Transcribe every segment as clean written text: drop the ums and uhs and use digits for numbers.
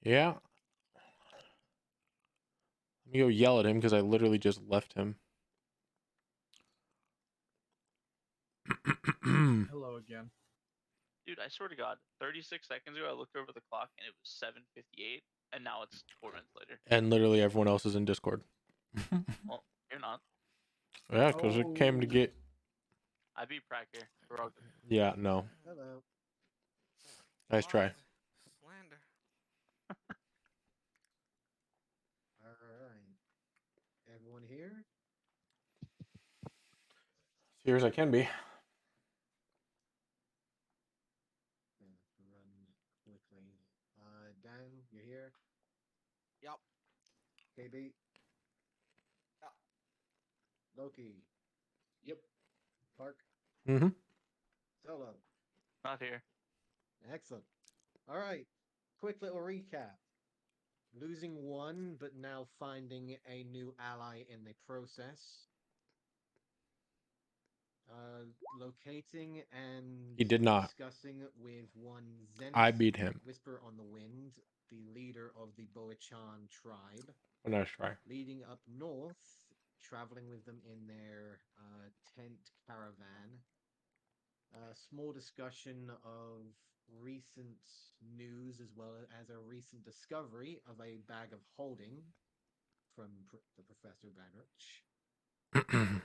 Yeah. Let me go yell at him because I literally just left him. Hello again. Dude, I swear to God, 36 seconds ago I looked over the clock and it was 7:58, and now it's 4 minutes later. And literally everyone else is in Discord. Well, you're not. Yeah, because it came to get. I beat Pracker. We're all good. Yeah, no. Hello. Nice try. Slander. All right. Everyone here? Here as I can be. Run quickly. Dan, you're here? Yep. KB? Yep. Loki? Yep. Park? Mm-hmm. Solo? Not here. Excellent. All right. Quick little recap. Losing one, but now finding a new ally in the process. Locating and He did not. discussing with one Zenith I beat him. Whisper on the Wind, the leader of the Boachan tribe. A nice try. Leading up north, traveling with them in their tent caravan. Small discussion of recent news as well as a recent discovery of a bag of holding from the Professor Banrich.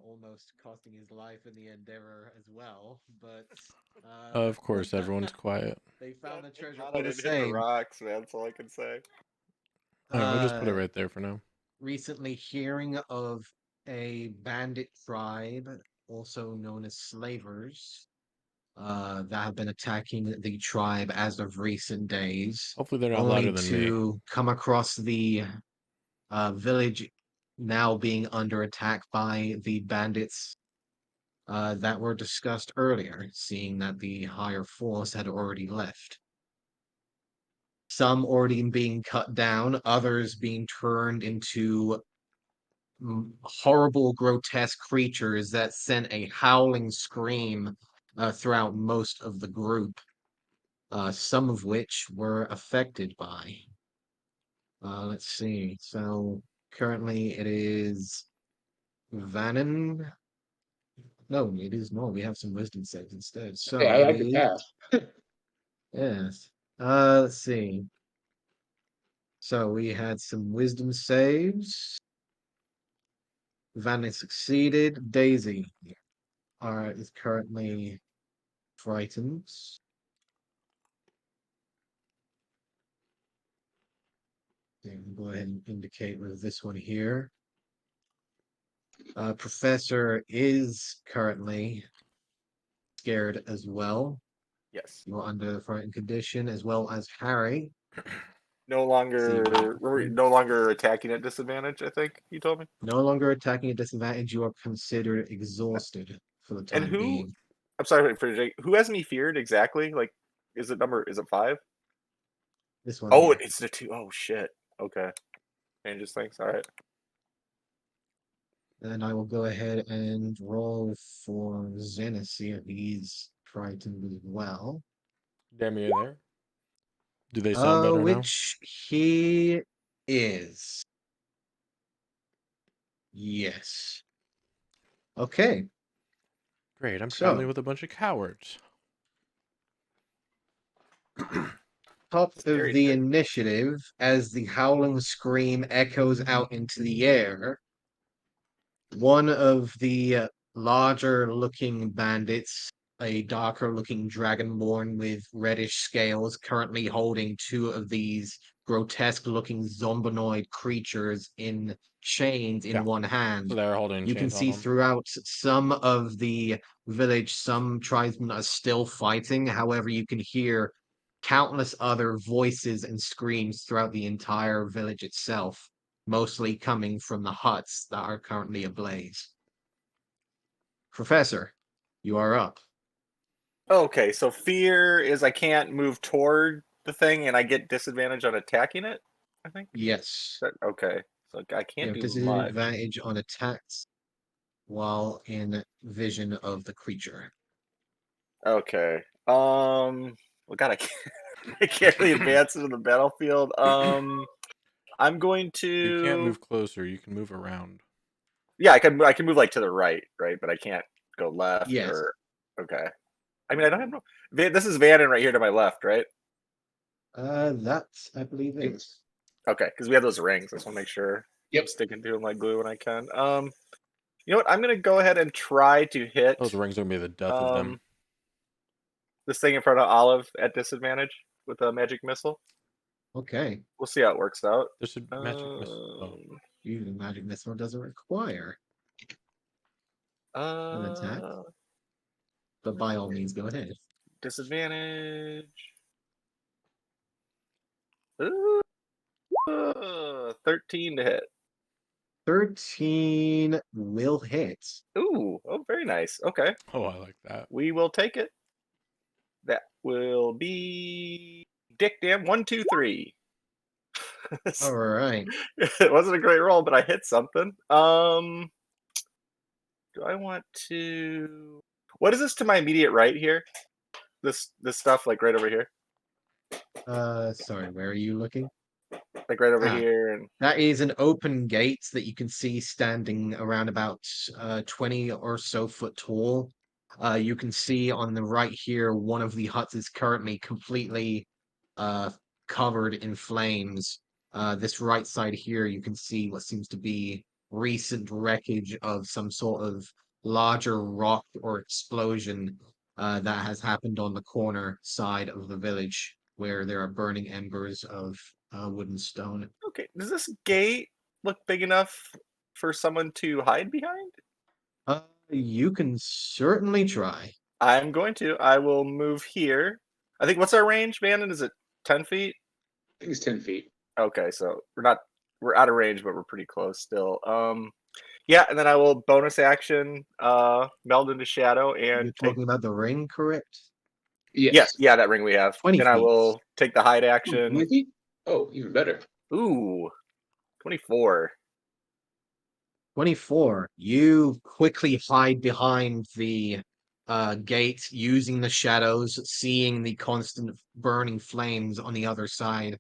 Almost costing his life in the endeavor as well, but Of course, everyone's quiet. they found the treasure God, all I the didn't hit the same. rocks, man. That's all I can say. We'll just put it right there for now. Recently hearing of a bandit tribe, also known as slavers, that have been attacking the tribe as of recent days. Hopefully they're not only louder than me. to come across the village now being under attack by the bandits that were discussed earlier, seeing that the higher force had already left. Some already being cut down, others being turned into horrible, grotesque creatures that sent a howling scream throughout most of the group, some of which were affected by. Let's see. So currently it is Vannon. No, it is not. We have some wisdom saves instead. So Hey, I it can is. pass. Yes. Let's see. So we had some wisdom saves. Vanna succeeded. Daisy is currently frightened. Go ahead and indicate with this one here. Professor is currently scared as well. Yes. You're under the frightened condition, as well as Harry. No longer attacking at disadvantage, I think you told me. No longer attacking at disadvantage. You are considered exhausted for the And time being. I'm sorry for Jake. Who has me feared exactly? Like, is it 5? This one. Oh, Here. it's the 2. Oh shit. Okay. Changes things. All right. Then I will go ahead and roll for Zenith, see if he's frightened as well. Demi, you there? Do they sound better now? Which he is. Yes. Okay. Great, I'm So- traveling with a bunch of cowards. Top of Scary the thing. initiative, as the howling scream echoes out into the air, one of the larger looking bandits, a darker looking dragonborn with reddish scales, currently holding two of these grotesque looking zombinoid creatures in chains in one hand. So they're holding You can chains on see them. throughout some of the village, some tribesmen are still fighting. However, you can hear countless other voices and screams throughout the entire village itself, mostly coming from the huts that are currently ablaze. Professor, you are up. Okay, so fear is I can't move toward the thing and I get disadvantage on attacking it, I think? Yes. Okay. So I You can't have do much. disadvantage on attacks while in vision of the creature. Okay. Well, God, I can't. I can't really advance into the battlefield. I'm going to. You can't move closer. You can move around. Yeah, I can move like to the right, but I can't go left Yes. or. Okay. I mean, I don't have no. This is Vannon right here to my left, right? That I believe Yep. is. Okay, because we have those rings. I just want to make sure Yep. I'm sticking to them like glue when I can. You know what? I'm gonna go ahead and try to hit Those rings are gonna be the death of them. this thing in front of Olive at disadvantage with a magic missile. Okay. We'll see how it works out. There's a magic missile. Oh. Usually magic missile doesn't require an attack, but by all means, go ahead. Disadvantage. Ooh, 13 to hit. 13 will hit. Ooh, oh, very nice. Okay, Oh, I like that. we will take it. That will be Dick Damn 1, 2, 3. All right. It wasn't a great roll, but I hit something. Do I want to? What is this to my immediate right here? This stuff like right over here, Sorry, where are you looking? like right over Ah. here, and That is an open gate that you can see standing around about 20 or so foot tall. You can see on the right here, one of the huts is currently completely covered in flames. This right side here, you can see what seems to be recent wreckage of some sort of larger rock or explosion that has happened on the corner side of the village, where there are burning embers of wood and stone. okay. Does this gate look big enough for someone to hide behind? You can certainly try. I'm going to. I will move here. I think what's our range, Bandit? Is it 10 feet? I think it's 10 feet. Okay, so we're out of range, but we're pretty close still. Yeah, and then I will bonus action meld into shadow and You're take talking about the ring, correct? yes, yeah, that ring we have. 20 Then I feet. will take the hide Oh, action. 20 feet? Oh, even better. Ooh, 24. 24. You quickly hide behind the gate using the shadows, seeing the constant burning flames on the other side.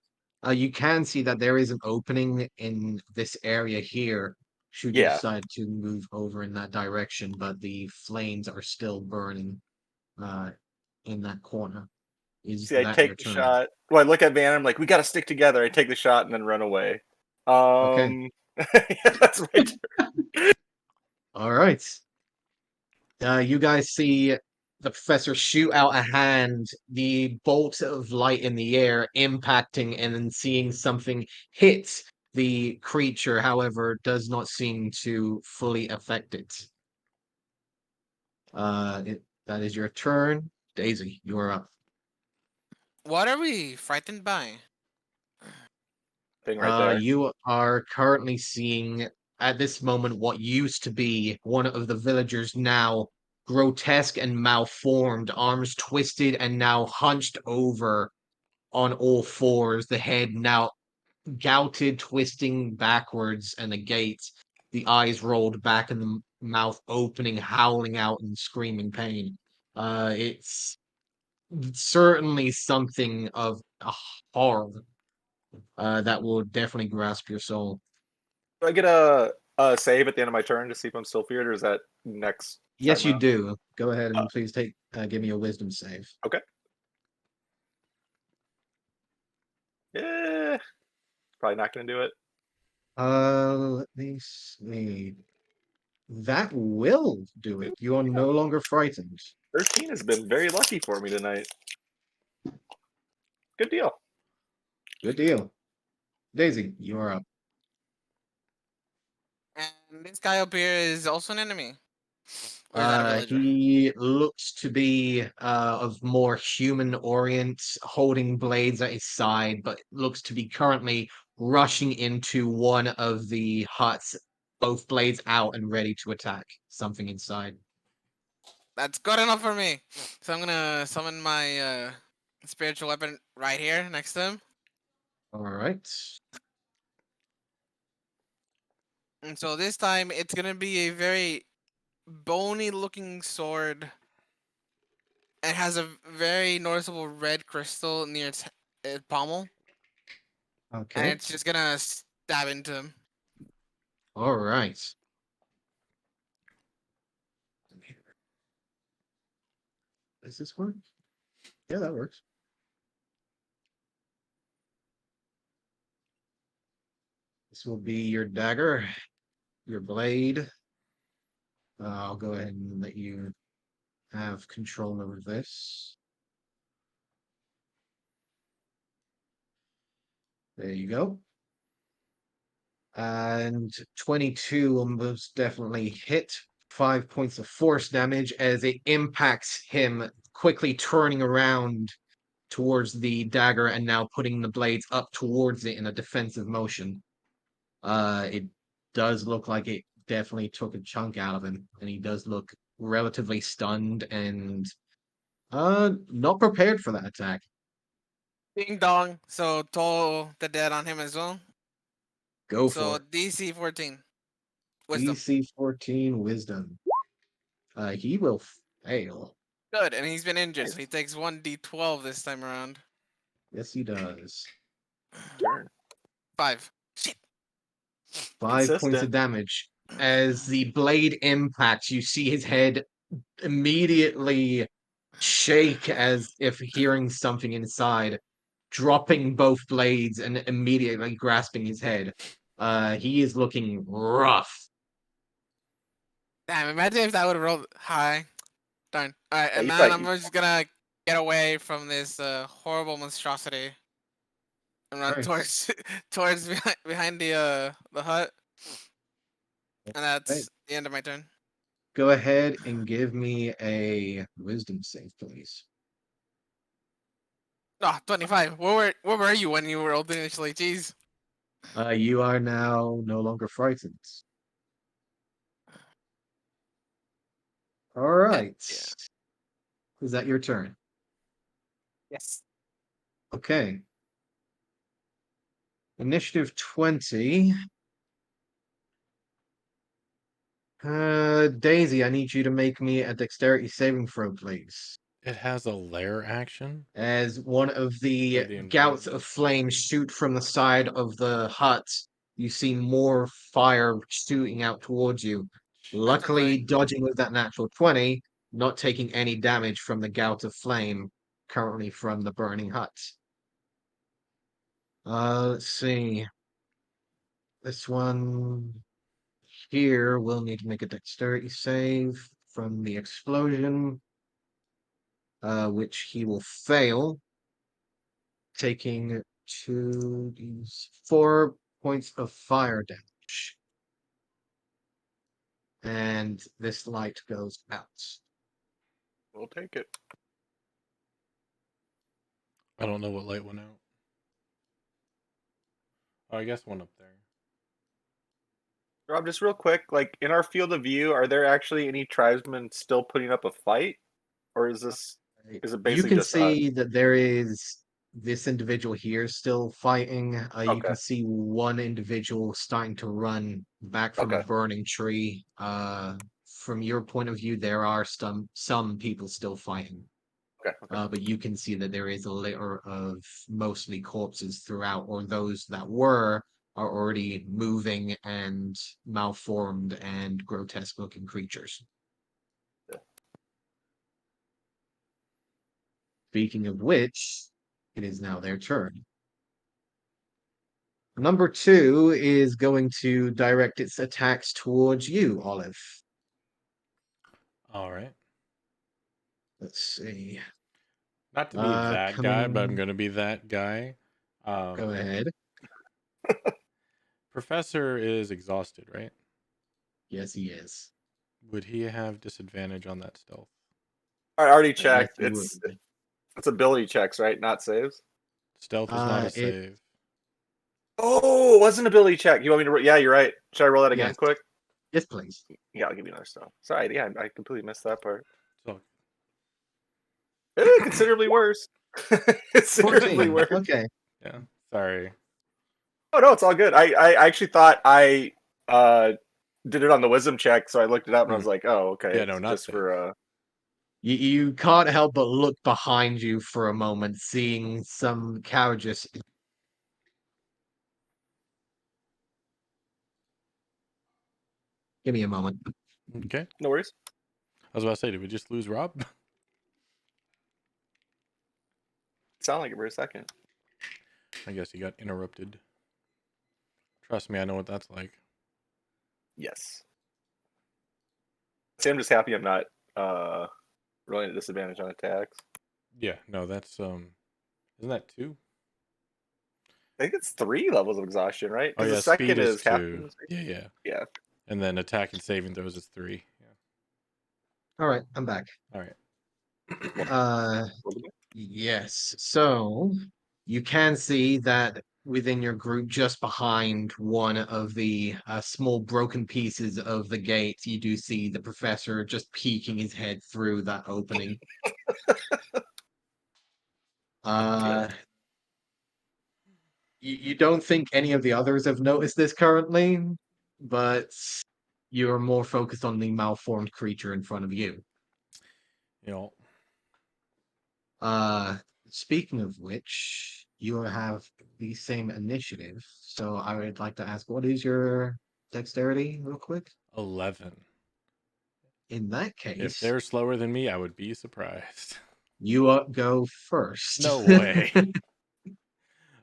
You can see that there is an opening in this area here, should you Yeah. decide to move over in that direction, but the flames are still burning in that corner. Is See, I that your take the turn? shot. Well, I look at Van. I'm like, we got to stick together. I take the shot and then run away. Okay. Yeah, that's my turn. All right. You guys see the professor shoot out a hand, the bolt of light in the air impacting, and then seeing something hit the creature, however, does not seem to fully affect it. That is your turn. Daisy, you are up. What are we frightened by? Thing right there. You are currently seeing at this moment what used to be one of the villagers, now grotesque and malformed, arms twisted and now hunched over on all fours, the head now gouted, twisting backwards, and the gate, the eyes rolled back and the mouth opening, howling out in screaming pain. It's certainly something of a horror that will definitely grasp your soul. Do I get a save at the end of my turn to see if I'm still feared, or is that next? Yes, time you around? do. Go ahead and please give me a wisdom save. Yeah, probably not going to do it. Let me see. That will do it. You are no longer frightened. 13 has been very lucky for me tonight. Good deal. Good deal. Daisy, you are up. And this guy up here is also an enemy. Or is that a villager? He looks to be of more human orient, holding blades at his side, but looks to be currently rushing into one of the huts, both blades out and ready to attack something inside. That's good enough for me. So I'm gonna summon my spiritual weapon right here next to him. All right. And so this time it's gonna be a very bony looking sword It has a very noticeable red crystal near its pommel, and Okay. it's just gonna stab into him. All right. Does this work? Yeah, that works. This will be your dagger, your blade. I'll go ahead and let you have control over this. There you go. And 22 will most definitely hit. 5 points of force damage as it impacts him, quickly turning around towards the dagger and now putting the blades up towards it in a defensive motion. It does look like it definitely took a chunk out of him, and he does look relatively stunned and not prepared for that attack. Ding dong. So toll the dead on him as well. Go So for it. DC 14. Wisdom. DC 14 wisdom. He will fail. Good, and he's been injured, so he takes 1d12 this time around. Yes, he does. Darn. 5. Shit. 5 points of Consistent. damage. As the blade impacts, you see his head immediately shake as if hearing something inside, dropping both blades and immediately grasping his head. He is looking rough. Damn, imagine if that would have rolled high. Darn. Alright, and you then thought I'm just gonna get away from this horrible monstrosity and run Right. towards behind the hut. And that's Right. the end of my turn. Go ahead and give me a wisdom save, please. Oh, 25. Where were you when you rolled initially? Jeez. You are now no longer frightened. All right. Is that your turn? Yes. Okay. Initiative 20. Daisy, I need you to make me a dexterity saving throw, please. It has a lair action. As one of the Radiant gouts Blade. of flame shoot from the side of the hut, you see more fire shooting out towards you. Luckily, 20. dodging with that natural 20, not taking any damage from the gout of flame currently from the burning hut. Let's see. This one here will need to make a dexterity save from the explosion, which he will fail, taking 4 points of fire damage. And this light goes out. We'll take it. I don't know what light went out. Oh, I guess one up there. Rob, just real quick, like in our field of view, are there actually any tribesmen still putting up a fight, or is it You basically can just us? see that there is this individual here still fighting. You Okay. can see one individual starting to run back from a Okay. burning tree. From your point of view, there are some people still fighting. Okay. Okay. But you can see that there is a litter of mostly corpses throughout, or those that were are already moving and malformed and grotesque looking creatures. Yeah. Speaking of which, it is now their turn. Number 2 is going to direct its attacks towards you, Olive. All right. Let's see. Not to be that guy, but I'm coming- going to be that guy. Go ahead. Professor is exhausted, right? Yes, he is. Would he have disadvantage on that stealth? I already checked. Yes, he would. It's ability checks, right? Not saves. Stealth is not a It- save. Oh, it was an ability check. You want me to? Yeah, you're right. Should I roll that again, Yes. quick? Yes, please. Yeah, I'll give you another stuff. Sorry, yeah, I completely missed that part. So, Considerably worse. Considerably 14. worse. Okay. yeah. Sorry. Oh no, it's all good. I actually thought I did it on the wisdom check, so I looked it up and I was like, oh, okay. Yeah, no, it's not just safe. for You can't help but look behind you for a moment, seeing some carriages. Give me a moment. Okay. No worries. I was about to say, did we just lose Rob? Sound like it for a second. I guess he got interrupted. Trust me, I know what that's like. Yes. See, I'm just happy I'm not rolling at disadvantage on attacks. Yeah, no, that's isn't that 2? I think it's 3 levels of exhaustion, right? Oh Because yeah, the second speed is is half. 2. Yeah. Yeah. And then attack and saving throws is 3. Yeah. All right, I'm back. All right. Yes. So you can see that within your group, just behind one of the small broken pieces of the gate, you do see the professor just peeking his head through that opening. You don't think any of the others have noticed this currently, but you're more focused on the malformed creature in front of you. You know, Speaking of which, you have the same initiative. So I would like to ask, what is your dexterity, real quick? 11. In that If case, they're slower than me, I would be surprised. you go first. No way.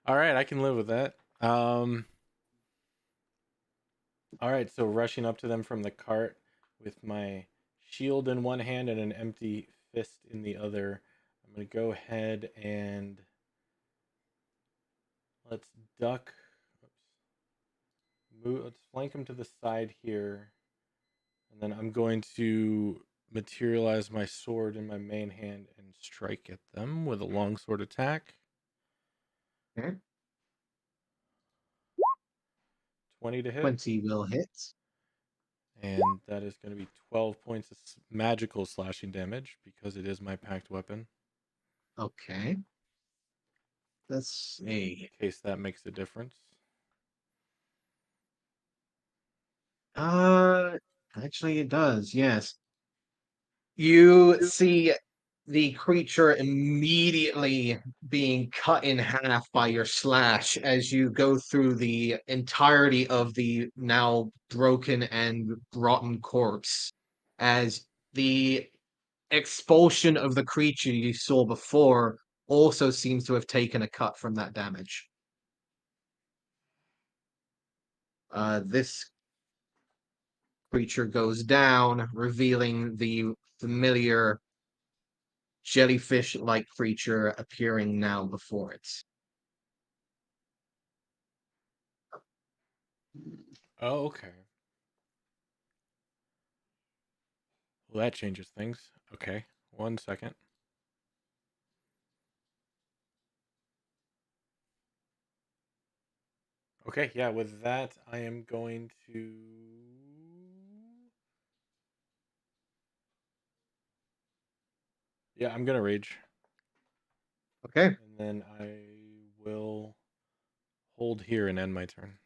All right, I can live with that. All right, so rushing up to them from the cart with my shield in one hand and an empty fist in the other. I'm going to go ahead and let's duck. Let's flank him to the side here. And then I'm going to materialize my sword in my main hand and strike at them with a longsword attack. Okay. 20 to hit. 20 will hit. And that is going to be 12 points of magical slashing damage because it is my packed weapon. Okay. Let's see. In case that makes a difference. Actually it does, yes. You see the creature immediately being cut in half by your slash as you go through the entirety of the now broken and rotten corpse. As the expulsion of the creature you saw before also seems to have taken a cut from that damage. This creature goes down, revealing the familiar jellyfish-like creature appearing now before it. Oh, okay. Well, that changes things. Okay, 1 second. Okay, yeah, with that, I am going to... Yeah, I'm going to rage. Okay. And then I will hold here and end my turn.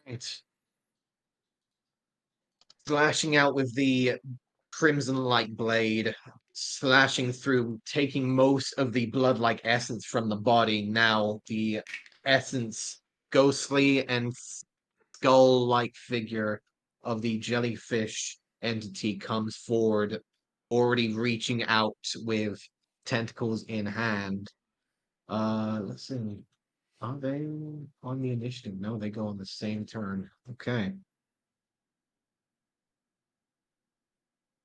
Right. Slashing out with the crimson-like blade, slashing through, taking most of the blood-like essence from the body. Now the essence, ghostly and skull-like figure of the jellyfish entity comes forward, already reaching out with tentacles in hand. Let's see. Are they on the initiative? No, they go on the same turn. Okay.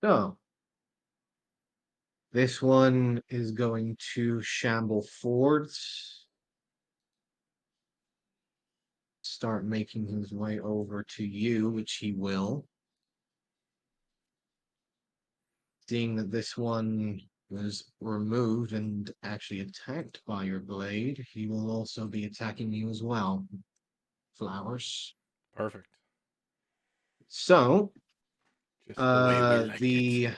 So this one is going to shamble forwards. Start making his way over to you, which he will. Seeing that this one was removed and actually attacked by your blade, he will also be attacking you as well. Flowers. Perfect. So, Just the way we like the it.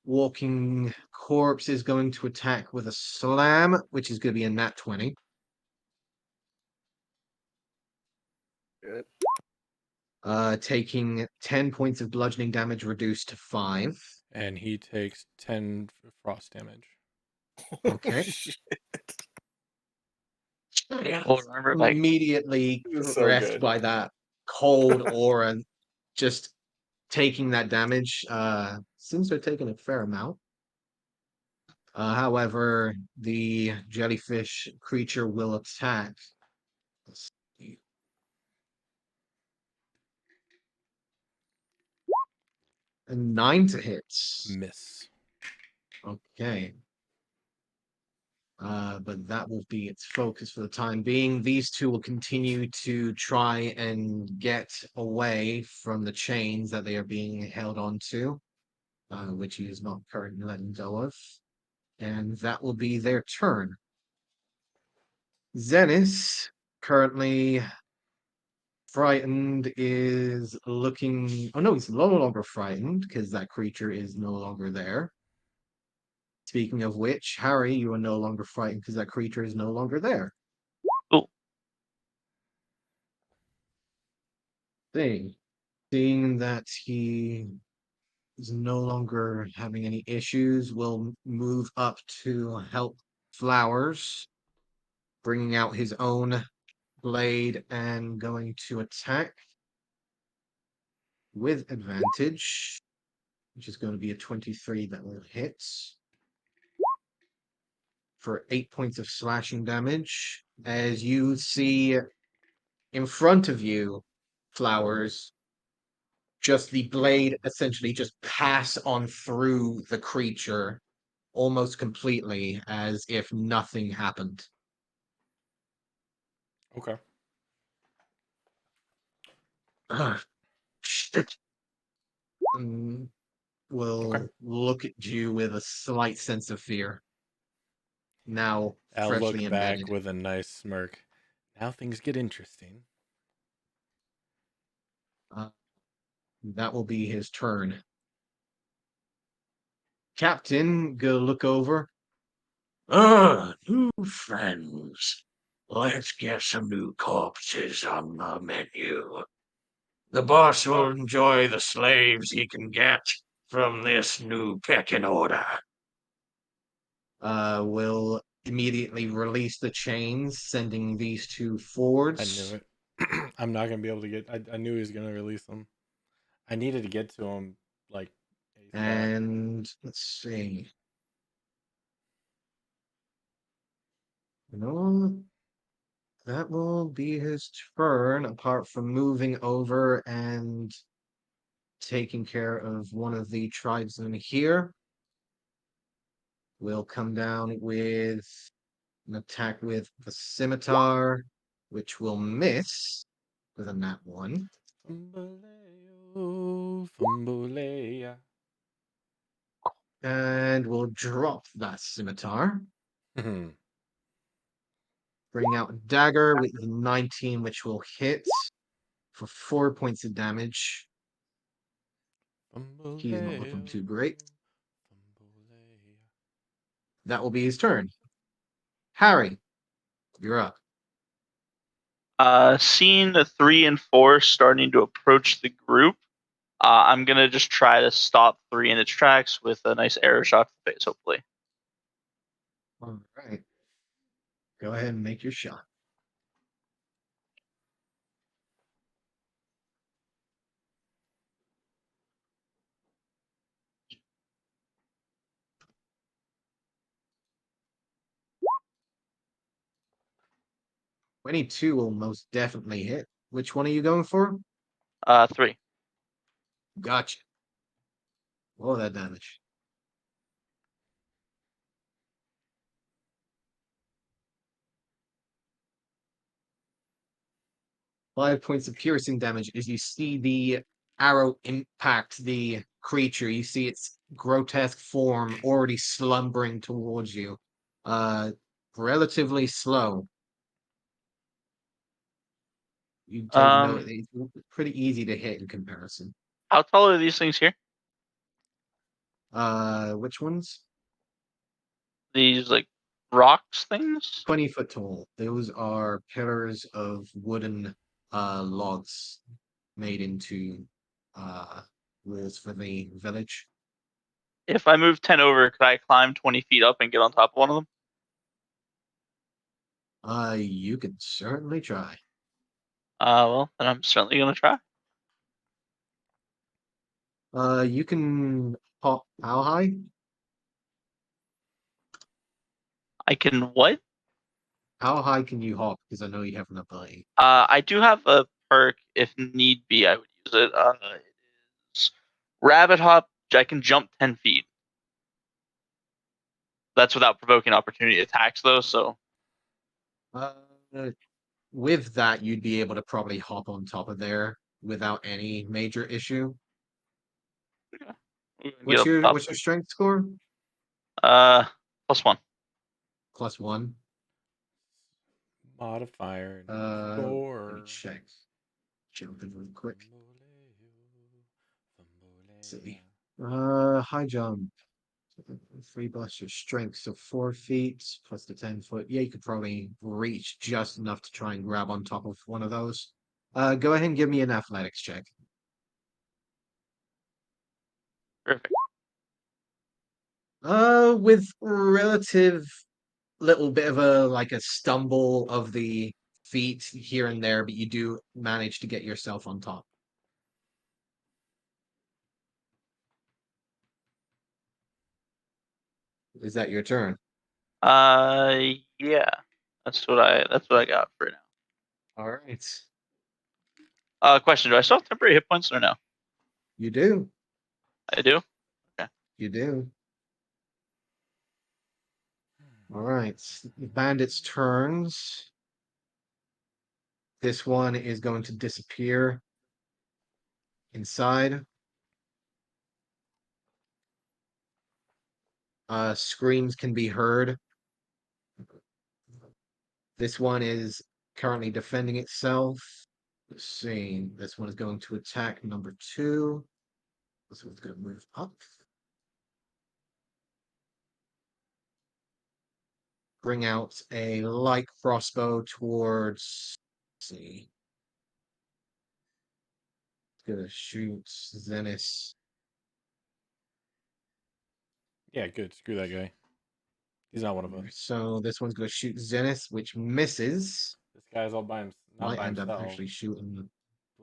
walking corpse is going to attack with a slam, which is going to be a nat 20. Good. Taking 10 points of bludgeoning damage reduced to 5. And he takes 10 frost damage. Okay. Shit, Well, remember, like, Immediately this is so caressed good. by that cold aura, just taking that damage. Seems to have taken a fair amount. However, the jellyfish creature will attack. Let's see. A 9 to hit. Miss. Okay. But that will be its focus for the time being. These two will continue to try and get away from the chains that they are being held onto, which he is not currently letting go of. And that will be their turn. Zenith, currently frightened, is looking. Oh no, he's no longer frightened because that creature is no longer there. Speaking of which, Harry, you are no longer frightened because that creature is no longer there. Cool. Seeing that he is no longer having any issues, will move up to help Flowers, bringing out his own blade and going to attack with advantage, which is going to be a 23 that will hit for 8 points of slashing damage. As you see in front of you, Flowers, just the blade essentially just pass on through the creature almost completely as if nothing happened. Okay. Shit. Okay. Will look at you with a slight sense of fear. Now I'll freshly look back embedded. with a nice smirk. Now things get interesting. That will be his turn. Captain, go look over. New friends. Let's get some new corpses on the menu. The boss will enjoy the slaves he can get from this new pecking order. Will immediately release the chains, sending these two forwards. I knew it. I'm not gonna be able to get. I knew he was gonna release them. I needed to get to him like ASAP. And let's see. No, that will be his turn, apart from moving over and taking care of one of the tribesmen here. We'll come down with an attack with the scimitar, which will miss with a nat 1. Fumbaleo, fumbalea. And we'll drop that scimitar. Bring out a dagger with 19, which will hit for 4 points of damage. He's not looking too great. Fumbalea. That will be his turn. Harry, you're up. Seeing the 3 and 4 starting to approach the group, I'm gonna just try to stop 3 in its tracks with a nice arrow shot to the face, hopefully. All right. Go ahead and make your shot. "22" will most definitely hit. Which one are you going for? 3. Gotcha. Roll that damage. Five points of piercing damage as you see the arrow impact the creature. You see its grotesque form already slumbering towards you. Relatively slow. You don't know it's pretty easy to hit in comparison. How tall are these things here? Which ones? These like rocks things? 20 foot tall. Those are pillars of wooden logs made into walls for the village. If I move 10 over, could I climb 20 feet up and get on top of one of them? You can certainly try. Well, then I'm certainly gonna try. You can hop how high? I can what? How high can you hop? Because I know you have an ability. I do have a perk. If need be, I would use it. It is Rabbit Hop. I can jump 10 feet. That's without provoking opportunity attacks, though. So Uh, with that, you'd be able to probably hop on top of there without any major issue. we can get up top. What's your strength score? +1. +1. Modifier. Let me Four. check. Jump in real quick. See. High jump. 3 plus your strength, so 4 feet plus the 10 foot. Yeah, you could probably reach just enough to try and grab on top of one of those. Go ahead and give me an athletics check. Perfect. With relative little bit of a stumble of the feet here and there, but you do manage to get yourself on top. Is that your turn? Yeah. That's what I got for now. All right. Question: do I still have temporary hit points or no? You do. I do. You do. All right. Bandit's turns. This one is going to disappear inside. Screams can be heard. This one is currently defending itself. Let's see. This one is going to attack number 2. This one's going to move up. Bring out a light crossbow towards. Let's see. It's going to shoot Zenith. Yeah, good. Screw that guy. He's not one of us. So this one's going to shoot Zenith, which misses. This guy's all by himself. Not Might by end up himself, actually shooting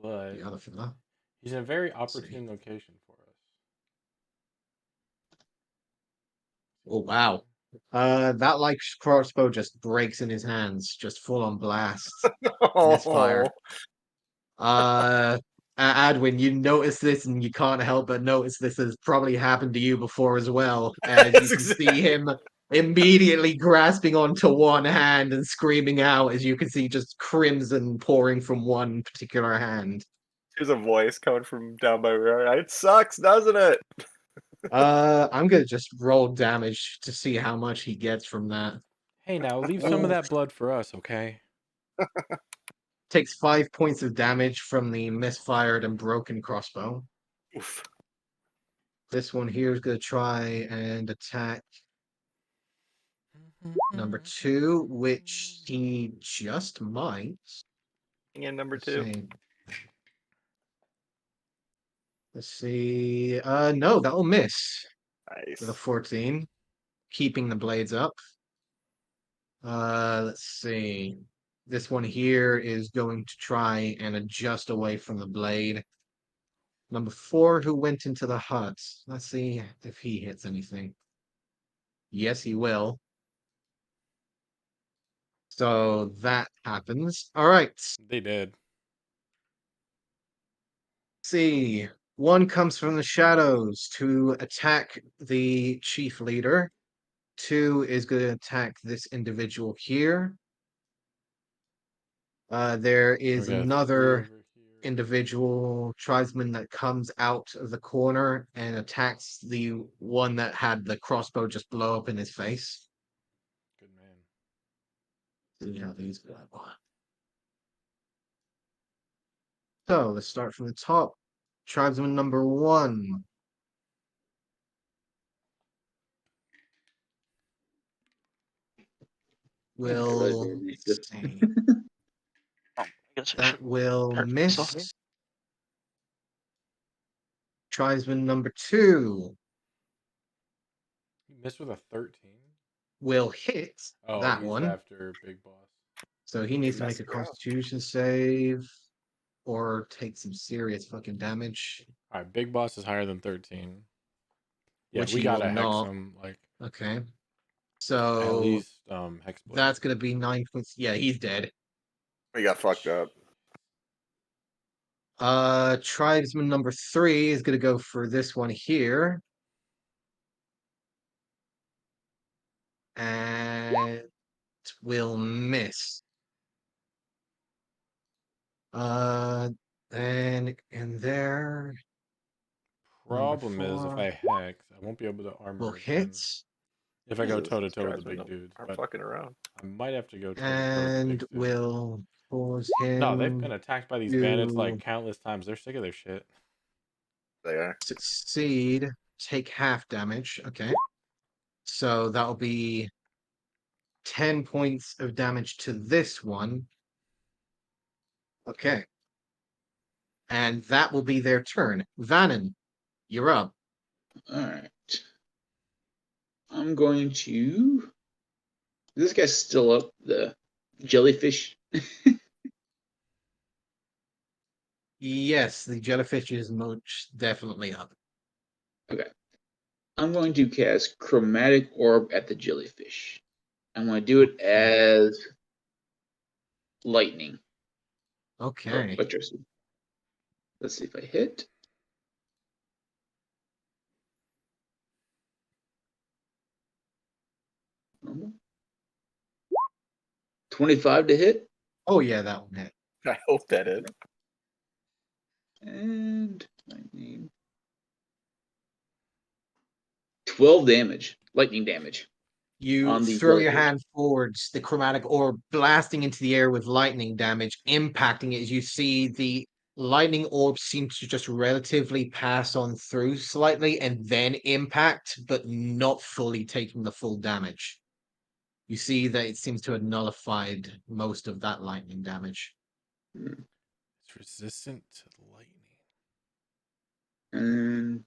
but the other fella. he's in a very Let's see. opportune location for us. Oh wow. That like crossbow just breaks in his hands, just full on blast. Misfire. Adwin, you notice this and you can't help but notice this has probably happened to you before as well. As you can see him immediately grasping onto one hand and screaming out, as you can see just crimson pouring from one particular hand. There's a voice coming from down by where it sucks, doesn't it? I'm gonna just roll damage to see how much he gets from that. Hey, now leave some of Oh. that blood for us, okay? Takes 5 points of damage from the misfired and broken crossbow. Oof. This one here is going to try and attack number 2, which he just might. And number Let's 2. see. Let's see. No, that'll miss with a Nice. 14, keeping the blades up. Let's see. This one here is going to try and adjust away from the blade. Number 4, who went into the hut. Let's see if he hits anything. Yes, he will. So that happens. All right. They did. See. One comes from the shadows to attack the chief leader. 2 is going to attack this individual here. There is We got 3 another over here. individual tribesman that comes out of the corner and attacks the one that had the crossbow just blow up in his face. Good man. See how these go. So let's start from the top. Tribesman number 1. Will see. I guess I That should will prepare for myself. miss. Tribesman number 2. Missed with a 13. will hit Oh, that he's one. after Big Boss. So he needs to make messing a around. Constitution save or take some serious fucking damage, All right, Big Boss is higher than 13. Yeah, which we he will gotta hex not. him like Okay. at So least Hexblade. that's gonna be 9 points. Yeah, he's dead. We got fucked up. Tribesman number 3 is gonna go for this one here. And will miss. Then in there. Problem is, if 4 I hex, I won't be able to will armor again. hit. If I go Jesus, toe to toe with the tribesmen big dudes, aren't but fucking around. I might have to go toe to toe with the And big dudes. will cause No, they've him been attacked by these bandits to like countless times. They're sick of their shit. They are. succeed, take half damage. Okay. So that'll be 10 points of damage to this one. Okay. And that will be their turn. Vannon, you're up. Alright. I'm going to. This guy's still up. The jellyfish. Yes, the jellyfish is most definitely up. Okay. I'm going to cast Chromatic Orb at the jellyfish. I'm going to do it as lightning. Or Okay. electricity. Let's see if I hit. Normal. 25 to hit. Oh yeah, that one hit. I hope that is. And lightning. 12 damage. Lightning damage. You On the throw your jellyfish. hand forwards, the chromatic orb blasting into the air with lightning damage, impacting it as you see the lightning orb seems to just relatively pass on through slightly and then impact, but not fully taking the full damage. You see that it seems to have nullified most of that lightning damage. It's resistant to lightning. And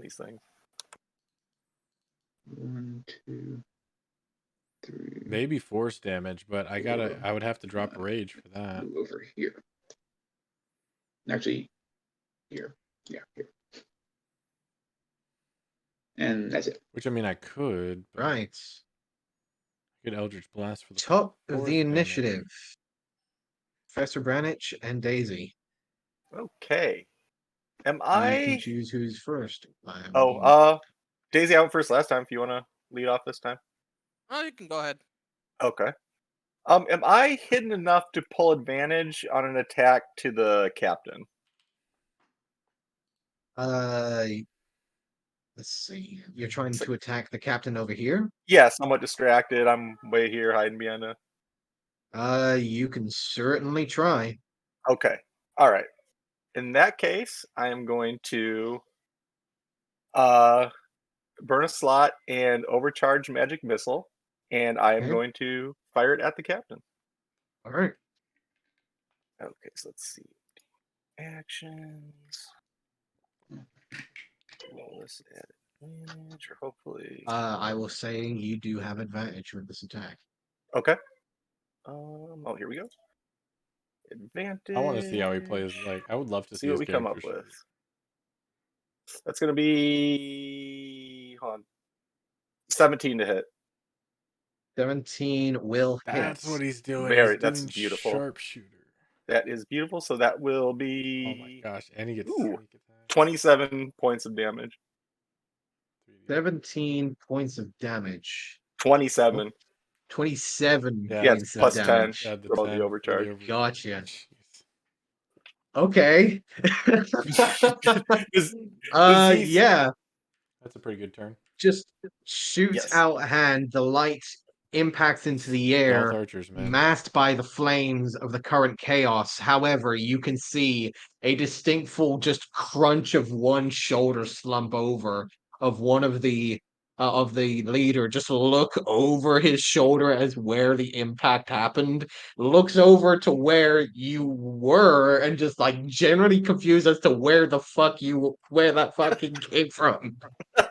These things. 1, 2, 3. Maybe force damage, but I would have to drop rage for that. Move over here. Actually, here. Yeah, here. And that's it. Which I mean I could. But Right. I could Eldritch Blast for the Top of force the damage. initiative. Professor Branich and Daisy. Okay. Am You I? can choose who's first. Daisy, I went first last time. If you want to lead off this time. Oh, you can go ahead. Okay. Am I hidden enough to pull advantage on an attack to the captain? Let's see. You're trying to attack the captain over here? Yeah, somewhat distracted. I'm way here hiding behind a. You can certainly try. Okay. All right. In that case, I am going to burn a slot and overcharge magic missile, and I am Okay. going to fire it at the captain. All right. Okay, so let's see. Actions. Roll this at advantage, or hopefully. I will say you do have advantage with this attack. Okay. Oh, here we go. Advantage. I want to see how he plays. Like, I would love to see See what his we come up character with. sheet. That's gonna be 17 to hit. 17 will hit. That's what he's doing. Very- He's that's doing beautiful. Sharpshooter. That is beautiful. So that will Oh my be gosh! And he gets Ooh. sneak attack. 27 points of damage. 17 points of damage. 27. 27 Yeah, Yeah, points it's of plus 10. damage. Yeah, the Roll the 10 for overcharge. Gotcha. Jeez. Okay. Is- he- Yeah. That's a pretty good turn. Just shoots Yes. out hand. The light impacts into the air, Stealth archers, man. masked by the flames of the current chaos. However, you can see a distinctful just crunch of one shoulder slump over of one of the leader. Just look over his shoulder as where the impact happened. Looks over to where you were and just like generally confused as to where that fucking came from.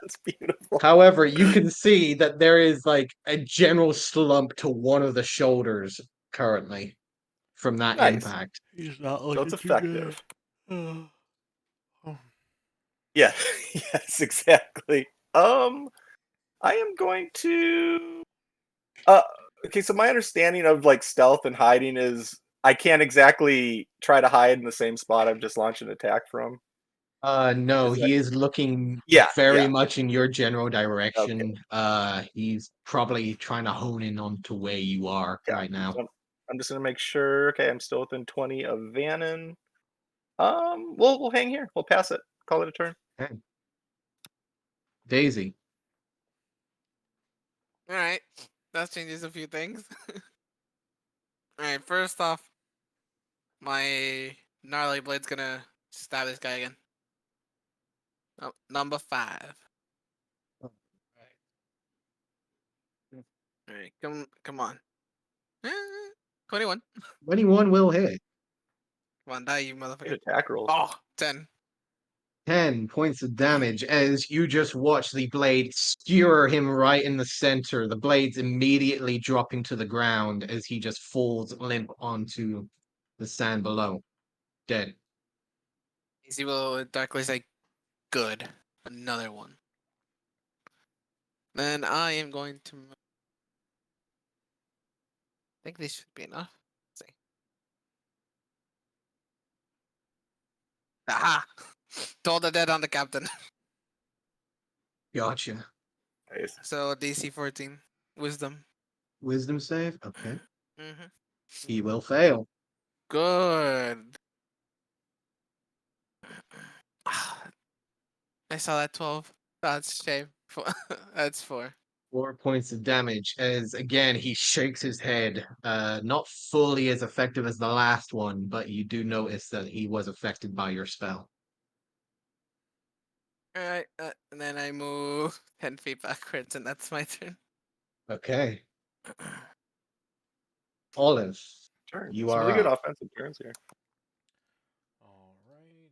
That's beautiful. However, you can see that there is like a general slump to one of the shoulders currently from that Nice. impact. He's not So looking it's too effective. good. Oh. Yeah. Yes, exactly. I am going to. Okay. So my understanding of like stealth and hiding is I can't exactly try to hide in the same spot I'm just launching an attack from. No, Is that? he is looking Yeah. very Yeah. much in your general Okay. direction. He's probably trying to hone in onto where you are Yeah. right now. So I'm just gonna make sure. Okay, I'm still within 20 of Vannon. We'll hang here. We'll pass it. Call it a turn. Okay. Daisy. All right, that changes a few things. All right, first off, my gnarly blade's gonna stab this guy again. Oh, number 5. Oh. All right, come on. 21. 21 will hit. Come on, die, you Good motherfucker. attack rolls. Oh, 10. 10 points of damage as you just watch the blade skewer him right in the center. The blade's immediately dropping to the ground as he just falls limp onto the sand below. Dead. Easy will darkly say, good. Another one. Then I am going to. I think this should be enough. Let's see. Aha! Told the dead on the captain. Gotcha. Nice. So DC 14. Wisdom. Wisdom save? Okay. Mm-hmm. He will fail. Good. I saw that 12. That's shame. That's 4. 4 points of damage as again he shakes his head. Not fully as effective as the last one, but you do notice that he was affected by your spell. Alright, and then I move 10 feet backwards, and that's my turn. Okay. Olive, Turn. you Some are really good up. offensive turns here. All right.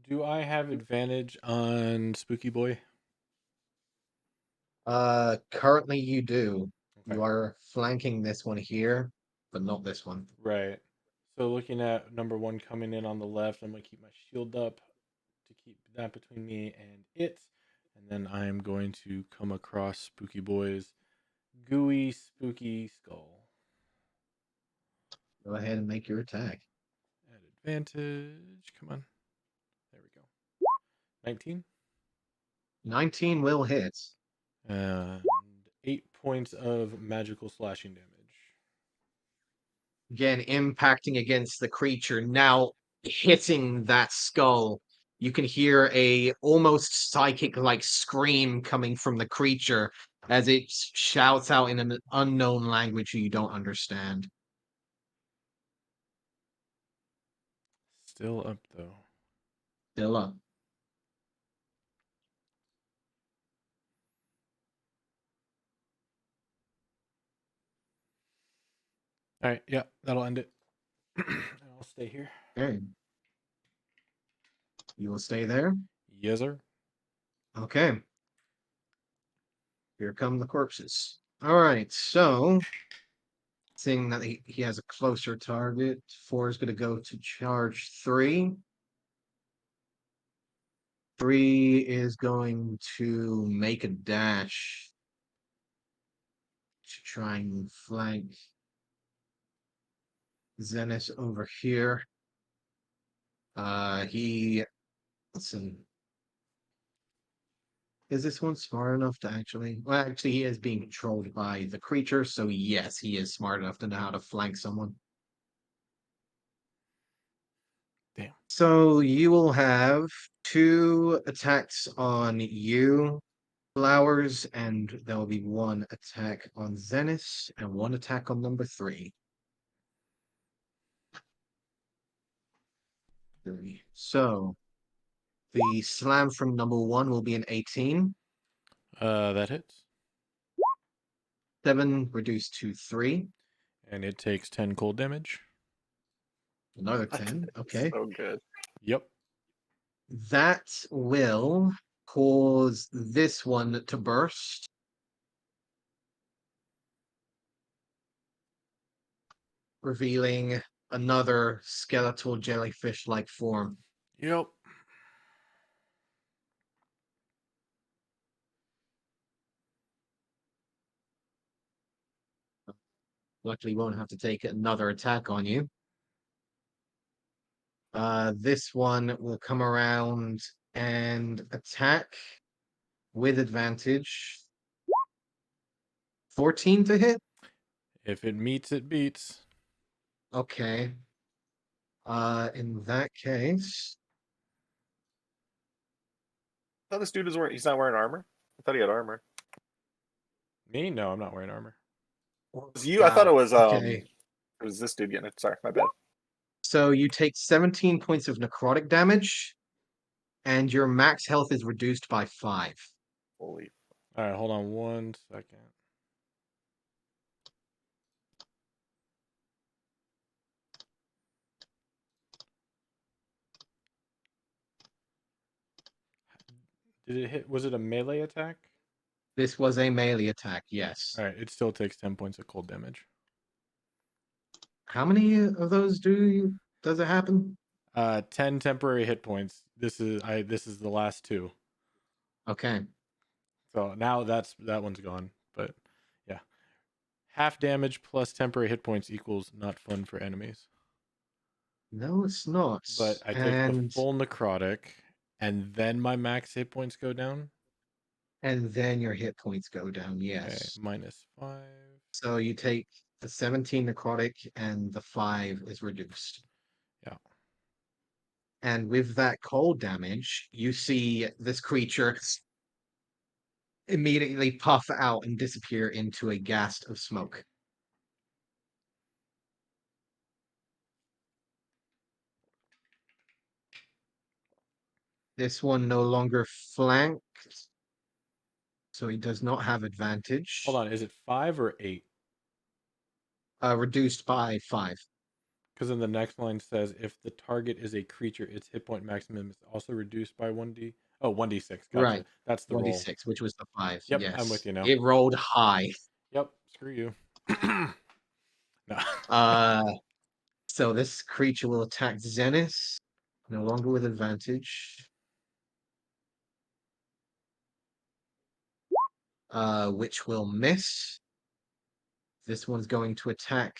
Do I have advantage on Spooky Boy? Currently you do. Okay. You are flanking this one here, but not this one. Right. So looking at number 1 coming in on the left, I'm going to keep my shield up to keep that between me and it. And then I'm going to come across Spooky Boy's gooey, spooky skull. Go ahead and make your attack. At advantage. Come on. There we go. 19. 19 will hit. And 8 points of magical slashing damage. Again, impacting against the creature, now hitting that skull. You can hear a almost psychic-like scream coming from the creature as it shouts out in an unknown language you don't understand. Still up though. Still up. All right, yeah, that'll end it. And I'll stay here. Okay. You will stay there? Yes, sir. Okay. Here come the corpses. All right, so seeing that he has a closer target, 4 is going to go to charge 3. 3 is going to make a dash to try and flank Zenith over here. Let's see. Is this one smart enough to actually? Well, actually, he is being controlled by the creature, so yes, he is smart enough to know how to flank someone. Damn. So you will have 2 attacks on you, Flowers, and there will be 1 attack on Zenith and 1 attack on number 3. So the slam from number 1 will be an 18. That hits. 7 reduced to 3. And it takes 10 cold damage. Another 10. Okay. So good. Yep. That will cause this one to burst. Revealing another skeletal jellyfish-like form. Yep. Luckily, won't have to take another attack on you. This one will come around and attack with advantage. 14 to hit? If it meets, it beats. Okay. In that case, I thought this dude is wearing. He's not wearing armor. I thought he had armor. Me? No, I'm not wearing armor. It was you? I thought it was okay. It was this dude getting it. Sorry, my bad. So you take 17 points of necrotic damage, and your max health is reduced by 5. Holy. All right, hold on 1 second. Did it hit? Was it a melee attack? This was a melee attack, yes. All right, it still takes 10 points of cold damage. How many of those does it happen? 10 temporary hit points. This is the last 2. Okay. So now that one's gone. But yeah, half damage plus temporary hit points equals not fun for enemies. No, it's not. But I take the full necrotic, and then my max hit points go down. And then your hit points go down, Okay, yes. -5. So you take the 17 necrotic and the 5 is reduced. Yeah. And with that cold damage, you see this creature immediately puff out and disappear into a ghast of smoke. This one no longer flanked, so he does not have advantage. Hold on, is it 5 or 8? Reduced by 5. Because then the next line says if the target is a creature, its hit point maximum is also reduced by 1d. Oh, 1d6. Gotcha. Right. That's the roll. 1d6, which was the 5. Yep, yes. I'm with you now. It rolled high. Yep, screw you. No. So this creature will attack Zenith, no longer with advantage. Which will miss. This one's going to attack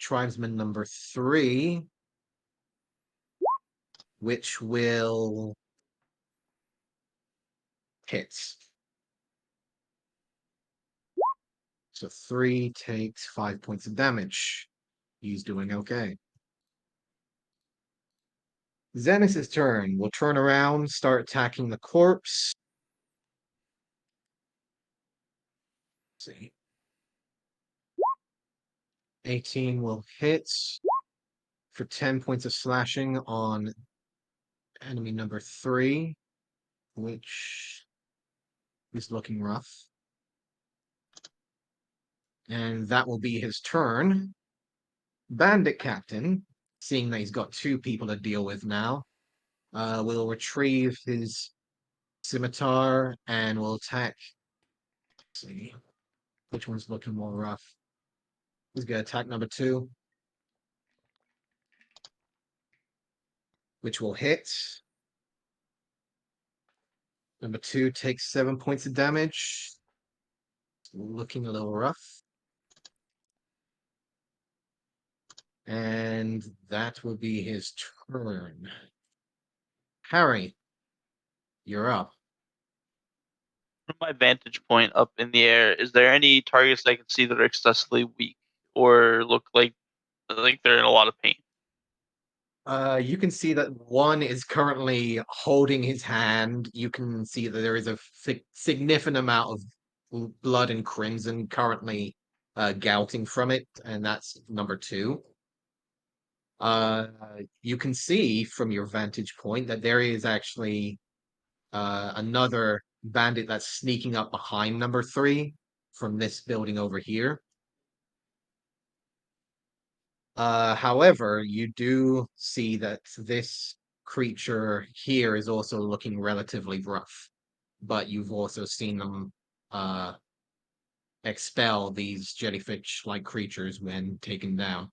tribesman number 3, which will hit. So 3 takes 5 points of damage. He's doing okay. Zenith's turn. We'll turn around, start attacking the corpse. Let's see. 18 will hit for 10 points of slashing on enemy number 3, which is looking rough. And that will be his turn. Bandit Captain, seeing that he's got 2 people to deal with now, will retrieve his scimitar and will attack. Let's see which one's looking more rough. He's gonna attack number 2, which will hit. Number 2 takes 7 points of damage. Looking a little rough. And that will be his turn. Harry, you're up. From my vantage point up in the air, is there any targets I can see that are excessively weak or look like they're in a lot of pain? You can see that one is currently holding his hand. You can see that there is a significant amount of blood and crimson currently gouting from it, and that's number 2. You can see from your vantage point that there is actually another bandit that's sneaking up behind number 3 from this building over here. However, you do see that this creature here is also looking relatively rough, but you've also seen them expel these jellyfish-like creatures when taken down.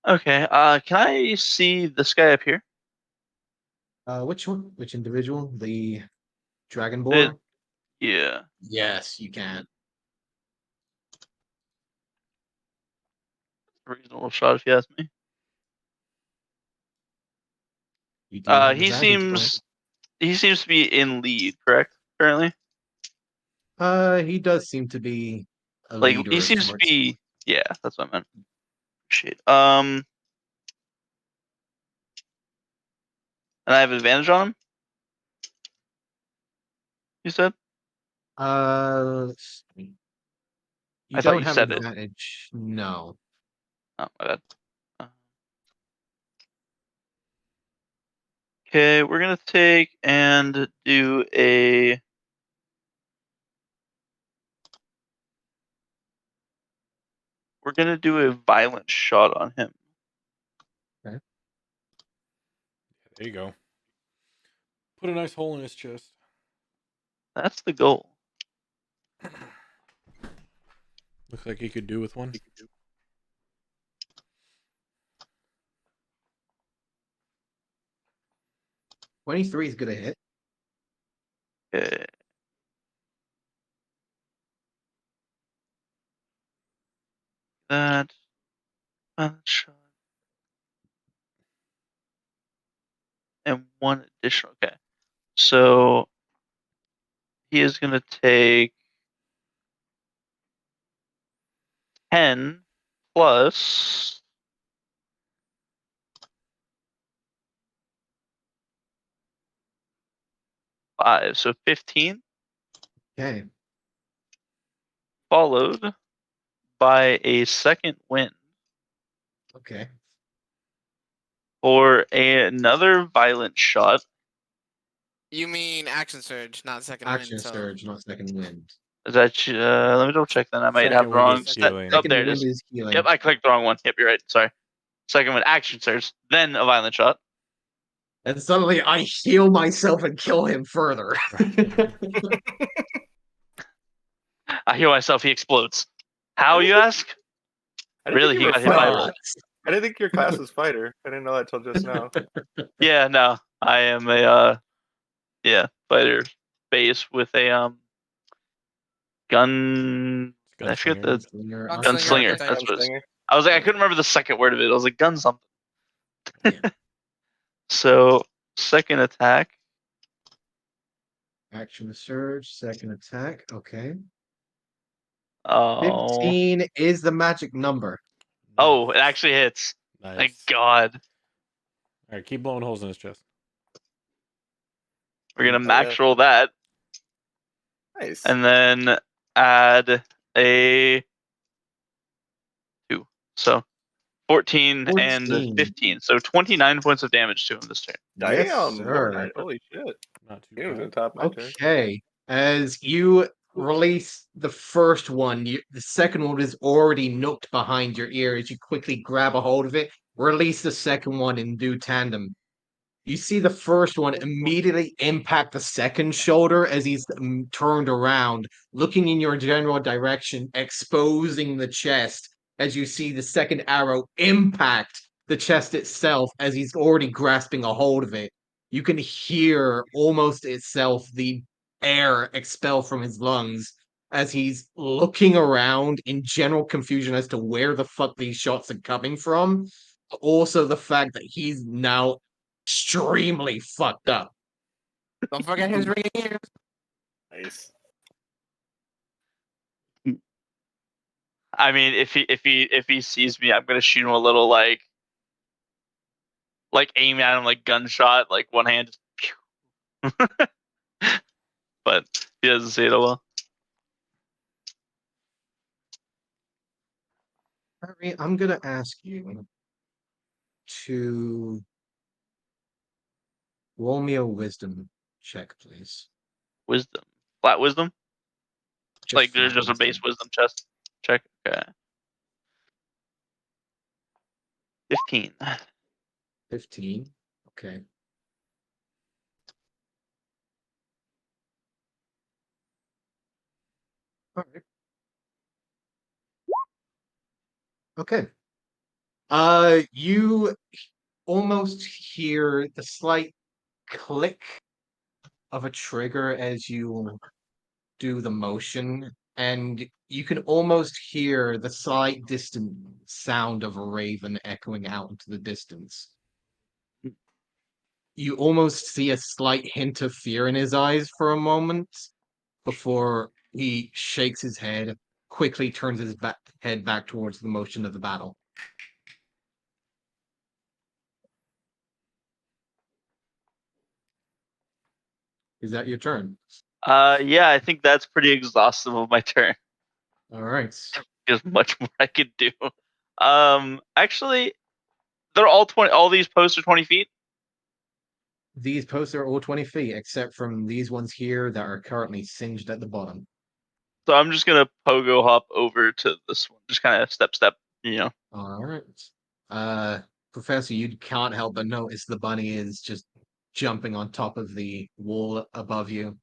Okay. Can I see this guy up here? Which one? Which individual? The dragon It- boar? Yeah. Yes, you can. Reasonable shot, if you ask me. You do have a He vantage point. seems to be in lead, correct? Currently, He does seem to be a like leader he of seems to sorts. be. Yeah, that's what I meant. Shit. And I have advantage on him. You said? Let's see. You I thought don't you have said it. advantage. No. Oh my bad. Okay, we're gonna take and do a. We're gonna do a violent shot on him. There you go. Put a nice hole in his chest. That's the goal. Looks like he could do with one. 23 is gonna hit. Okay. That violent shot. And one additional. Okay. So he is gonna take 10 plus 5, so 15, Okay. followed by a second win Okay. for another violent shot. You mean action surge, not second Action wind. So surge, not second wind. Is that let me double check then. I might have Second the wind wrong is set. healing. Oh, Second there it wind is. is healing. Yep, I clicked the wrong one. Yep, you're right. Sorry. Second one, action surge, then a violent shot. And suddenly I heal myself and kill him further. I heal myself. He explodes. How, you ask? I didn't Really, think he you were got hit by a fighter. bolt. I didn't think your class was fighter. I didn't know that till just now. Yeah, no, I am a fighter base with a gun. I forget the Gunslinger, gunslinger. archetype. That's what it is. Gunslinger. I was like, I couldn't remember the second word of it. I was like, gun something. Yeah. So second attack. Action surge, second attack. Okay. Oh, 15 is the magic number. oh, it actually hits. Nice. Thank God. All right, keep blowing holes in his chest. We're gonna Oh, max yeah. roll that, Nice. and then add a 2. So 14 and 14. 15. So 29 points of damage to him this turn. Damn, Yes, more sir. than holy shit. Not too He was bad. on top of my turn. Okay. As you release the first one, the second one is already nooked behind your ear. As you quickly grab a hold of it, release the second one and do tandem. You see the first one immediately impact the second shoulder as he's turned around, looking in your general direction, exposing the chest as you see the second arrow impact the chest itself as he's already grasping a hold of it. You can hear almost itself the air expel from his lungs as he's looking around in general confusion as to where the fuck these shots are coming from. Also, the fact that he's now extremely fucked up. don't forget his ringing ears. Nice. I mean, if he sees me, I'm gonna shoot him a little like aim at him like gunshot, like one hand. Just, pew. But he doesn't see it well. Harry, I'm gonna ask you to roll me a wisdom check, please. Wisdom, flat wisdom. Like there's flat just a base wisdom. wisdom chest check. Okay. 15. 15. Okay. All right. Okay. You almost hear the slight click of a trigger as you do the motion, and you can almost hear the slight distant sound of a raven echoing out into the distance. You almost see a slight hint of fear in his eyes for a moment before he shakes his head, quickly turns his head back towards the motion of the battle. Is that your turn? Yeah, I think that's pretty exhaustive of my turn. All right. There's much more I could do. Actually, they're all 20. All these posts are 20 feet. These posts are all 20 feet, except from these ones here that are currently singed at the bottom. So I'm just gonna pogo hop over to this one. Just kind of step. You know. All right. Professor, you can't help but notice the bunny is just jumping on top of the wall above you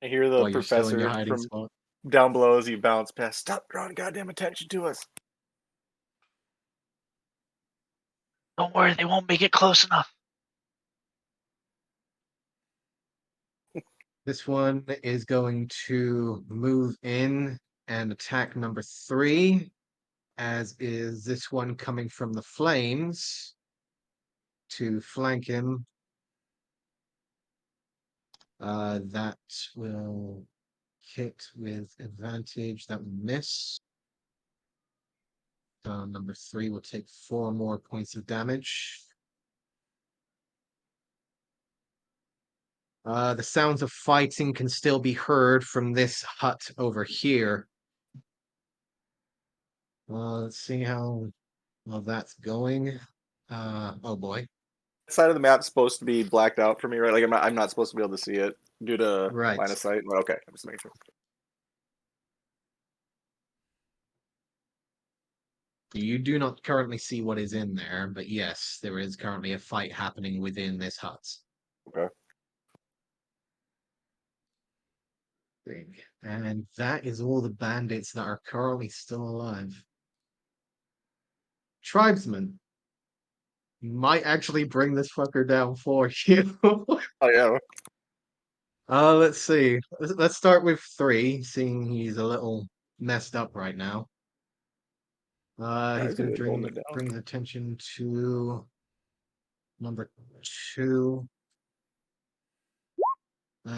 I hear the while you're still in your professor hiding from spot. down below as you bounce past. Stop drawing goddamn attention to us. Don't worry, they won't make it close enough. This one is going to move in and attack number 3, as is this one coming from the flames to flank him. That will hit with advantage. That will miss. Number 3 will take 4 more points of damage. The sounds of fighting can still be heard from this hut over here. Let's see how well that's going. Oh boy. Side of the map's supposed to be blacked out for me, right? Like I'm not supposed to be able to see it due to Right. line of sight. Well, okay, I'm just making sure. You do not currently see what is in there, but yes, there is currently a fight happening within this hut. Okay. And that is all the bandits that are currently still alive. Tribesmen, you might actually bring this fucker down for you. Oh yeah. Let's see. Let's start with 3, seeing he's a little messed up right now. He's Guys, going to hold it down. bring his attention to number 2,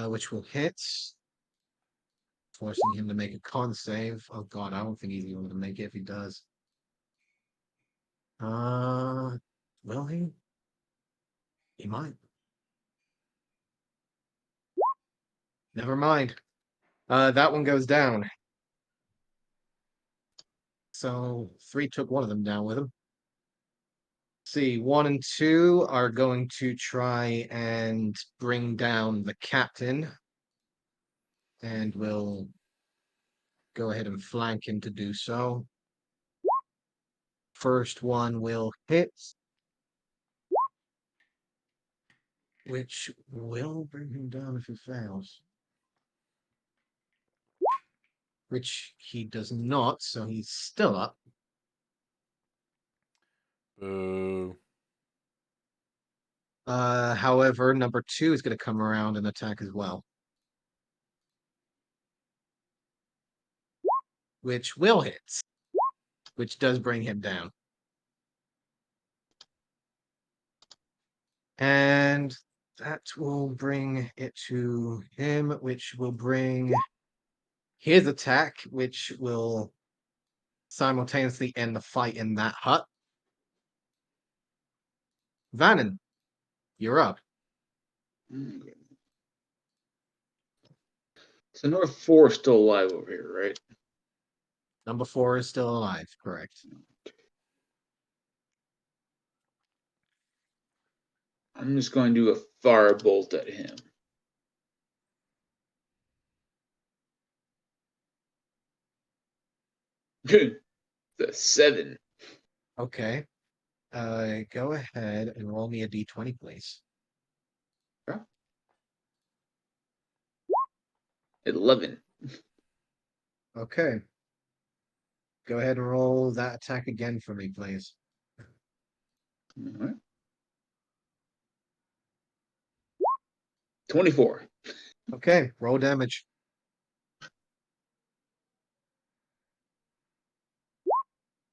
which will hit, forcing him to make a con save. Oh god, I don't think he's going to make it if he does. Will he? He might. Never mind. That one goes down. So 3 took one of them down with him. See, 1 and 2 are going to try and bring down the captain. And we'll go ahead and flank him to do so. First one will hit, which will bring him down if he fails. Which he does not, so he's still up. Boo. However, number 2 is going to come around and attack as well. Which will hit. Which does bring him down. And that will bring it to him, which will bring his attack, which will simultaneously end the fight in that hut. Vannon, you're up. Okay. So number 4 is still alive over here, right? Number 4 is still alive, correct. I'm just going to do a fire bolt at him. The 7. Okay. Go ahead and roll me a d20, please. 11. Okay. Go ahead and roll that attack again for me, please. All right. 24. Okay, roll damage.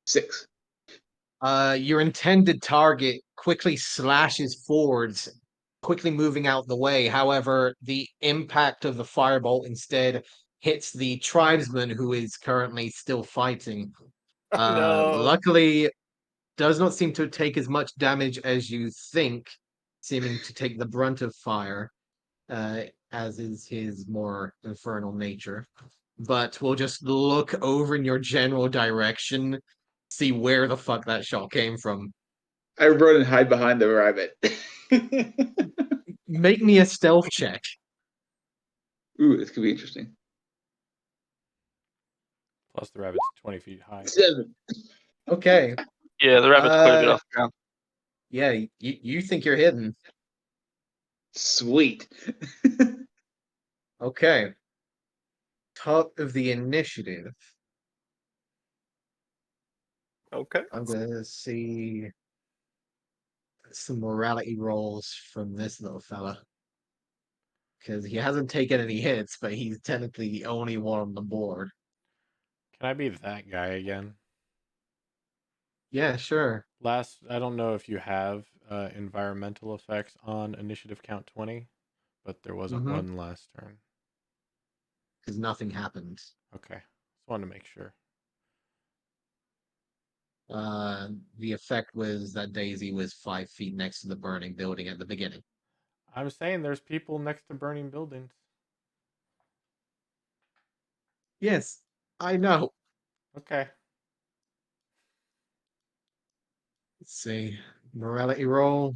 6. Your intended target quickly slashes forwards, quickly moving out the way. However, the impact of the firebolt instead hits the tribesman who is currently still fighting. No. Luckily, does not seem to take as much damage as you think, seeming to take the brunt of fire, as is his more infernal nature. But we'll just look over in your general direction, see where the fuck that shot came from. I run and hide behind the rabbit. Make me a stealth check. Ooh, this could be interesting. Plus the rabbit's 20 feet high. 7. Okay. Yeah, the rabbit's quite a bit off the ground. Yeah, you think you're hidden. Sweet. Okay. Top of the initiative. Okay. I'm gonna see some morality rolls from this little fella. Because he hasn't taken any hits, but he's technically the only one on the board. Can I be that guy again? Yeah, sure. I don't know if you have environmental effects on initiative count 20, but there wasn't one last turn. Because nothing happened. Okay. Just wanted to make sure. The effect was that Daisy was 5 feet next to the burning building at the beginning. I'm saying there's people next to burning buildings. Yes, I know. Okay. Let's see. Morality roll.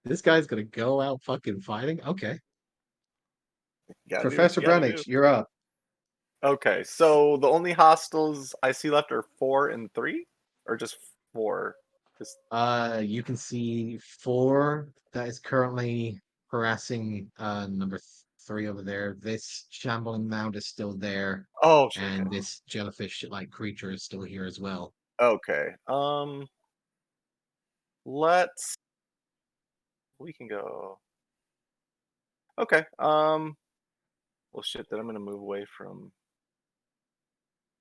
This guy's gonna go out fucking fighting? Okay. Gotta do what Professor you gotta do. Branich, you're up. Okay, so the only hostiles I see left are 4 and 3? Or just 4? Just You can see 4 that is currently harassing number 3 over there. This shambling mound is still there, oh shit. and this jellyfish-like creature is still here as well. Okay. Let's we can go. Okay. Well shit, then I'm gonna move away from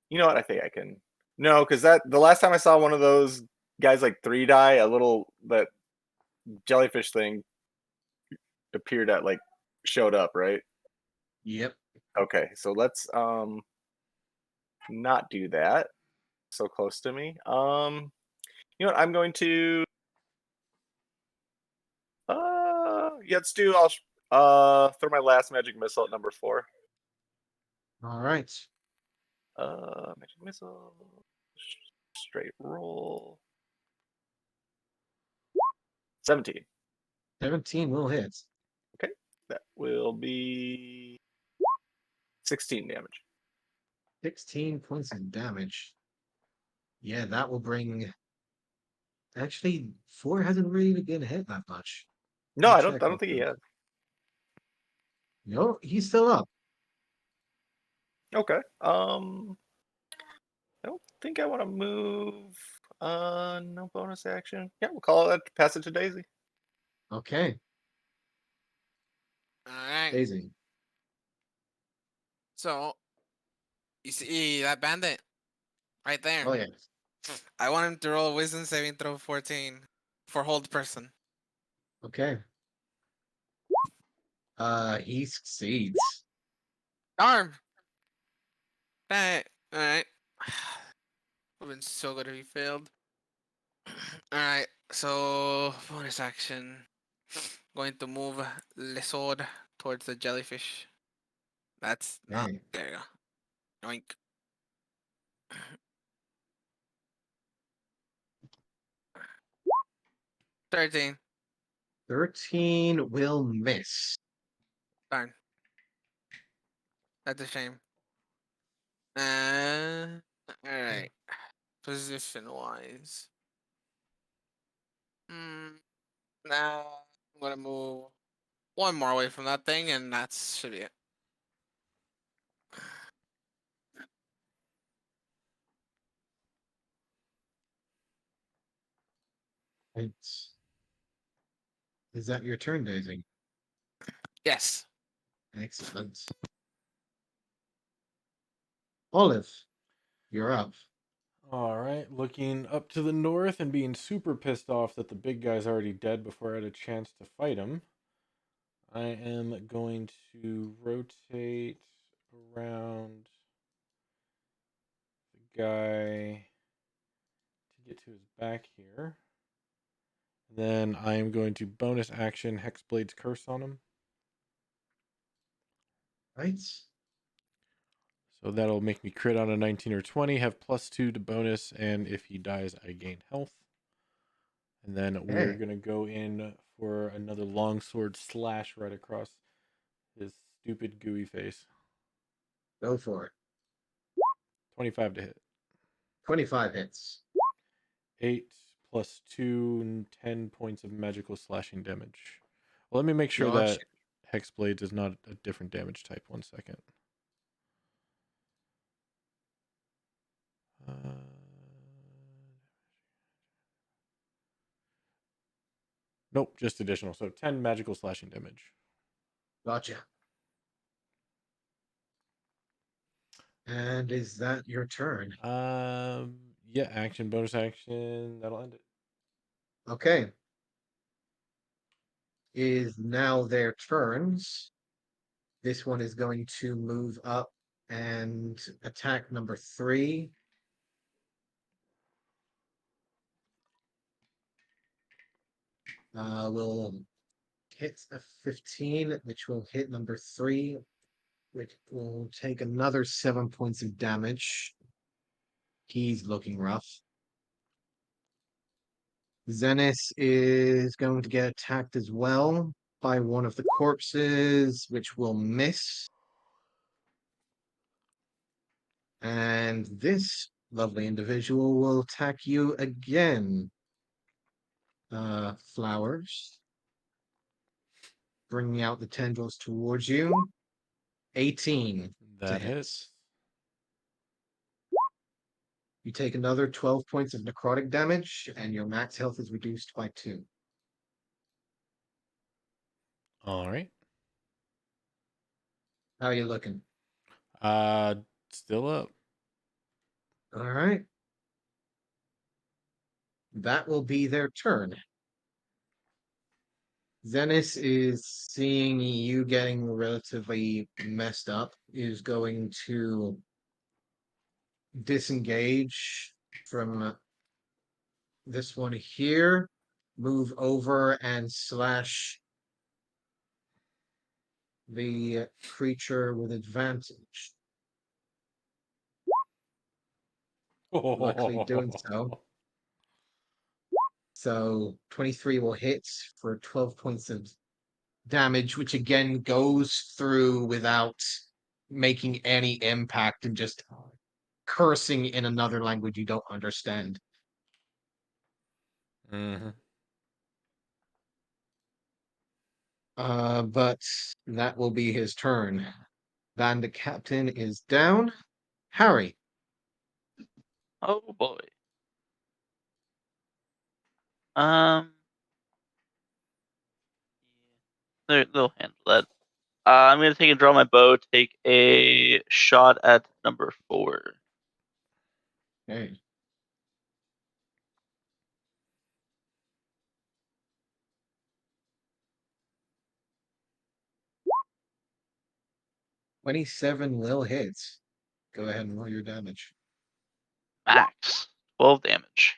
you know what, I think I can no, because that the last time I saw one of those guys like 3 die, a little that jellyfish thing appeared at like showed up, right? Yep. Okay, so let's not do that. So close to me. You know what? I'm going to yeah, let's do I'll throw my last magic missile at number 4. All right. Magic missile straight roll. 17. 17 will hit. Okay. That will be 16 damage. 16 points of damage. Yeah, that will bring. Actually, 4 hasn't really been hit that much. No, Let I me don't check I real don't think he quick. has. No, he's still up. Okay. I don't think I want to move. No bonus action. Yeah, we'll call it. Pass it to Daisy. Okay, Alright. Daisy. So, you see that bandit? Right there. Oh yeah. I want him to roll a wisdom saving throw 14 for hold person. Okay. He succeeds. Darn! Dang it. Alright. Would have been so good if he failed. Alright, so bonus action. Going to move the sword towards the jellyfish. That's not Okay. there you go. Yoink. 13. 13 will miss. Darn. That's a shame. Alright. Position wise. Now I'm gonna move one more away from that thing, and that should be it. Right. Is that your turn, Daisy? Yes. Excellent. Olive, you're up. All right, looking up to the north and being super pissed off that the big guy's already dead before I had a chance to fight him. I am going to rotate around the guy to get to his back here. Then I am going to bonus action Hexblade's Curse on him. Right. So that'll make me crit on a 19 or 20, have +2 to bonus, and if he dies, I gain health. And then we're Okay. going to go in for another longsword slash right across his stupid gooey face. Go for it. 25 to hit. 25 hits. 8 + 2, and 10 points of magical slashing damage. Well, let me make sure Gotcha. that Hexblade is not a different damage type. 1 second. Nope, just additional. So 10 magical slashing damage. Gotcha. And is that your turn? Yeah, action, bonus action. That'll end it. Okay. Is now their turns. This one is going to move up and attack number 3. Will hit a 15, which will hit number 3, which will take another 7 points of damage. He's looking rough. Zenith is going to get attacked as well by one of the corpses, which will miss. And this lovely individual will attack you again. Flowers. Bringing out the tendrils towards you. 18 to That hit. hits. You take another 12 points of necrotic damage, and your max health is reduced by 2. All right. How are you looking? Still up. All right. That will be their turn. Zenith is seeing you getting relatively messed up, is going to disengage from this one here, move over and slash the creature with advantage. Luckily doing so. So 23 will hit for 12 points of damage, which again goes through without making any impact and just cursing in another language you don't understand. Mm-hmm. But that will be his turn. Bandit Captain is down. Harry. Oh boy. Um, they'll handle that. I'm gonna take and draw my bow. Take a shot at number 4. Okay. $27 will hit. Go ahead and roll your damage. Max 12 damage.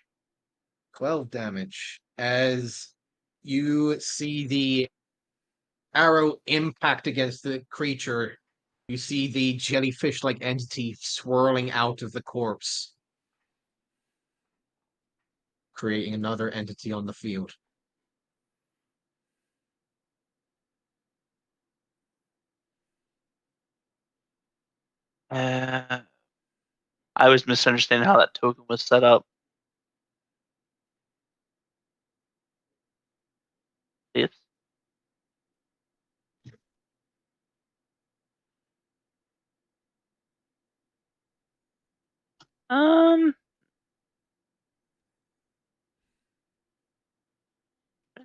12 damage. As you see the arrow impact against the creature, you see the jellyfish-like entity swirling out of the corpse, creating another entity on the field. Uh, I was misunderstanding how that token was set up. Yes. What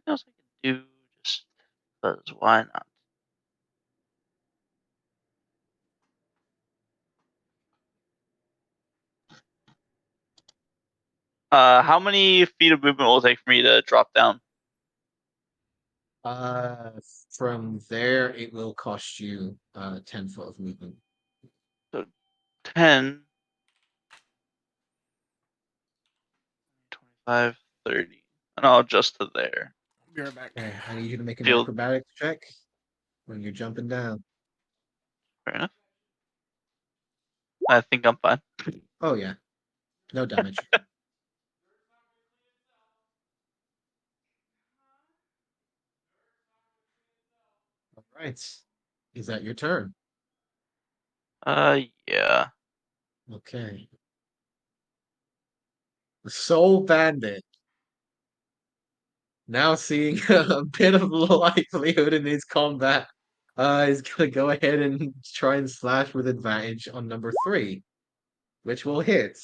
else I can do? Just because why not? How many feet of movement will it take for me to drop down? From there, it will cost you 10 foot of movement. So 10, 25, 30. And I'll adjust to there. I'll be right back. Okay, I need you to make an Field. acrobatics check when you're jumping down. Fair enough. I think I'm fine. Oh yeah, no damage. All right, is that your turn? Yeah. Okay. The Soul Bandit. Now seeing a bit of livelihood in his combat, is gonna go ahead and try and slash with advantage on number 3, which will hit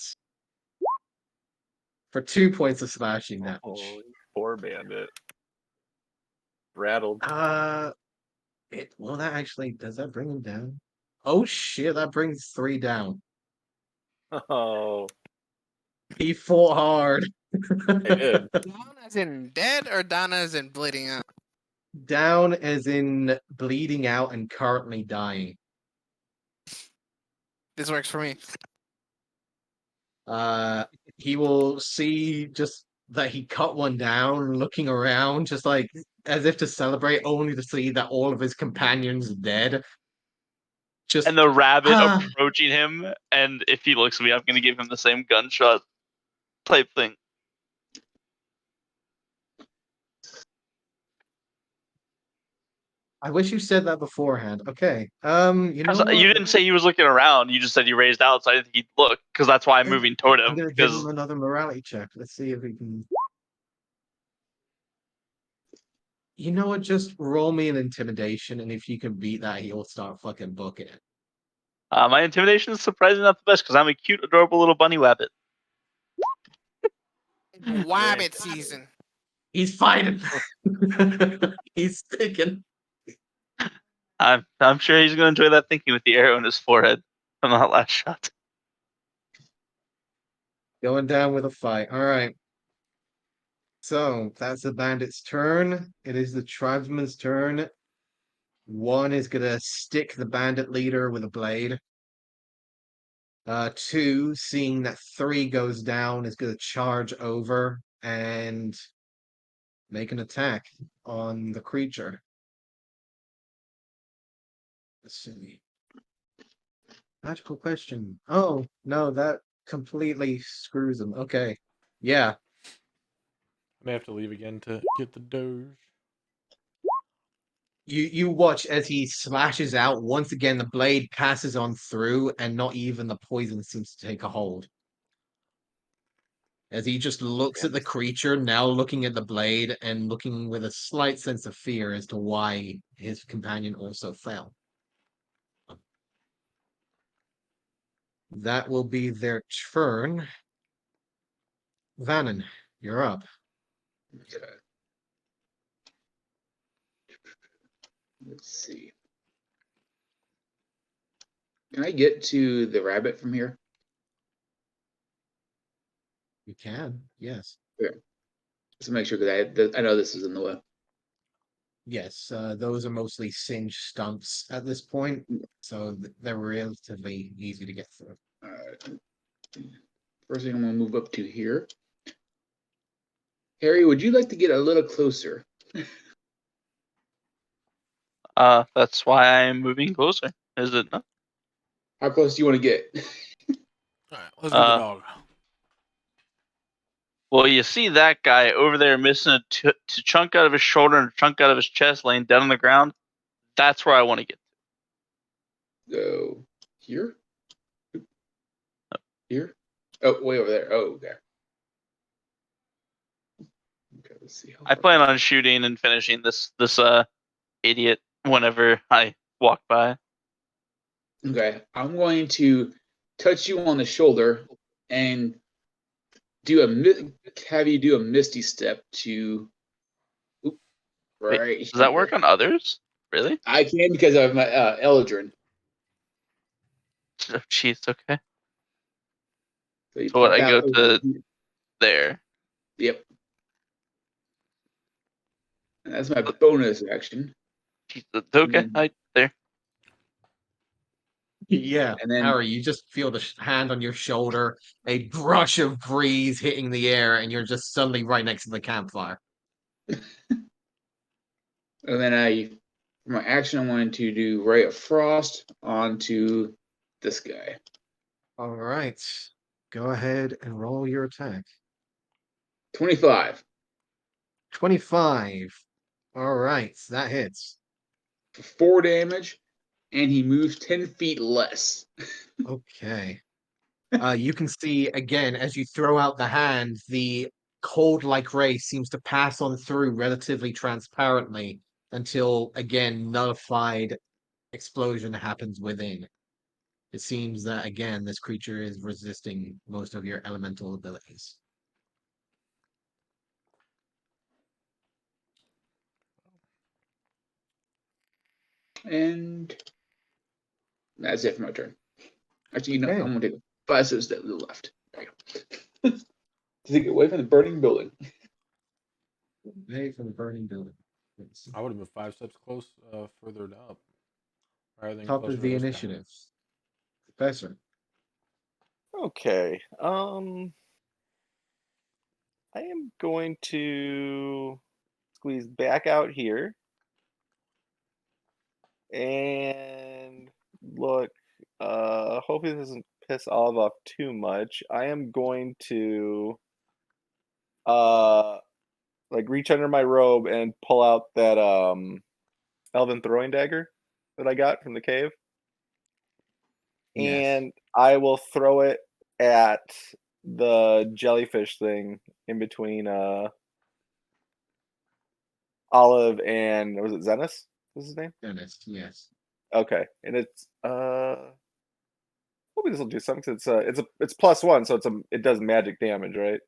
for 2 points of slashing damage. Oh, poor Bandit. Rattled. That actually, does that bring him down? Oh shit, that brings 3 down. Oh, He fought hard. I did. Down as in dead or down as in bleeding out? Down as in bleeding out and currently dying. This works for me. He will see just that he cut one down, looking around, just like as if to celebrate, only to see that all of his companions are dead. Just And the rabbit approaching him, and if he looks at me, I'm going to give him the same gunshot type thing. I wish you said that beforehand. Okay. You know what? You didn't say he was looking around. You just said he raised out, so I didn't think he'd look, because that's why I'm moving toward I'm him. gonna give Because him another morality check. Let's see if we can. You know what? Just roll me an intimidation, and if you can beat that, he'll start fucking booking it. my intimidation is surprisingly not the best, because I'm a cute, adorable little bunny wabbit. Wabbit season. He's fighting. He's sticking. I'm sure he's going to enjoy that thinking with the arrow in his forehead from that last shot. Going down with a fight. All right. So that's the bandit's turn. It is the tribesman's turn. One is gonna stick the bandit leader with a blade. 2, seeing that 3 goes down, is gonna charge over and make an attack on the creature. Let's see. Magical question. Oh, no, that completely screws him. Okay. Yeah. I may have to leave again to get the doge. You watch as he slashes out. Once again, the blade passes on through, and not even the poison seems to take a hold. As he just looks at the creature, now looking at the blade, and looking with a slight sense of fear as to why his companion also fell. That will be their turn. Vannon, you're up. Okay. Let's see. Can I get to the rabbit from here? You can, yes. Just to make sure, because I know this is in the way. Yes, those are mostly singed stumps at this point, so they're relatively easy to get through. All right. First thing I'm going to move up to here. Harry, would you like to get a little closer? That's why I'm moving closer. Is it not? How close do you want to get? All right, let's go the dog. Well, you see that guy over there missing a chunk out of his shoulder and a chunk out of his chest laying down on the ground. That's where I want to get. Go here. Here? Oh, way over there. Oh, okay. Okay, let's see. How I far plan back- on shooting and finishing this idiot whenever I walk by. Okay, I'm going to touch you on the shoulder and have you do a misty step to Wait, right does that work here. on others? Really? I can because of my Eldrin. Oh, jeez. Okay. So you So what? pop I out. go to there. Yep. And that's my bonus action. Jeez, okay. then- I there. Yeah, And then Harry, you just feel the hand on your shoulder, a brush of breeze hitting the air, and you're just suddenly right next to the campfire. for my action, I wanted to do Ray of Frost onto this guy. All right, go ahead and roll your attack. 25 25. All right, that hits. for 4 damage, and he moves 10 feet less. Okay. You can see again as you throw out the hand, the cold-like ray seems to pass on through relatively transparently until again nullified explosion happens within. It seems that again this creature is resisting most of your elemental abilities. And that's it for my turn. Actually, you know, Okay. I'm going to take 5 steps to the left. There you go. To get away from the burning building. Away from the burning building. It's I would have been 5 steps further up, rather than top closer of to the this guy. initiative. Professor. Okay. I am going to squeeze back out here and look. Hopefully this doesn't piss Olive off too much. I am going to like reach under my robe and pull out that elven throwing dagger that I got from the cave. Yes. And I will throw it at the jellyfish thing in between Olive and was it Zenith? Was his name? Dennis, yes. Okay, and it's hopefully this will do something. 'Cause it's +1, so it does magic damage, right?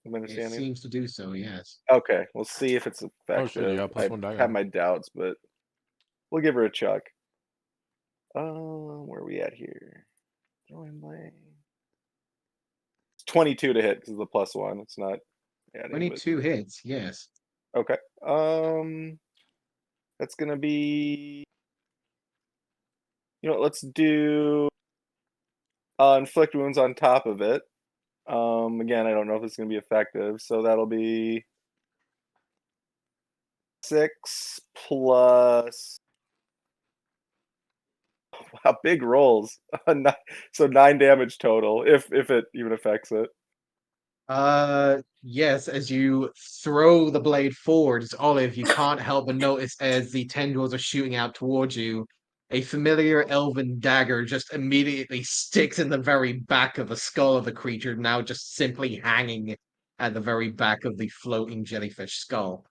Am I It understanding? seems to do so, yes. Okay, we'll see if it's effective. Oh shit! You got +1 I dagger. have my doubts, but we'll give her a chuck. Where are we at here? Throwing blade. It's 22 to hit because of the +1. It's not adding. 22 hits, yes. Okay. That's gonna be. You know what? Let's do inflict wounds on top of it. Again, I don't know if it's gonna be effective, so that'll be 6 plus. Wow, big rolls. So 9 damage total, if it even affects it. Yes, as you throw the blade forwards, Olive, you can't help but notice as the tendrils are shooting out towards you, a familiar elven dagger just immediately sticks in the very back of the skull of the creature, now just simply hanging at the very back of the floating jellyfish skull.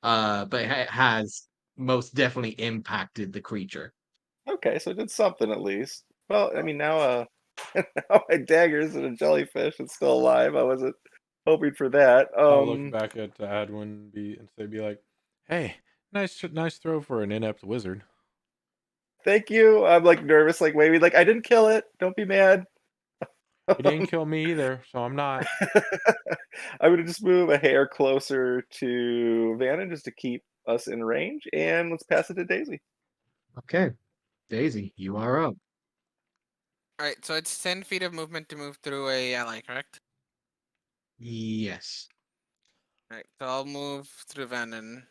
But it has most definitely impacted the creature. Okay, so it did something at least. Well, I mean now now my dagger's in a jellyfish. It's still alive. I wasn't hoping for that. I'll look back at Adwin and be like, "Hey, nice throw for an inept wizard." Thank you. I'm like nervous, like maybe like I didn't kill it. Don't be mad. He didn't kill me either, so I'm not. I'm gonna just move a hair closer to Vanna just to keep us in range, and let's pass it to Daisy. Okay, Daisy, you are up. Alright, so it's 10 feet of movement to move through a ally, correct? Yes. Alright, so I'll move through Vannon.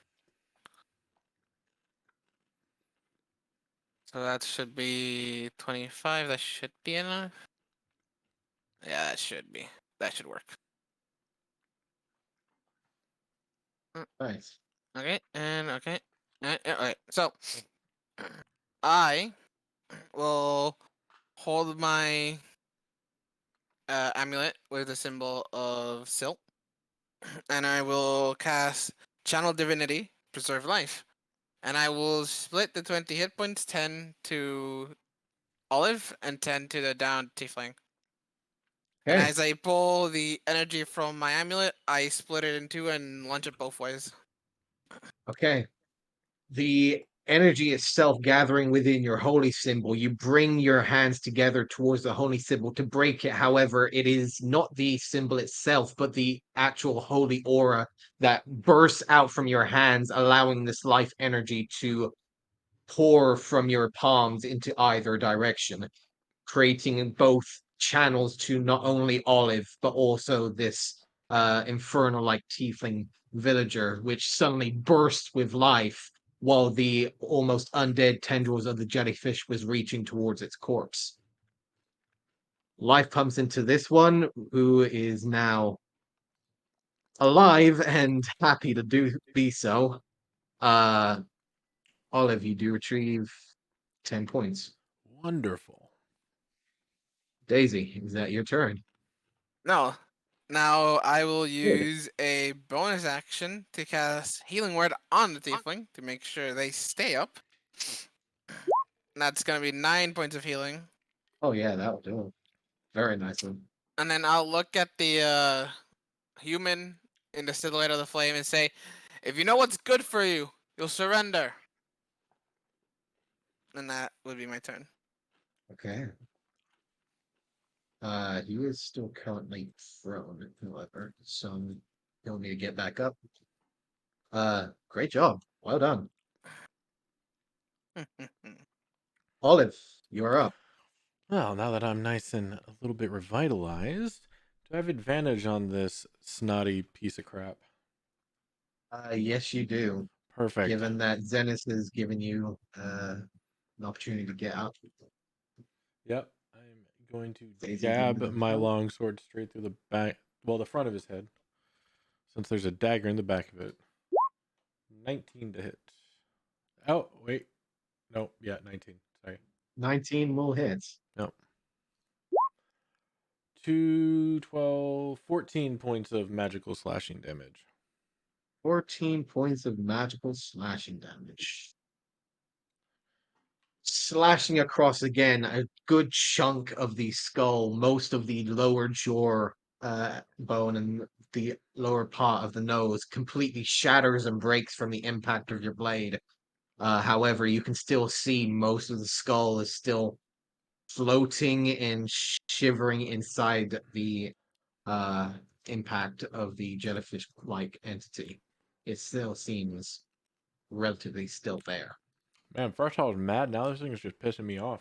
So that should be 25. That should be enough. Yeah, that should be. That should work. Nice. Okay, and okay. Alright, so I will hold my amulet with a symbol of silt, and I will cast Channel Divinity, Preserve Life, and I will split the 20 hit points, 10 to Olive and 10 to the downed Tiefling. And Okay. as I pull the energy from my amulet, I split it in two and launch it both ways. Okay. The energy itself gathering within your holy symbol, you bring your hands together towards the holy symbol to break it. However, it is not the symbol itself, but the actual holy aura that bursts out from your hands, allowing this life energy to pour from your palms into either direction, creating both channels to not only Olive, but also this infernal like tiefling villager, which suddenly burst with life while the almost undead tendrils of the jellyfish was reaching towards its corpse. Life comes into this one, who is now alive and happy to be so. Olive, you do retrieve 10 points. Wonderful. Daisy, is that your turn? No. Now I will use a bonus action to cast Healing Word on the Tiefling to make sure they stay up. And that's going to be 9 points of healing. Oh yeah, that'll do it. Very nicely. And then I'll look at the human in the silhouette of the flame and say, if you know what's good for you, you'll surrender. And that would be my turn. Okay. He is still currently prone, however, so he'll need to get back up. Great job. Well done. Olive, you are up. Well, now that I'm nice and a little bit revitalized, do I have advantage on this snotty piece of crap? Yes, you do. Perfect. Given that Zenith has given you an opportunity to get up. Yep. I'm going to Daisy jab given my him long sword straight through the back, well, the front of his head, since there's a dagger in the back of it. 19 to hit. Oh, wait. No, yeah, 19. Sorry. 19 will hit. No. 2, 12, 14 points of magical slashing damage. 14 points of magical slashing damage. Slashing across again, a good chunk of the skull, most of the lower jaw bone and the lower part of the nose completely shatters and breaks from the impact of your blade. However, you can still see most of the skull is still floating and shivering inside the impact of the jellyfish-like entity. It still seems relatively still there. Man, first I was mad, now this thing is just pissing me off.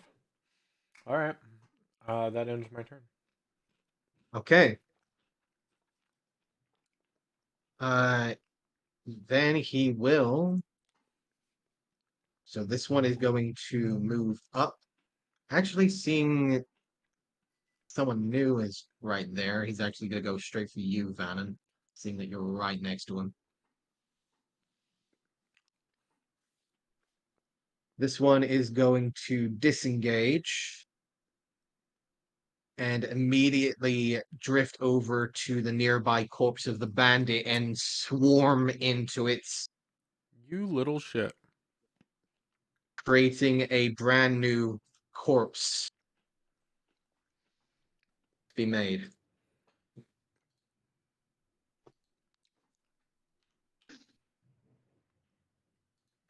Alright. That ends my turn. Okay. Then he will. So this one is going to move up. Actually, seeing someone new is right there. He's actually going to go straight for you, Vannon, seeing that you're right next to him. This one is going to disengage and immediately drift over to the nearby corpse of the bandit and swarm into its, You little shit. creating a brand new corpse to be made.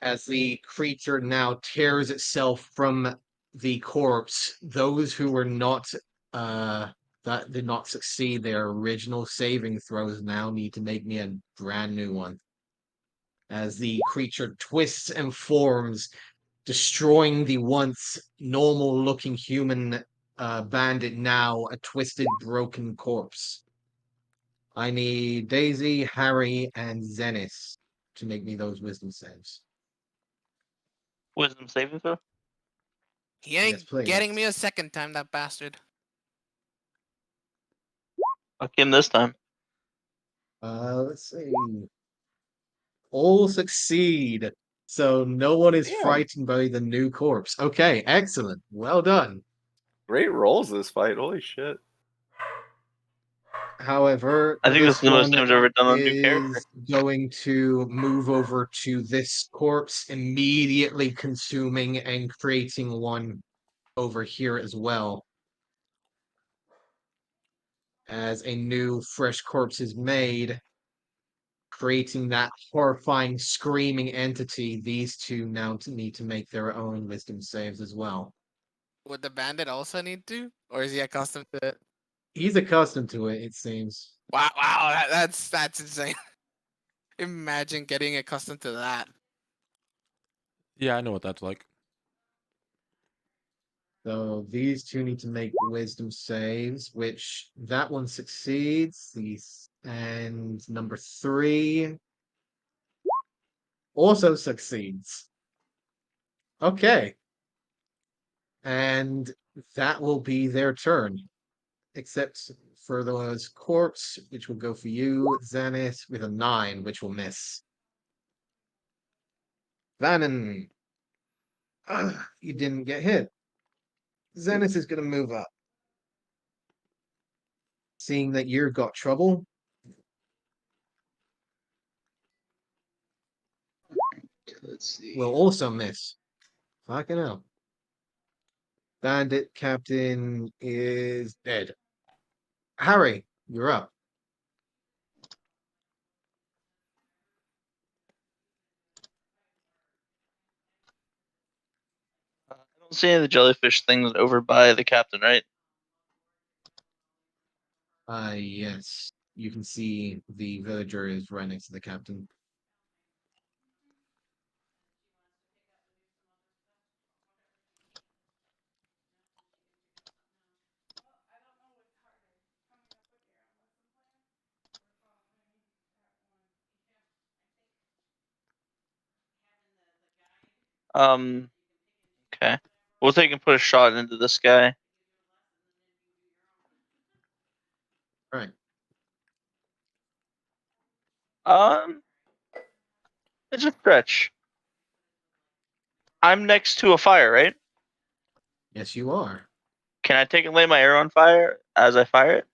As the creature now tears itself from the corpse, those who were not that did not succeed their original saving throws now need to make me a brand new one. As the creature twists and forms, destroying the once normal looking human bandit, now a twisted, broken corpse. I need Daisy, Harry, and Zenith to make me those wisdom saves. Wisdom saving throw. He ain't Yes, please. getting me a second time, that bastard. Fuck him this time. Let's see. All succeed. So no one is Damn. frightened by the new corpse. Okay, excellent. Well done. Great rolls this fight. Holy shit. However, I think this this is the most one damage I've ever done on a new character. is going to move over to this corpse, immediately consuming and creating one over here as well. As a new fresh corpse is made, creating that horrifying screaming entity, these two now need to make their own wisdom saves as well. Would the bandit also need to, or is he accustomed to it? He's accustomed to it seems. Wow, that's insane. Imagine getting accustomed to that. Yeah, I know what that's like. So these two need to make wisdom saves, which that one succeeds. And number 3 also succeeds. Okay. And that will be their turn. Except for those corpse, which will go for you, Zenith, with a 9, which will miss. Vannon. You didn't get hit. Zenith is going to move up. Seeing that you've got trouble, Let's see. will also miss. Fucking hell. Bandit captain is dead. Harry, you're up. I don't see any of the jellyfish things over by the captain, right? Yes. You can see the villager is right next to the captain. Okay. We'll take and put a shot into this guy. Right. It's a stretch. I'm next to a fire, right? Yes, you are. Can I take and lay my arrow on fire as I fire it?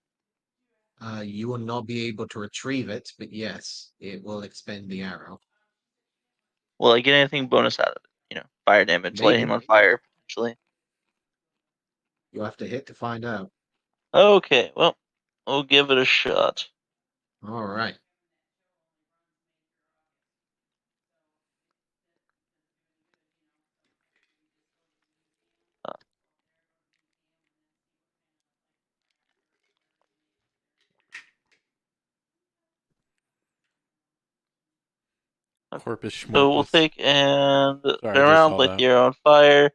You will not be able to retrieve it, but yes, it will expend the arrow. Will I get anything bonus out of it? You know, fire damage, light him Maybe. on fire, potentially. You'll have to hit to find out. Okay, well, we'll give it a shot. All right. Corpus So we'll schmorpus. take and Sorry, I turn just around, saw light that. the arrow on fire,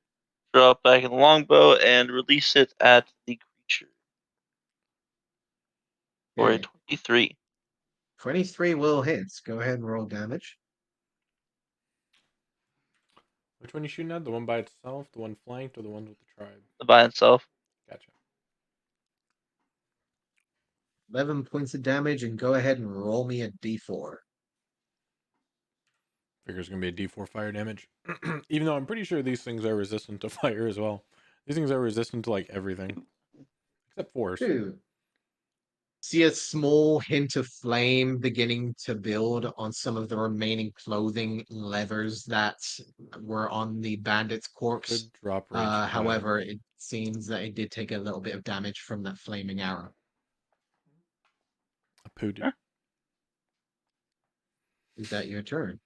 draw it back in the longbow, and release it at the creature. For a Okay. 23. 23 will hit. Go ahead and roll damage. Which one you shooting at? The one by itself, the one flanked, or the one with the tribe? By itself. Gotcha. 11 points of damage, and go ahead and roll me a d4. Figure it's gonna be a D4 fire damage. Even though I'm pretty sure these things are resistant to fire as well. These things are resistant to like everything. Except force. 2. See a small hint of flame beginning to build on some of the remaining clothing levers that were on the bandit's corpse. Could drop rage. bad. However, it seems that it did take a little bit of damage from that flaming arrow. I pooed it. Huh? Is that your turn?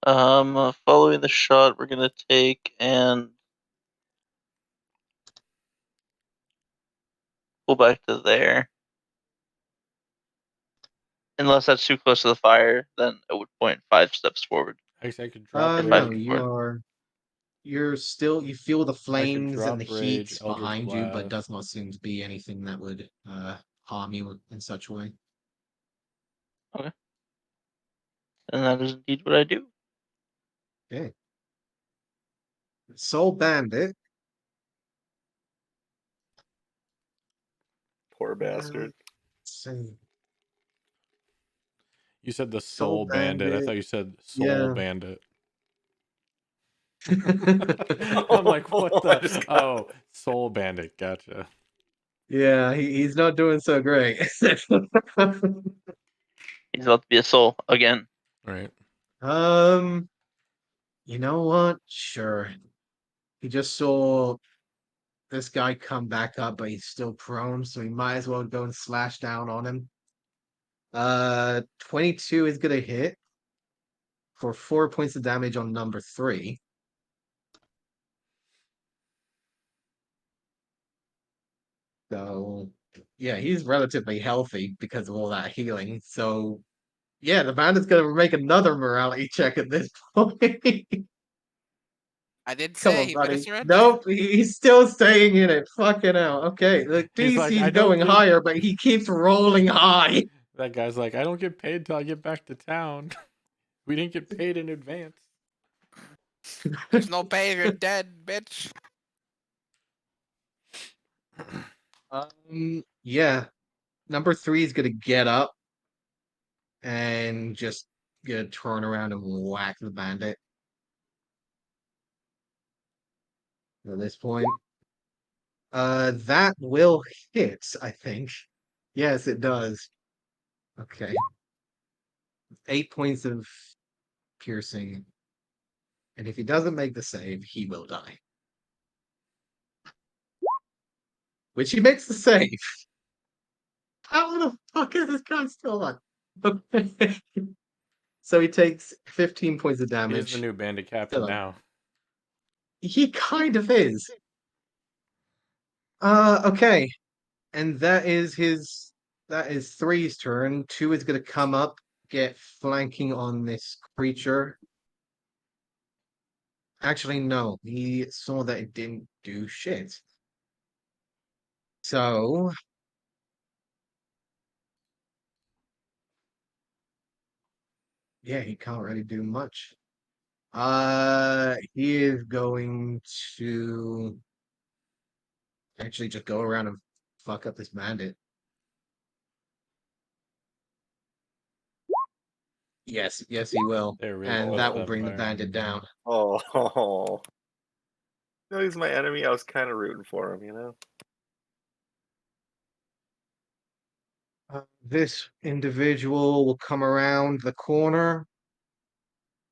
Following the shot, we're gonna take and pull back to there. Unless that's too close to the fire, then it would point 5 steps forward. Actually, I could drop rage. No, forward. you're still, you feel the flames drop and the rage, heat Eldritch behind you, but Blast. does not seem to be anything that would harm you in such a way. And that is indeed what I do. Okay. Soul Bandit. Poor bastard. See. You said the Soul Soul Bandit. I Bandit, thought you said Soul yeah. Bandit. I'm like, what I the? just got- Oh, Soul Bandit. Gotcha. Yeah, he's not doing so great. He's about to be a soul again. Right. You know what? Sure. He just saw this guy come back up, but he's still prone, so he might as well go and slash down on him. 22 is gonna hit for 4 points of damage on number 3. So yeah, he's relatively healthy because of all that healing. So yeah, the bandit's gonna make another morality check at this point. I did Come say on, he better buddy. surrender. Nope, he's still staying in it. Fucking hell. Okay, the He's like, DC's I don't going get- higher, but he keeps rolling high. That guy's like, I don't get paid till I get back to town. We didn't get paid in advance. There's no pay if you're dead, bitch. Yeah. Number 3 is gonna get up and just gonna turn around and whack the bandit. At this point. That will hit, I think. Yes, it does. Okay. 8 points of piercing. And if he doesn't make the save, he will die. Which he makes the save. How the fuck is this guy still on? Okay. So he takes 15 points of He is damage. the new bandit captain Still up. now. He kind of is. Okay. And that is 3's turn. 2 is gonna come up, get flanking on this creature. Actually, no. He saw that it didn't do shit. So yeah, he can't really do much. He is going to actually just go around and fuck up this bandit. Yes, he will. They're really And close that to will that bring the fire. bandit down. Oh. You know, he's my enemy. I was kind of rooting for him, you know? This individual will come around the corner,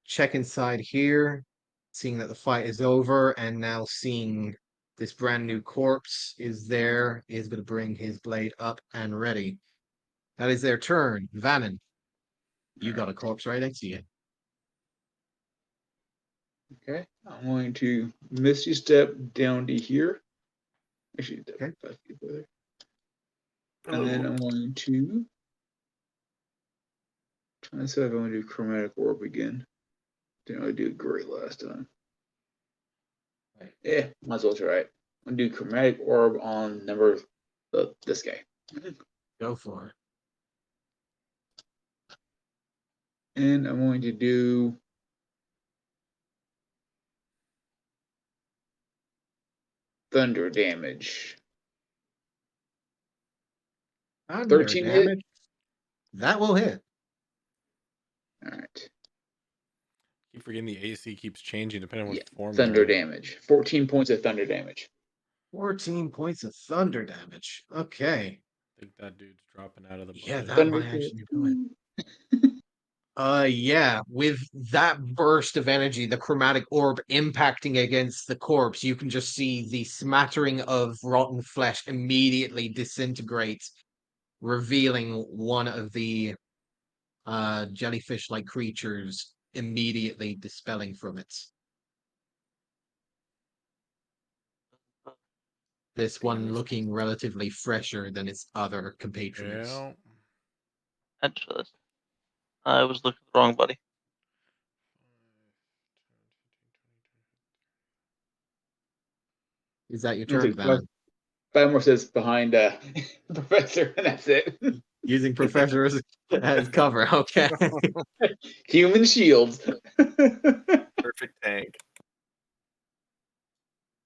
check inside here, seeing that the fight is over, and now seeing this brand new corpse is there, is going to bring his blade up and ready. That is their turn. Vannon, you got a corpse right next to you. Okay, I'm going to Misty Step down to here. Actually, Okay. 5 feet further. And then I'm going to try and see if I want to do Chromatic Orb again. Didn't really do great last time. Right. Yeah, might as well try it. I'm going to do Chromatic Orb on this guy. Go for it. And I'm going to do thunder damage. Thunder 13 damage. hit. That will hit. Alright. Keep forgetting the AC keeps changing depending on Yeah, what form. thunder they're in. damage. 14 points of thunder damage. 14 points of thunder damage. Okay. I think that dude's dropping out of the Yeah, bucket. that Thunder might actually do it. Yeah, with that burst of energy, the chromatic orb impacting against the corpse, you can just see the smattering of rotten flesh immediately disintegrate, revealing one of the jellyfish-like creatures immediately dispelling from it. This one looking relatively fresher than its other compatriots. Yeah. Actually, I was looking at the wrong buddy. Is that your I'll turn, take Van? 5 more steps behind Professor, and that's it. Using Professor as cover, okay. Human shields. Perfect tank.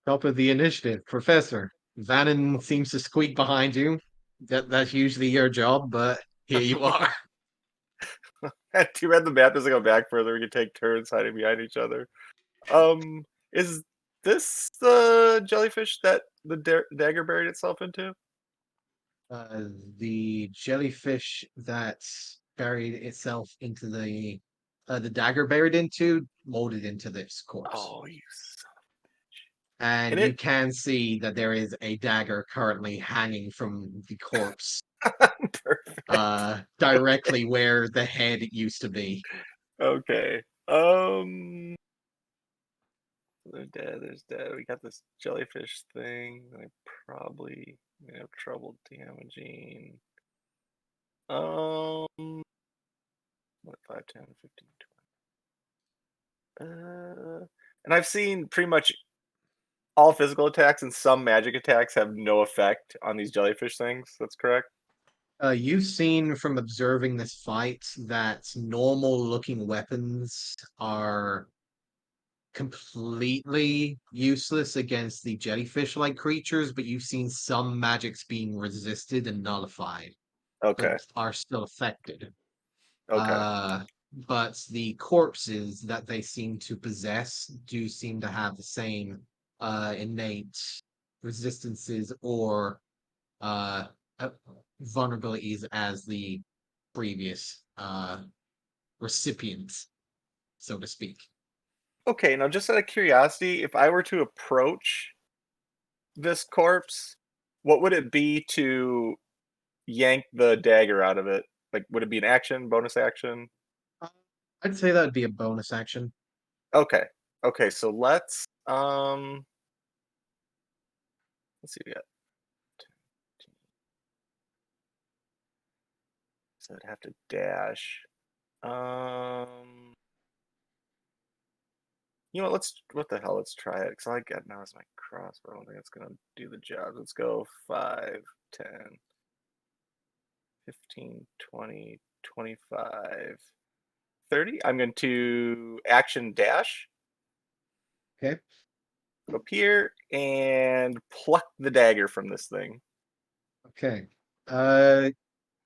Top of the initiative, Professor. Vannon seems to squeak behind you. That's usually your job, but here you are. Too bad the map doesn't go back further. We can take turns hiding behind each other. Is this the jellyfish that the dagger buried itself into? The jellyfish that buried itself into the dagger buried into molded into this corpse. Oh, you son. And And you it can see that there is a dagger currently hanging from the corpse, perfect. directly where the head used to be. Okay. They're dead. There's dead. We got this jellyfish thing. I probably have trouble damaging. What 5, 10, 15, 20. And I've seen pretty much all physical attacks and some magic attacks have no effect on these jellyfish things. That's correct. You've seen from observing this fight that normal looking weapons are completely useless against the jellyfish-like creatures, but you've seen some magics being resisted and nullified, Okay. but are still affected. Okay. But the corpses that they seem to possess do seem to have the same innate resistances or vulnerabilities as the previous recipients, so to speak. Okay. Now, just out of curiosity, if I were to approach this corpse, what would it be to yank the dagger out of it? Like, would it be an action, bonus action? I'd say that would be a bonus action. Okay. Okay, so let's see, we got 10, so I'd have to dash. You know what the hell, let's try it. Because all I got now is my crossbow. I don't think it's gonna do the job. Let's go 5, 10, 15, 20, 25, 30. I'm going to action dash. Okay. Go up here and pluck the dagger from this thing. Okay.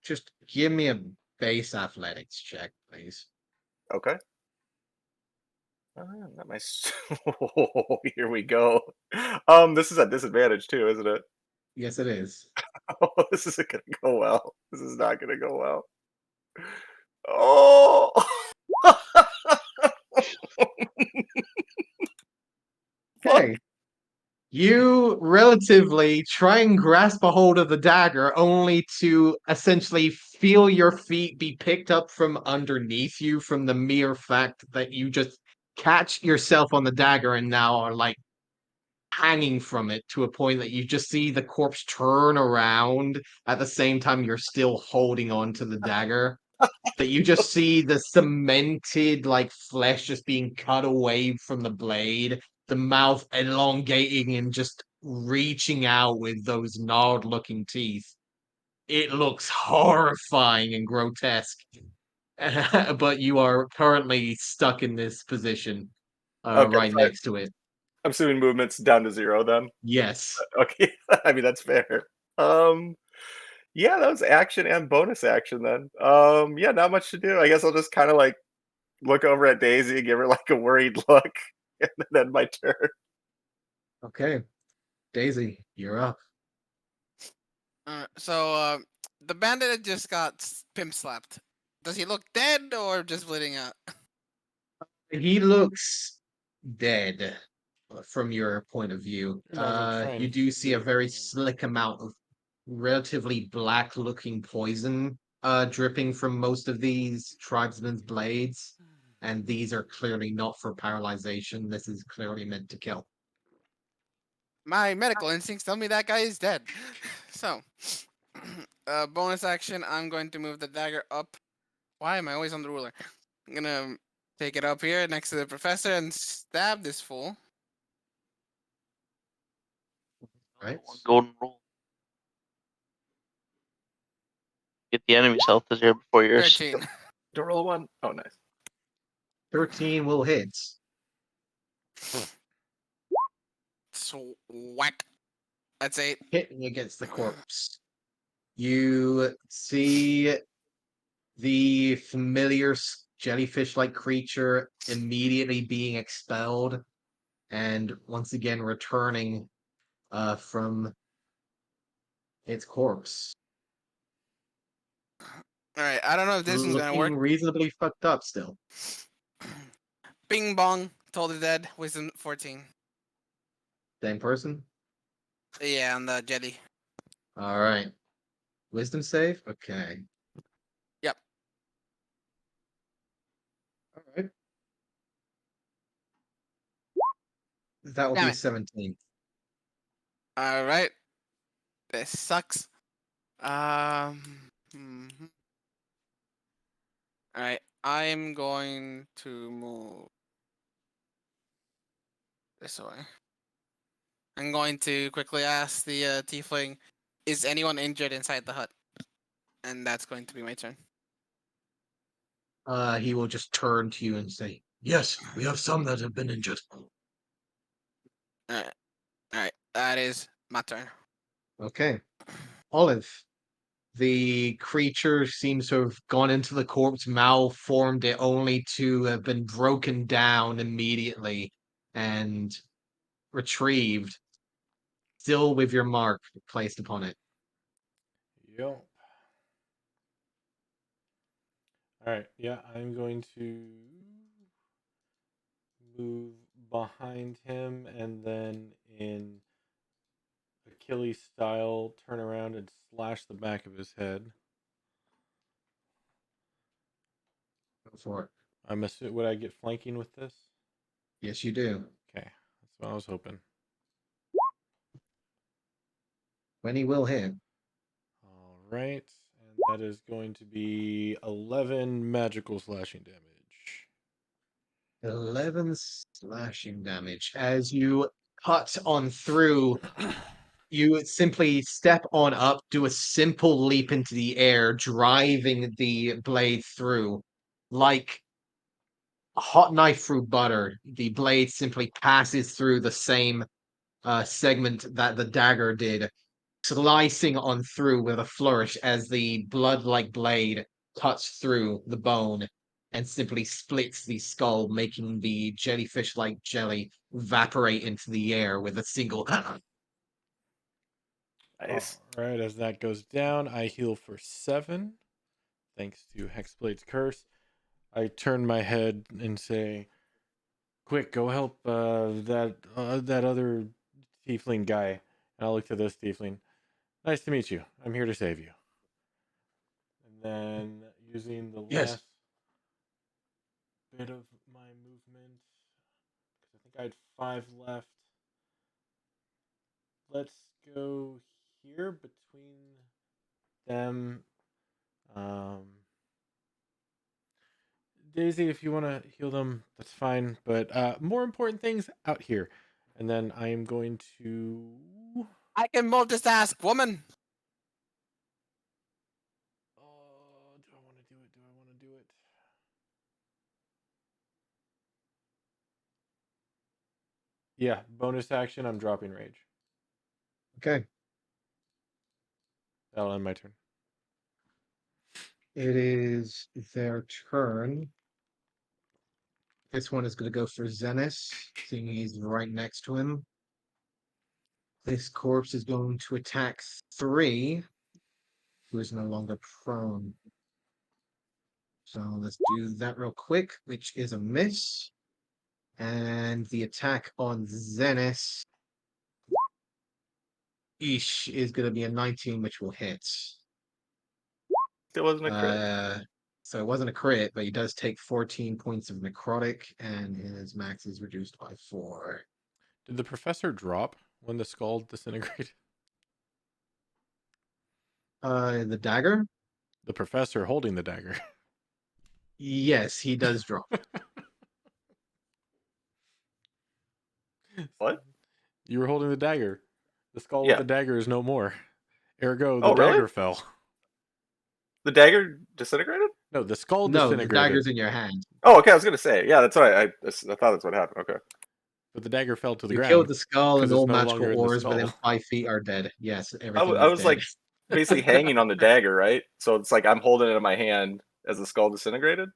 Just give me a base athletics check, please. Okay. Not my. Oh, here we go. This is at disadvantage too, isn't it? Yes, it is. Oh, this isn't gonna go well. This is not gonna go well. Oh. Okay. You relatively try and grasp a hold of the dagger only to essentially feel your feet be picked up from underneath you from the mere fact that you just catch yourself on the dagger and now are like hanging from it to a point that you just see the corpse turn around at the same time you're still holding on to the dagger. That you just see the cemented like flesh just being cut away from the blade, the mouth elongating and just reaching out with those gnarled looking teeth. It looks horrifying and grotesque. But you are currently stuck in this position Okay, right so next to it. I'm assuming movement's down to 0 then. Yes. Okay, I mean that's fair. Yeah, that was action and bonus action then. Yeah, not much to do. I guess I'll just kind of like look over at Daisy and give her like a worried look, and then my turn. Okay. Daisy, you're up. So the bandit that just got pimp slapped. Does he look dead or just bleeding out? He looks dead from your point of view. Imagine trying You to do see a heal very him. slick amount of relatively black looking poison dripping from most of these tribesmen's blades. And these are clearly not for paralyzation. This is clearly meant to kill. My medical instincts tell me that guy is dead. So, bonus action, I'm going to move the dagger up. Why am I always on the ruler? I'm gonna take it up here next to the professor and stab this fool. Right? One golden rule. Get the enemy's health as here before yours. 13. To roll 1. Oh, nice. 13 will hit. Whack. That's 8. Hitting against the corpse. You see the familiar jellyfish like creature immediately being expelled and once again returning from its corpse. All right, I don't know if this one's gonna work. Looking reasonably fucked up still. Bing bong, told the dead, wisdom 14. Same person? Yeah, on the jetty. All right. Wisdom save? Okay. Yep. All right. That will Damn be it. 17. All right. This sucks. Mhm. All right, I'm going to move this way. I'm going to quickly ask the tiefling, "Is anyone injured inside the hut?" And that's going to be my turn. He will just turn to you and say, Yes, we have some that have been injured. All right, that is my turn. okay. Olive, the creature seems to have gone into the corpse, malformed it only to have been broken down immediately and retrieved, still with your mark placed upon it. Yep. All right. Yeah, I'm going to move behind him and then in Achilles style turn around and slash the back of his head. Go for it. I'm assuming, would I get flanking with this? Yes, you do. Okay, that's what I was hoping. When he will hit. All right, and that is going to be 11 magical slashing damage. 11 slashing damage. As you cut on through, you simply step on up, do a simple leap into the air, driving the blade through. Like a hot knife through butter, the blade simply passes through the same segment that the dagger did, slicing on through with a flourish as the blood-like blade cuts through the bone and simply splits the skull, making the jellyfish-like jelly evaporate into the air with a single. Nice. All right, as that goes down, I heal for 7, thanks to Hexblade's curse. I turn my head and say, "Quick, go help that other tiefling guy." And I'll look to this tiefling. "Nice to meet you. I'm here to save you." And then using the Yes. last bit of my movement, because I think I had 5 left. Let's go here between them. Daisy, if you want to heal them, that's fine. But more important things out here. And then I am going to. I can multitask, woman. Oh, do I want to do it? Do I want to do it? Yeah, bonus action. I'm dropping rage. Okay. That'll end my turn. It is their turn. This one is going to go for Zenith, seeing he's right next to him. This corpse is going to attack 3, who is no longer prone. So let's do that real quick, which is a miss. And the attack on Zenith is going to be a 19, which will hit. It wasn't a crit. So it wasn't a crit, but he does take 14 points of necrotic, and his max is reduced by 4. Did the professor drop when the skull disintegrated? The dagger? The professor holding the dagger. Yes, he does drop. What? You were holding the dagger. The skull Yeah. with the dagger is no more. Ergo, the Oh, really? dagger fell. The dagger disintegrated? No, the skull No, the disintegrated. dagger's in your hand. Oh, okay. I was gonna say, yeah, that's right. I thought that's what happened. Okay. But the dagger fell to the You ground. killed the skull, 'cause and it's all no magical longer in the ores within skull. 5 feet are dead. Yes, I everything was is dead. like basically hanging on the dagger, right? So it's like I'm holding it in my hand as the skull disintegrated.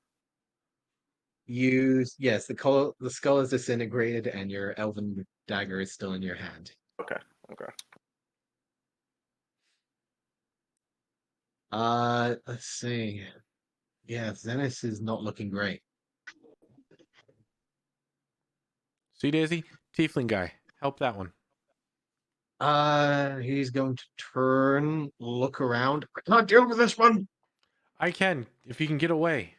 Yes, the skull is disintegrated, and your elven dagger is still in your hand. Okay. Let's see. Yeah, Zenith is not looking great. See, Daisy? Tiefling guy. Help that one. He's going to turn, look around. I can't deal with this one. I can, if you can get away.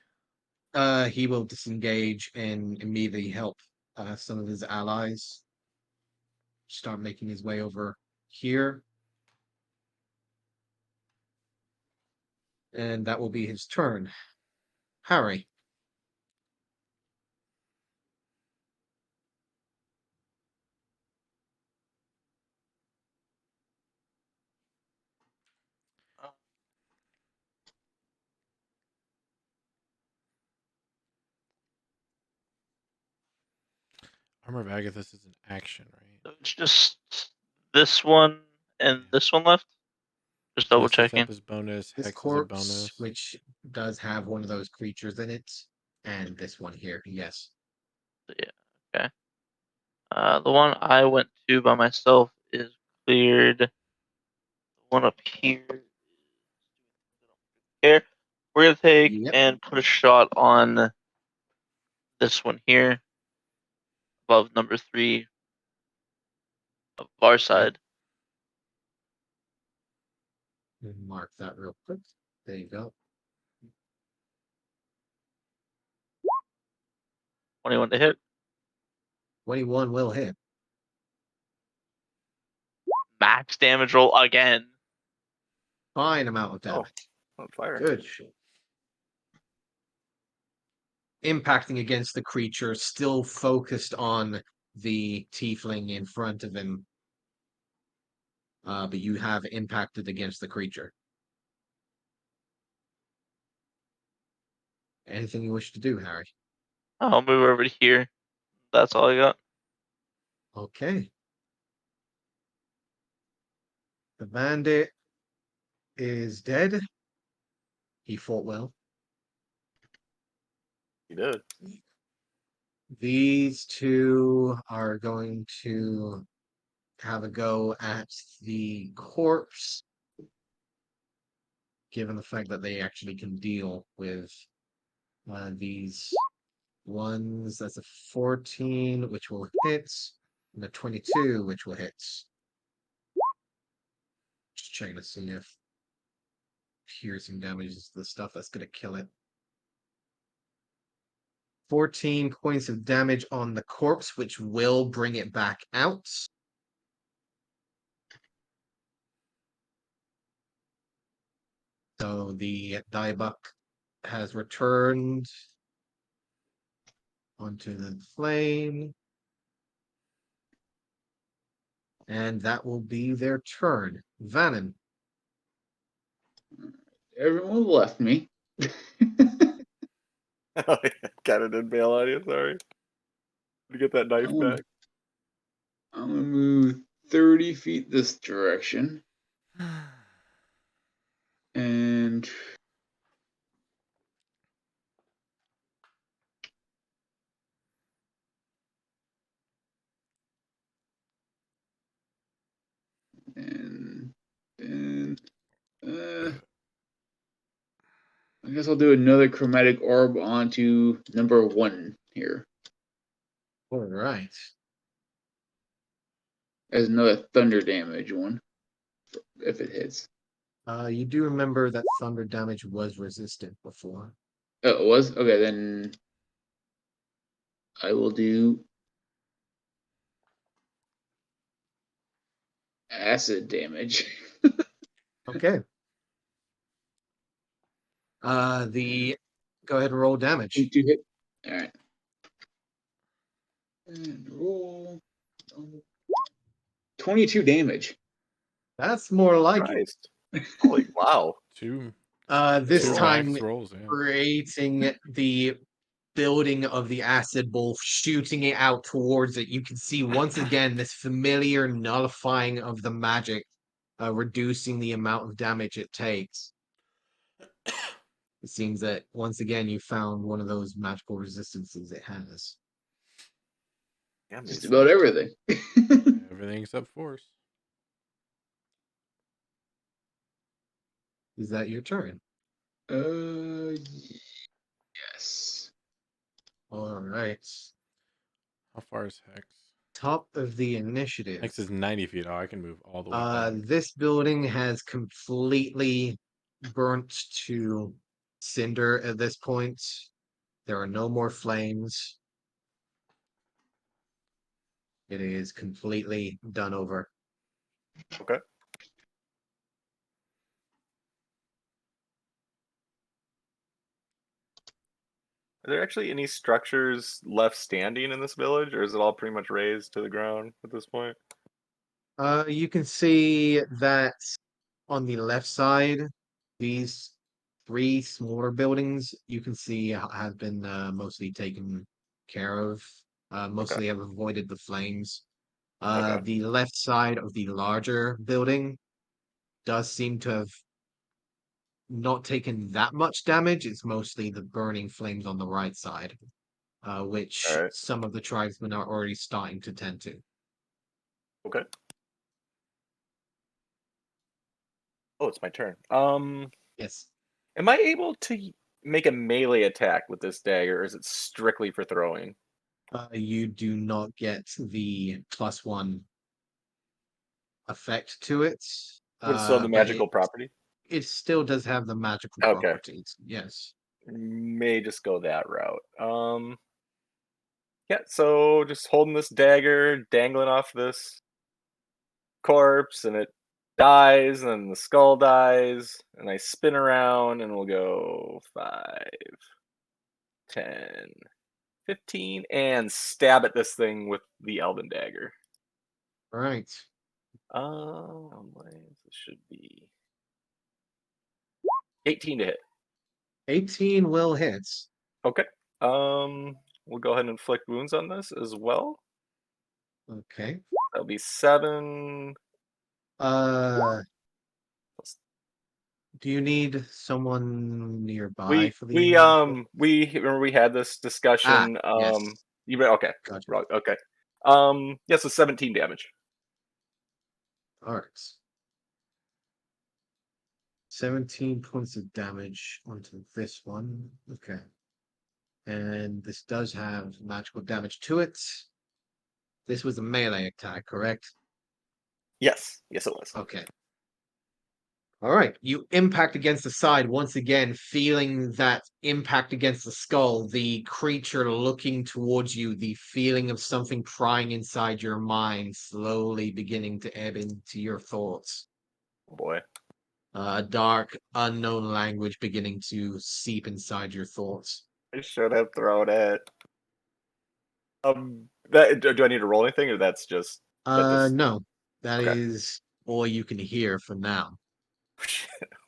He will disengage and immediately help some of his allies start making his way over here. And that will be his turn. Harry. Armor of Agathis is an action, right? So it's just this one and this one left. Just double checking. Is bonus. This Hex is a corpse, bonus. which does have one of those creatures in it, and this one here, yes. Yeah. Okay. The one I went to by myself is cleared. The one up here. Here, we're gonna take Yep. and put a shot on this one here, above number 3 of our side. Mark that real quick. There you go. 21 to hit. 21 will hit. Max damage roll again. Fine amount of damage. On fire. Good. Impacting against the creature, still focused on the tiefling in front of him. But you have impacted against the creature. Anything you wish to do, Harry? I'll move over to here. That's all I got. Okay. The bandit is dead. He fought well. He did. These two are going to have a go at the corpse, given the fact that they actually can deal with these ones. That's a 14, which will hit, and a 22, which will hit. Just checking to see if piercing damage is the stuff that's going to kill it. 14 points of damage on the corpse, which will bring it back out. So the diebuck has returned onto the flame. And that will be their turn. Vannon. Everyone left me. Oh, yeah. Kind of did bail on you. Sorry. To get that knife Oh. back. I'm gonna move 30 feet this direction. And I guess I'll do another chromatic orb onto number 1 here. All right. As another thunder damage one, if it hits. You do remember that thunder damage was resistant before. Oh, it was? Okay, then I will do acid damage. Okay. Go ahead and roll damage. 2 hit. Alright. And roll 22 damage. That's more like it. Christ. Holy wow. Two This two time max rolls, yeah. creating the building of the acid ball, shooting it out towards it. You can see once again this familiar nullifying of the magic, reducing the amount of damage it takes. It seems that once again you found one of those magical resistances it has. Damn Just these about things. everything. Everything except force. Is that your turn? Yes. All right. How far is Hex? Top of the initiative. Hex is 90 feet. Oh, I can move all the way back. This building has completely burnt to cinder at this point. There are no more flames. It is completely done over. Okay. Are there actually any structures left standing in this village, or is it all pretty much razed to the ground at this point? You can see that on the left side, these three smaller buildings you can see have been mostly taken care of. Mostly have avoided the flames. Okay. The left side of the larger building does seem to have not taken that much damage. It's mostly the burning flames on the right side, which All right. some of the tribesmen are already starting to tend to. Okay. Oh, it's my turn. Yes. Am I able to make a melee attack with this dagger, or is it strictly for throwing? You do not get the +1 effect to it. But it's still the But magical property? it still does have the magical Okay. properties. Yes. May just go that route. Yeah, so just holding this dagger, dangling off this corpse, and it dies, and then the skull dies, and I spin around, and we'll go 5, 10, 15, and stab at this thing with the elven dagger. All right. This should be 18 to hit. 18 will hit. Okay. We'll go ahead and inflict wounds on this as well. Okay. That'll be 7. Do you need someone nearby We for the we initiative? we remember we had this discussion. Yes. Okay. Gotcha. Right, okay. Yeah, so 17 damage. All right. 17 points of damage onto this one. Okay. And this does have magical damage to it. This was a melee attack, correct? Yes, yes, it was. Okay. All right. You impact against the side once again, feeling that impact against the skull, the creature looking towards you, the feeling of something prying inside your mind, slowly beginning to ebb into your thoughts. Oh boy. A dark, unknown language beginning to seep inside your thoughts. I should have thrown it. That do I need to roll anything, or that's just that this? No, that Okay. is all you can hear for now.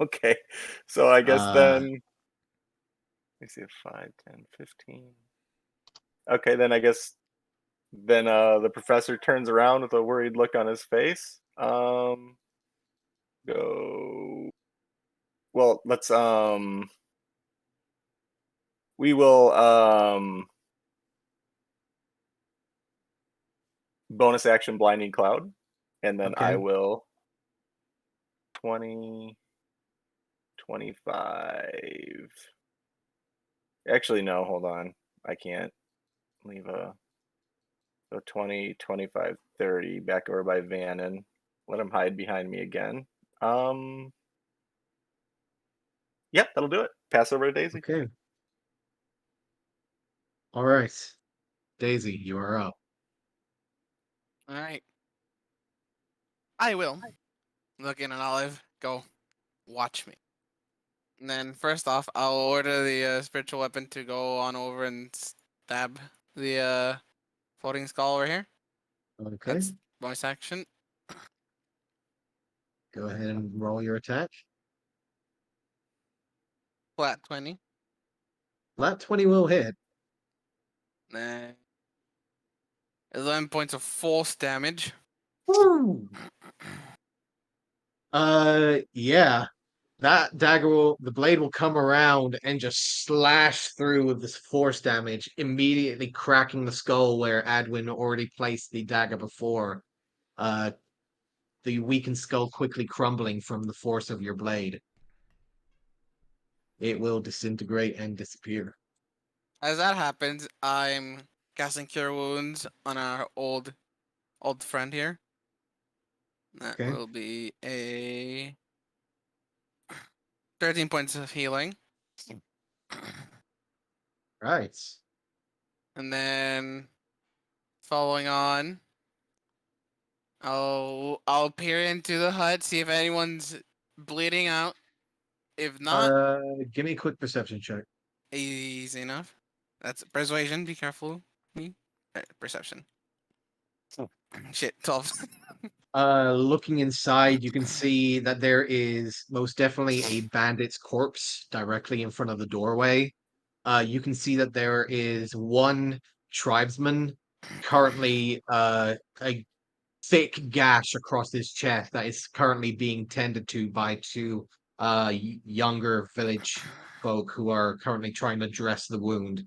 Okay. So I guess Uh, then. Let me see, 5, 10, 15. Okay, then I guess then the professor turns around with a worried look on his face. Go. Well, let's we will bonus action blinding cloud, and then I Okay. will 20, 25. Actually, no, hold on. I can't leave a so 20, 25, 30 back over by Vannon. Let him hide behind me again. Yeah, that'll do it. Pass over to Daisy. Okay. All right. Daisy, you are up. All right. I will look in an olive. Go, watch me. And then first off, I'll order the spiritual weapon to go on over and stab the floating skull over here. Okay. That's bonus action. Go ahead and roll your attack. Flat 20. Flat 20 will hit. Then 11 points of force damage. Woo! Yeah. That dagger the blade will come around and just slash through with this force damage, immediately cracking the skull where Adwin already placed the dagger before. The weakened skull quickly crumbling from the force of your blade. It will disintegrate and disappear. As that happens, I'm casting Cure Wounds on our old friend here. That Okay. will be a 13 points of healing. Right. And then following on, I'll peer into the hut, see if anyone's bleeding out. If not, Give me a quick perception check. easy enough. That's persuasion. Be careful. Me. Perception. Shit, 12. Looking inside, you can see that there is most definitely a bandit's corpse directly in front of the doorway. You can see that there is one tribesman currently a thick gash across his chest that is currently being tended to by two younger village folk who are currently trying to dress the wound.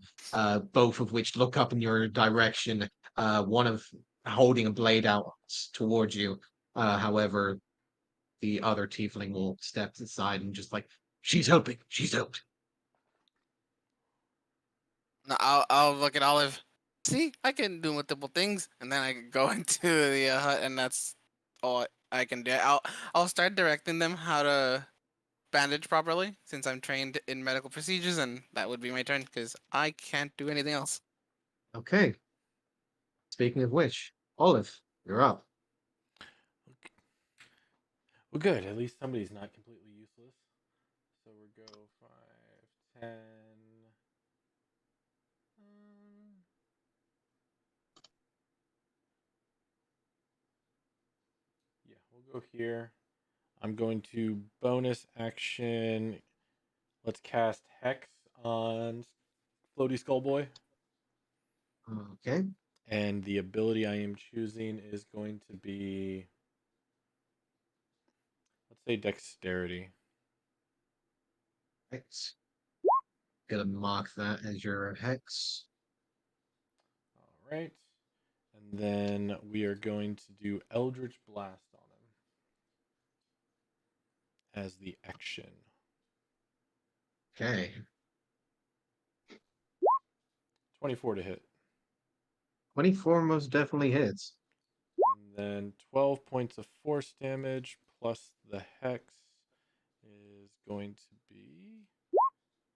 Both of which look up in your direction. One of holding a blade out towards you. However, the other tiefling will step aside and just like, she's helping, she's helping. No, I'll look at Olive. See, I can do multiple things, and then I can go into the hut, and that's all I can do. I'll start directing them how to bandage properly, since I'm trained in medical procedures, and that would be my turn because I can't do anything else. Okay. Speaking of which, Olive, you're up. Well, good. At least somebody's not completely useless. So we'll go 5, 10. Yeah, we'll go here. I'm going to bonus action. Let's cast Hex on Floaty Skullboy. Okay. And the ability I am choosing is going to be, let's say, Dexterity. Right. Gonna mark that as your hex. All right. And then we are going to do Eldritch Blast on him as the action. Okay. 24 to hit. 24 most definitely hits. And then 12 points of force damage plus the hex is going to be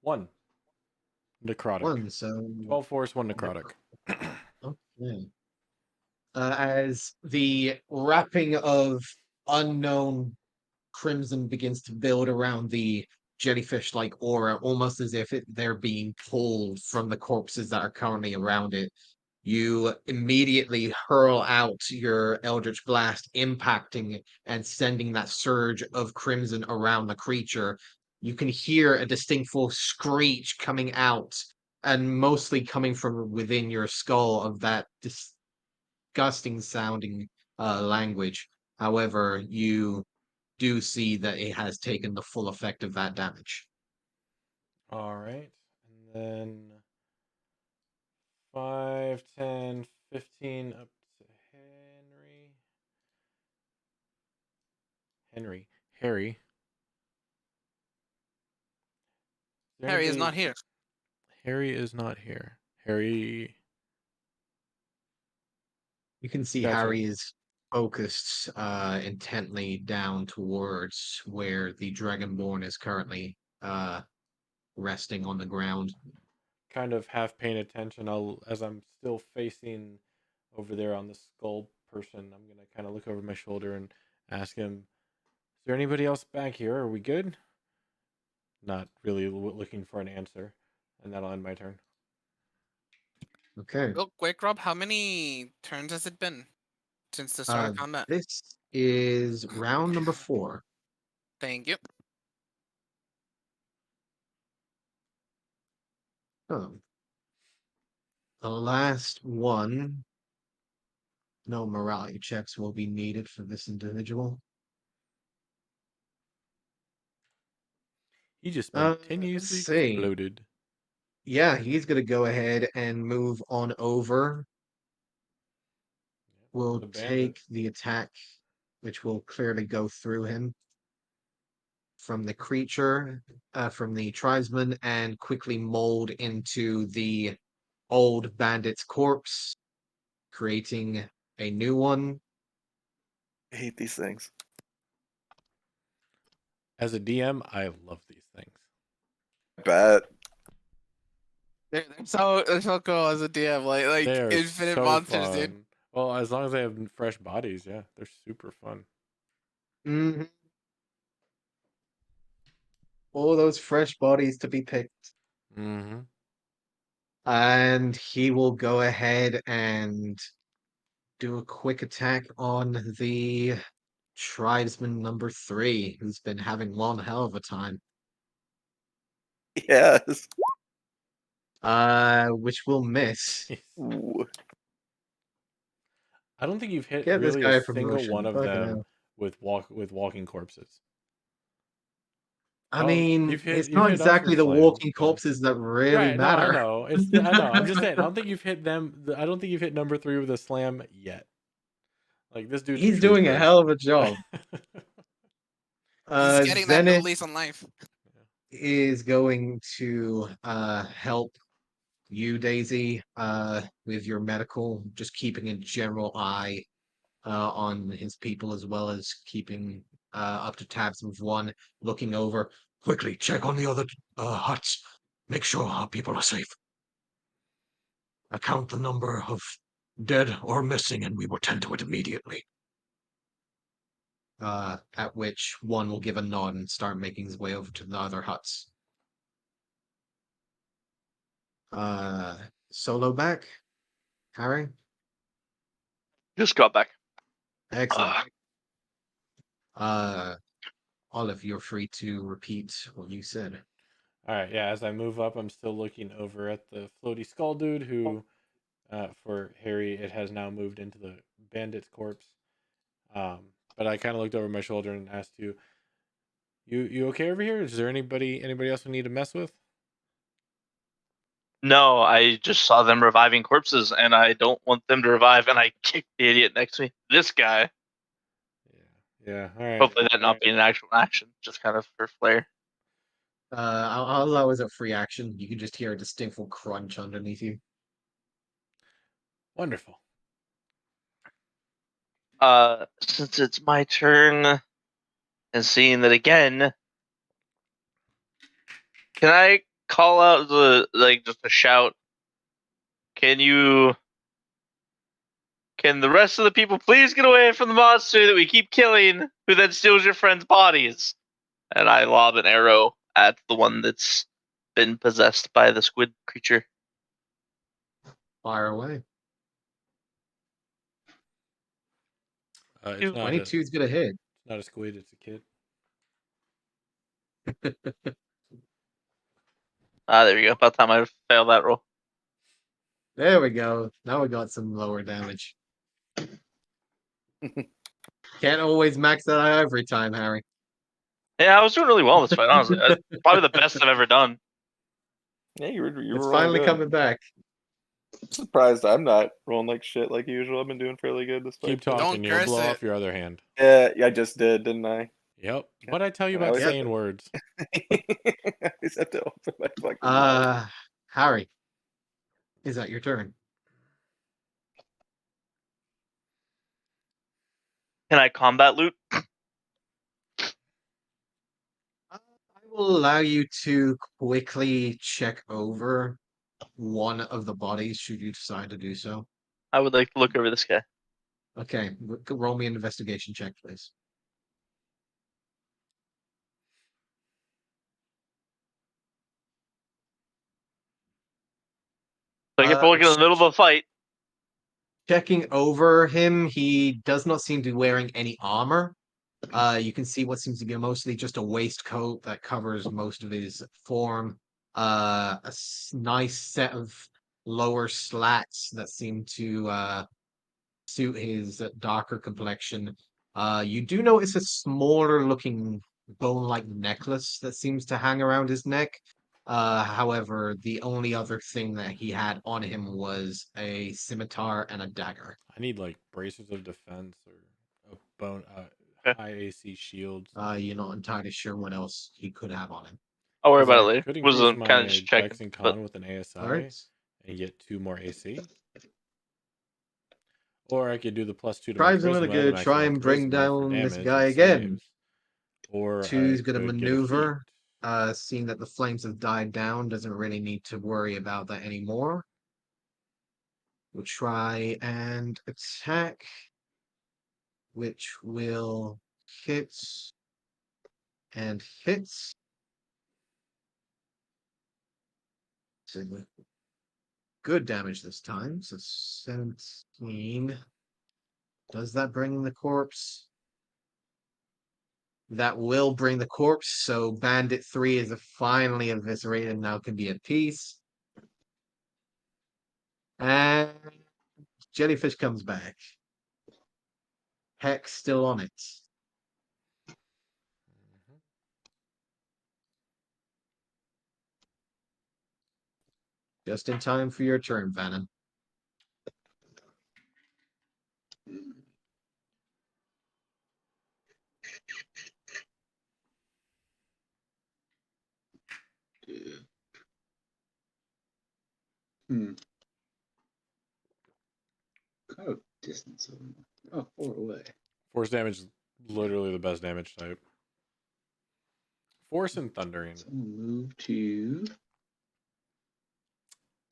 1 necrotic. 1, so 12 force, 1 necrotic. okay. As the wrapping of unknown crimson begins to build around the jellyfish-like aura, almost as if they're being pulled from the corpses that are currently around it. You immediately hurl out your Eldritch Blast, impacting and sending that surge of crimson around the creature. You can hear a distinctful screech coming out, and mostly coming from within your skull of that disgusting sounding language. However, you do see that it has taken the full effect of that damage. All right. And then 5, 10, 15 up to Henry. Harry. Harry is not here. Harry is not here. Harry. You can see Gotcha. Harry is focused intently down towards where the Dragonborn is currently resting on the ground. Kind of half paying attention. As I'm still facing over there on the skull person, I'm gonna kind of look over my shoulder and ask him, "Is there anybody else back here? Are we good?" Not really looking for an answer, and that'll end my turn. Okay. Real quick, Rob, how many turns has it been since the start of combat? This is round number 4. Thank you. Oh. The last one. No morality checks will be needed for this individual. He just Let's spontaneously see. exploded. Yeah, he's gonna go ahead and move on over. Will The bandit. take the attack, which will clearly go through him from the creature, from the tribesman, and quickly mold into the old bandit's corpse, creating a new one. I hate these things. As a DM, I love these things. I bet. They're so cool as a DM, like They are infinite so monsters, fun. dude. Well, as long as they have fresh bodies, yeah, they're super fun. Mm-hmm. All those fresh bodies to be picked. Mm-hmm. And he will go ahead and do a quick attack on the tribesman number 3, who's been having one hell of a time. Yes. Which will miss. Ooh. I don't think you've hit Get this really guy a a single promotion. one of Fucking them hell. with walking corpses. I Oh, mean, you've hit it's you've not hit up some exactly the slams, walking yeah. corpses that really Right? No, I matter. know. I know. I'm just saying. I don't think you've hit them. I don't think you've hit number 3 with a slam yet. Like this dude's a He's doing a trooper. hell of a job. He's getting that new Zenith lease on life. is going to help you, Daisy, with your medical, just keeping a general eye on his people, as well as keeping up to tabs with one, looking over. Quickly check on the other huts. Make sure our people are safe. Count the number of dead or missing, and we will tend to it immediately. At which one will give a nod and start making his way over to the other huts. Solo back? Harry? Just got back. Excellent. Olive, you're free to repeat what you said. All right. Yeah. As I move up, I'm still looking over at the floaty skull dude who, for Harry, it has now moved into the bandit's corpse. But I kind of looked over my shoulder and asked you okay over here? Is there anybody else we need to mess with? No, I just saw them reviving corpses, and I don't want them to revive. And I kicked the idiot next to me. This guy. Yeah. All right. Hopefully, that not being an actual action, just kind of for flair. I'll allow as a free action. You can just hear a distinctful crunch underneath you. Wonderful. Since it's my turn, and seeing that again, can I call out just a shout? Can the rest of the people please get away from the monster that we keep killing, who then steals your friends' bodies? And I lob an arrow at the one that's been possessed by the squid creature. Fire away. It's not 22 is gonna hit. It's not a squid. It's a kid. There we go. About time I failed that roll. There we go. Now we got some lower damage. Can't always max that out every time, Harry. Yeah, I was doing really well in this fight, honestly. Probably the best I've ever done. Yeah, you were It's rolling finally good. coming back. I'm surprised I'm not rolling like shit like usual. I've been doing fairly good this Keep fight. talking. You'll curse blow it. off your other hand. Yeah, I just did, didn't I? Yep. What'd I tell you I about always have saying to- words? I just have to open my fucking mouth. Harry, is that your turn? Can I combat loot? I will allow you to quickly check over one of the bodies should you decide to do so. I would like to look over this guy. Okay, roll me an investigation check, please. So I get to look in the middle of a fight. Checking over him, he does not seem to be wearing any armor. You can see what seems to be mostly just a waistcoat that covers most of his form. Nice set of lower slats that seem to suit his darker complexion. You do notice a smaller looking bone-like necklace that seems to hang around his neck. However, the only other thing that he had on him was a scimitar and a dagger. I need like bracers of defense or a bone Okay. high AC shield. You're not entirely sure what else he could have on him. I'll worry 'Cause about it I later. could increase Wasn't kind my of just checking. Dex and But Con with an ASI All right. and get 2 more AC. Or I could do the +2 to my Tribes are charisma really to good. Try maximum and bring charisma for down this damage guy and again. saves. Or Two's I gonna could get a maneuver. feat. Seeing that the flames have died down, doesn't really need to worry about that anymore. We'll try and attack, which will hit and hits. So good damage this time. So 17. Does that bring the corpse? That will bring the corpse. So Bandit 3 is finally eviscerated and now can be at peace. And Jellyfish comes back. Hex still on it. Just in time for your turn, Venom. Kind of distance of them. Oh, 4 away. Force damage is literally the best damage type. Force and thundering. So we'll move to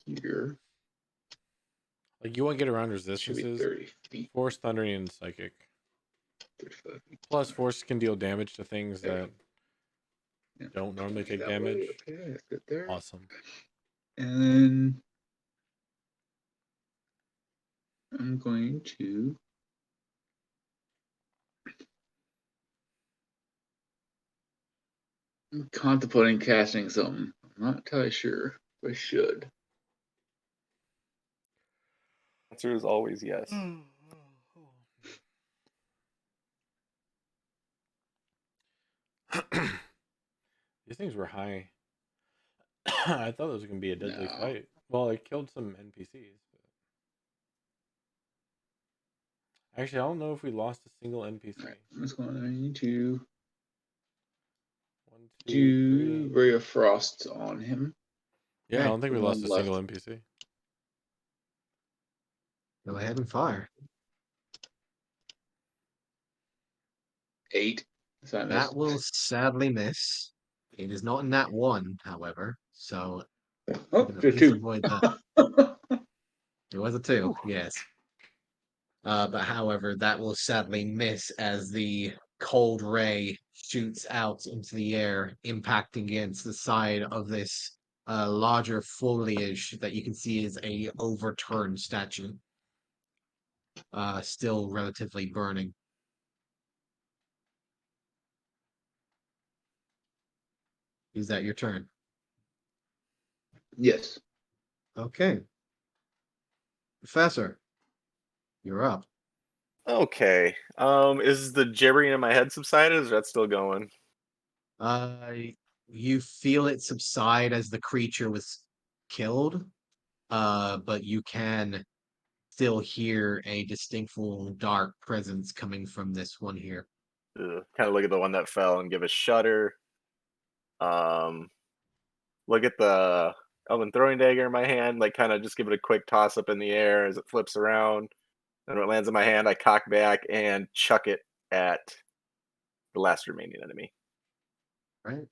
here. Like you want to get around Should be resistances. 30 feet. Force, thundering, and psychic. 35 feet. Plus, force can deal damage to things Yeah. that Yeah. don't normally take That damage. way, okay, that's good there. Awesome. And then I'm going to I'm contemplating casting something. I'm not entirely sure if I should. Answer is always yes. These things were high. I thought it was going to be a deadly No. fight. Well, it killed some NPCs. But... Actually, I don't know if we lost a single NPC. Alright, I'm just going to 1, 2, do 3. Ray of Frost on him. Yeah, I Okay, don't think we the lost one a single left. NPC. Go ahead and fire. 8. So I That missed. will sadly miss. It is not in that one, however. So Oh, you can at just least 2. avoid that. It was a 2, yes. But however, that will sadly miss as the cold ray shoots out into the air, impacting against the side of this larger foliage that you can see is a overturned statue. Still relatively burning. Is that your turn? Yes. Okay. Professor, you're up. Okay. Is the gibbering in my head subsided? Or is that still going? You feel it subside as the creature was killed, but you can still hear a distinctful dark presence coming from this one here. Kind of look at the one that fell and give a shudder. Look at the Elven throwing dagger in my hand. Like, kind of just give it a quick toss up in the air as it flips around. And when it lands in my hand, I cock back and chuck it at the last remaining enemy. Right.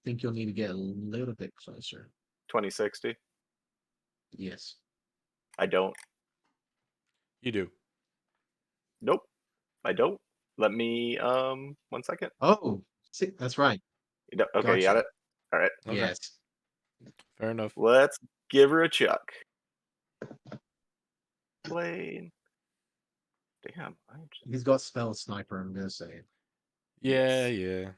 Think you'll need to get a little bit closer. 2060. Yes. I don't. You do. Nope. I don't. Let me 1 second. Oh, see, that's right. Okay, you got Gotcha. it? All right. Okay. Yes. Fair enough. Let's give her a chuck. Blade. Damn. He's got spell sniper, I'm gonna say. Yeah, yeah.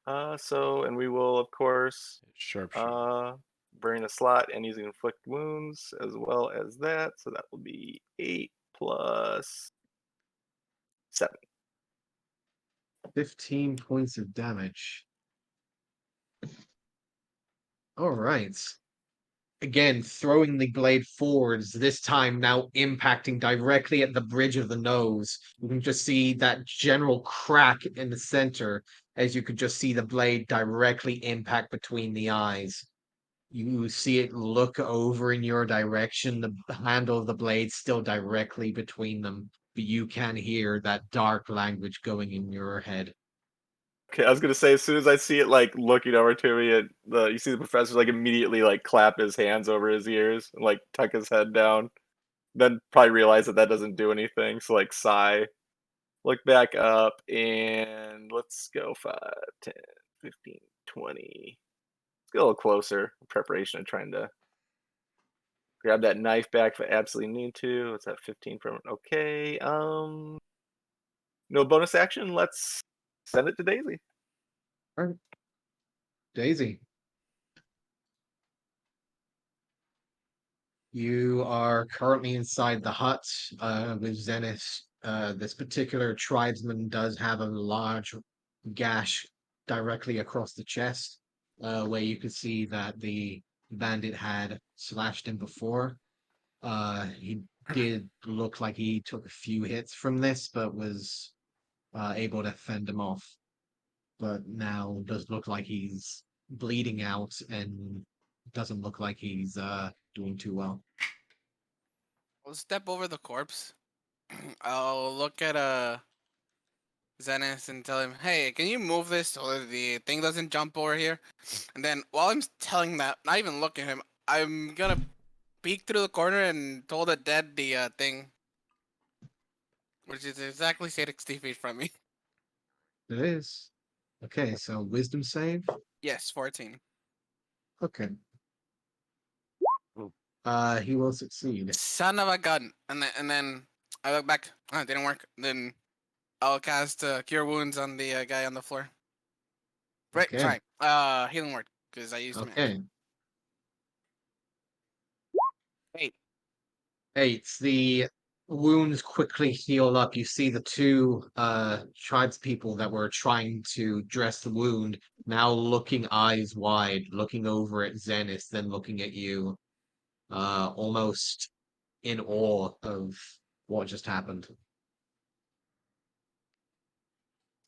And we will of course Sharpshooter. burn a slot and using inflict wounds as well as that. So that will be 8 plus 7. 15 points of damage. All right. Again, throwing the blade forwards, this time now impacting directly at the bridge of the nose. You can just see that general crack in the center, as you could just see the blade directly impact between the eyes. You see it look over in your direction, the handle of the blade still directly between them, but you can hear that dark language going in your head. Okay, I was gonna say as soon as I see it like looking over to me, you see the professor like immediately like clap his hands over his ears and like tuck his head down. Then probably realize that that doesn't do anything. So like sigh, look back up, and let's go 5, 10, 15, 20. Let's get a little closer. In preparation of trying to grab that knife back if I absolutely need to. It's at 15 from okay. No bonus action. Let's send it to Daisy. All right. Daisy. You are currently inside the hut with Zenith. This particular tribesman does have a large gash directly across the chest, where you could see that the bandit had slashed him before. He did look like he took a few hits from this, but was able to fend him off. But now does look like he's bleeding out and doesn't look like he's doing too well. I'll step over the corpse. I'll look at Zenith and tell him, "Hey, can you move this so that the thing doesn't jump over here?" And then while I'm telling that, not even looking at him, I'm gonna peek through the corner and told the dead the thing, which is exactly 60 feet from me. It is. Okay, so wisdom save. Yes, 14. Okay. He will succeed. Son of a gun. And then I look back. Oh, it didn't work. Then I'll cast Cure Wounds on the guy on the floor. Right, Okay. sorry. Healing word because I used my Okay. 8. 8. The wounds quickly heal up. You see the two tribespeople that were trying to dress the wound now looking eyes wide, looking over at Zenith, then looking at you, almost in awe of what just happened.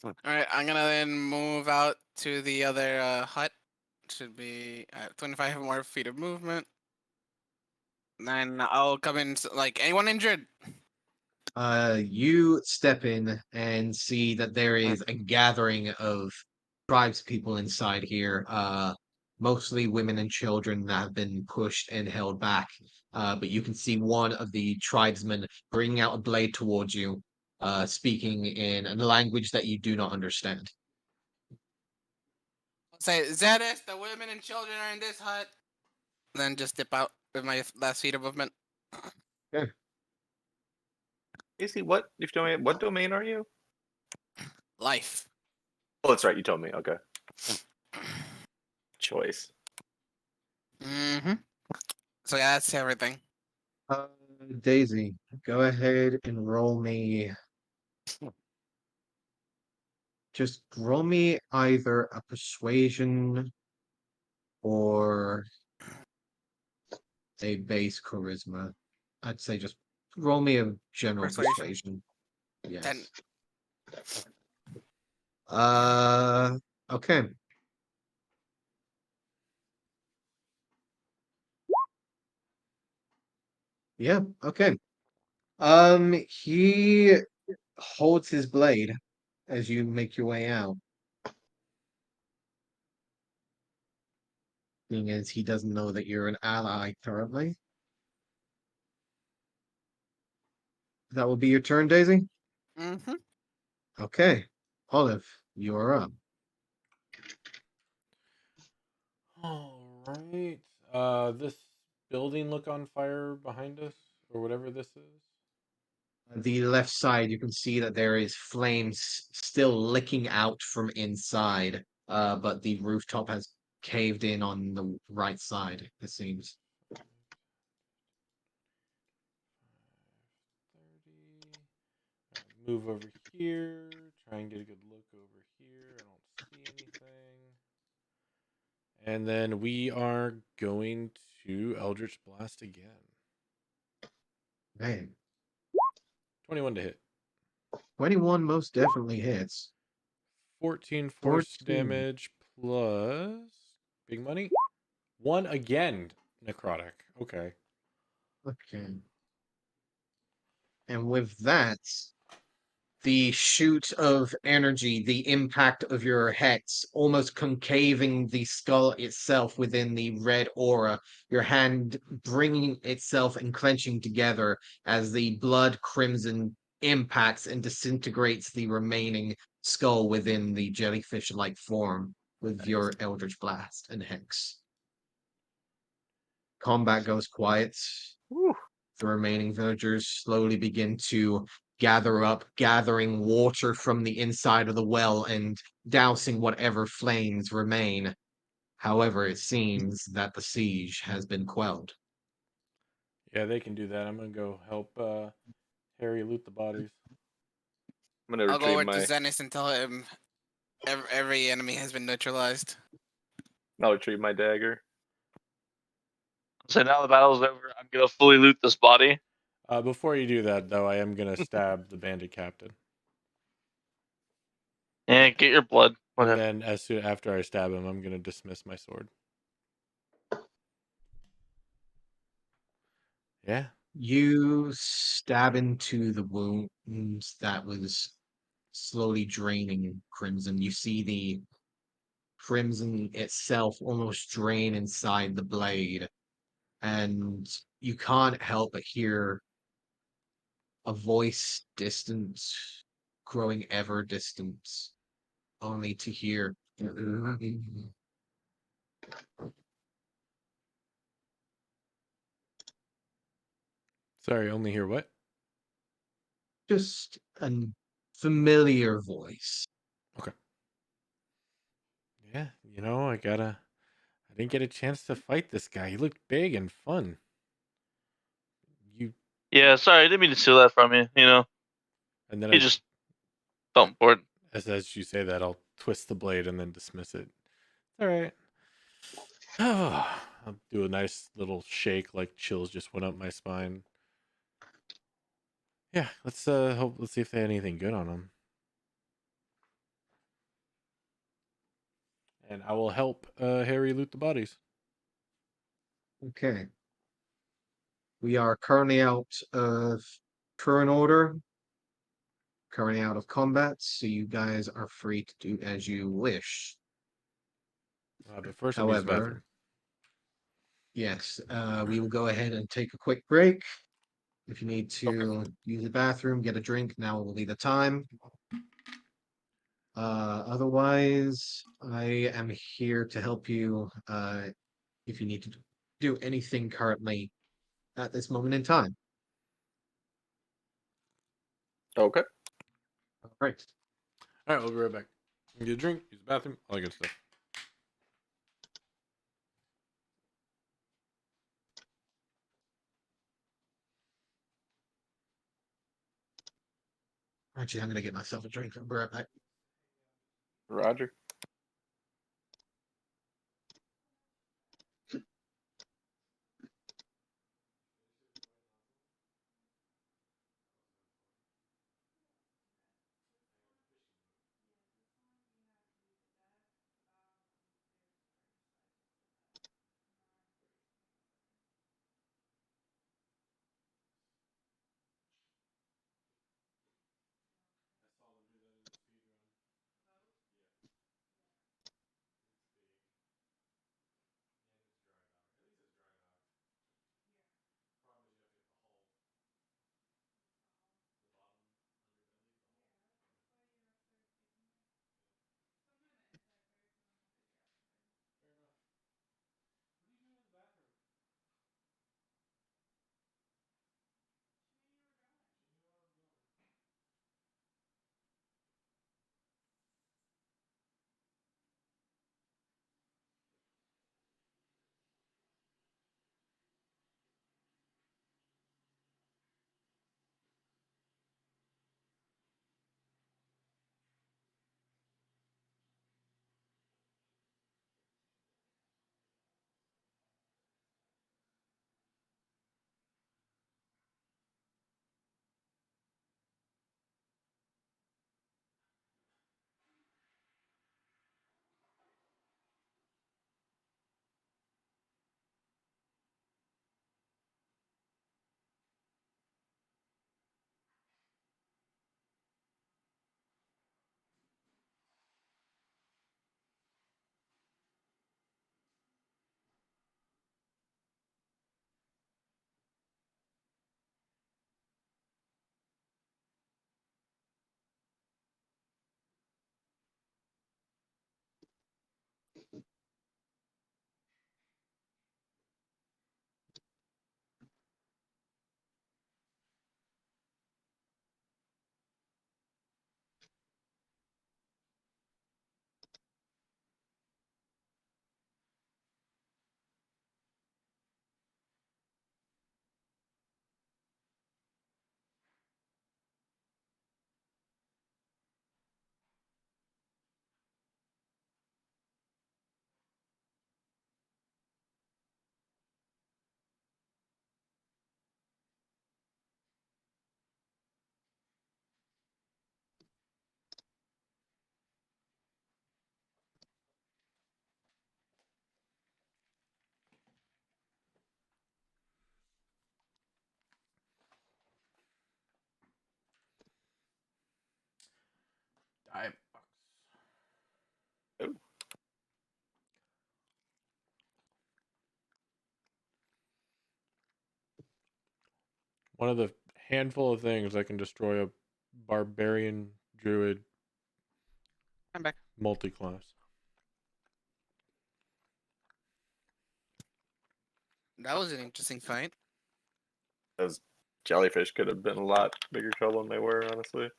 All right, I'm gonna then move out to the other hut. Should be 25 more feet of movement. Then I'll come in. Like anyone injured? You step in and see that there is a gathering of tribespeople inside here, mostly women and children that have been pushed and held back. But you can see one of the tribesmen bringing out a blade towards you, speaking in a language that you do not understand. I'll say, Zedis, the women and children are in this hut. Then just dip out with my last feet of movement. Daisy, what domain are you? Life. Oh, that's right. You told me. Okay. Choice. Mm-hmm. So yeah, that's everything. Daisy, go ahead and roll me. Just roll me either a persuasion or a base charisma. I'd say just roll me a general persuasion. Yes. 10. Okay. Yeah, okay. He holds his blade as you make your way out. Thing is, he doesn't know that you're an ally currently. That will be your turn, Daisy? Mm-hmm. Okay. Olive, you're up. All right. This building look on fire behind us, or whatever this is. The left side, you can see that there is flames still licking out from inside, but the rooftop has caved in on the right side, it seems. 30. move over here. Try and get a good look over here. I don't see anything. And then we are going to Eldritch Blast again. Man, 21 to hit. 21 most definitely hits. 14 force 14. damage plus big money. 1 again. Necrotic. Okay. Okay. And with that, the shoot of energy, the impact of your hex, almost concaving the skull itself within the red aura, your hand bringing itself and clenching together as the blood crimson impacts and disintegrates the remaining skull within the jellyfish-like form with your Eldritch Blast and Hex. Combat goes quiet. Whew. The remaining villagers slowly begin to gather up, gathering water from the inside of the well and dousing whatever flames remain. However, it seems that the siege has been quelled. Yeah, they can do that. I'm going to go help Harry loot the bodies. I'm gonna I'll go over retrieve to my. Zenith and tell him every enemy has been neutralized. I'll retrieve my dagger. So now the battle's over. I'm gonna fully loot this body. Before you do that, though, I am going to stab the bandit captain. And get your blood. And Whatever. then as soon after I stab him, I'm going to dismiss my sword. Yeah. You stab into the wounds that was slowly draining crimson. You see the crimson itself almost drain inside the blade, and you can't help but hear a voice distant, growing ever distant, only to hear. Sorry, only hear what? Just a familiar voice. Okay. Yeah, I didn't get a chance to fight this guy. He looked big and fun. You Yeah, sorry, I didn't mean to steal that from you. and then He just felt important. as you say that, I'll twist the blade and then dismiss it. All right. I'll do a nice little shake, like chills just went up my spine. Yeah, let's see if they had anything good on them. And I will help Harry loot the bodies. Okay. We are currently out of current order, currently out of combat, so you guys are free to do as you wish. But first, I'm using the bathroom. However, yes, we will go ahead and take a quick break. If you need to use the bathroom, get a drink, now will be the time. Otherwise, I am here to help you if you need to do anything currently at this moment in time. Okay. All right. All right, we'll be right back. Get a drink, use the bathroom, all that good stuff. Actually, I'm gonna get myself a drink. I'll be right back. Roger. one of the handful of things that can destroy a barbarian druid I'm back. multi-class. That was an interesting fight. Those jellyfish could have been a lot bigger trouble than they were, honestly.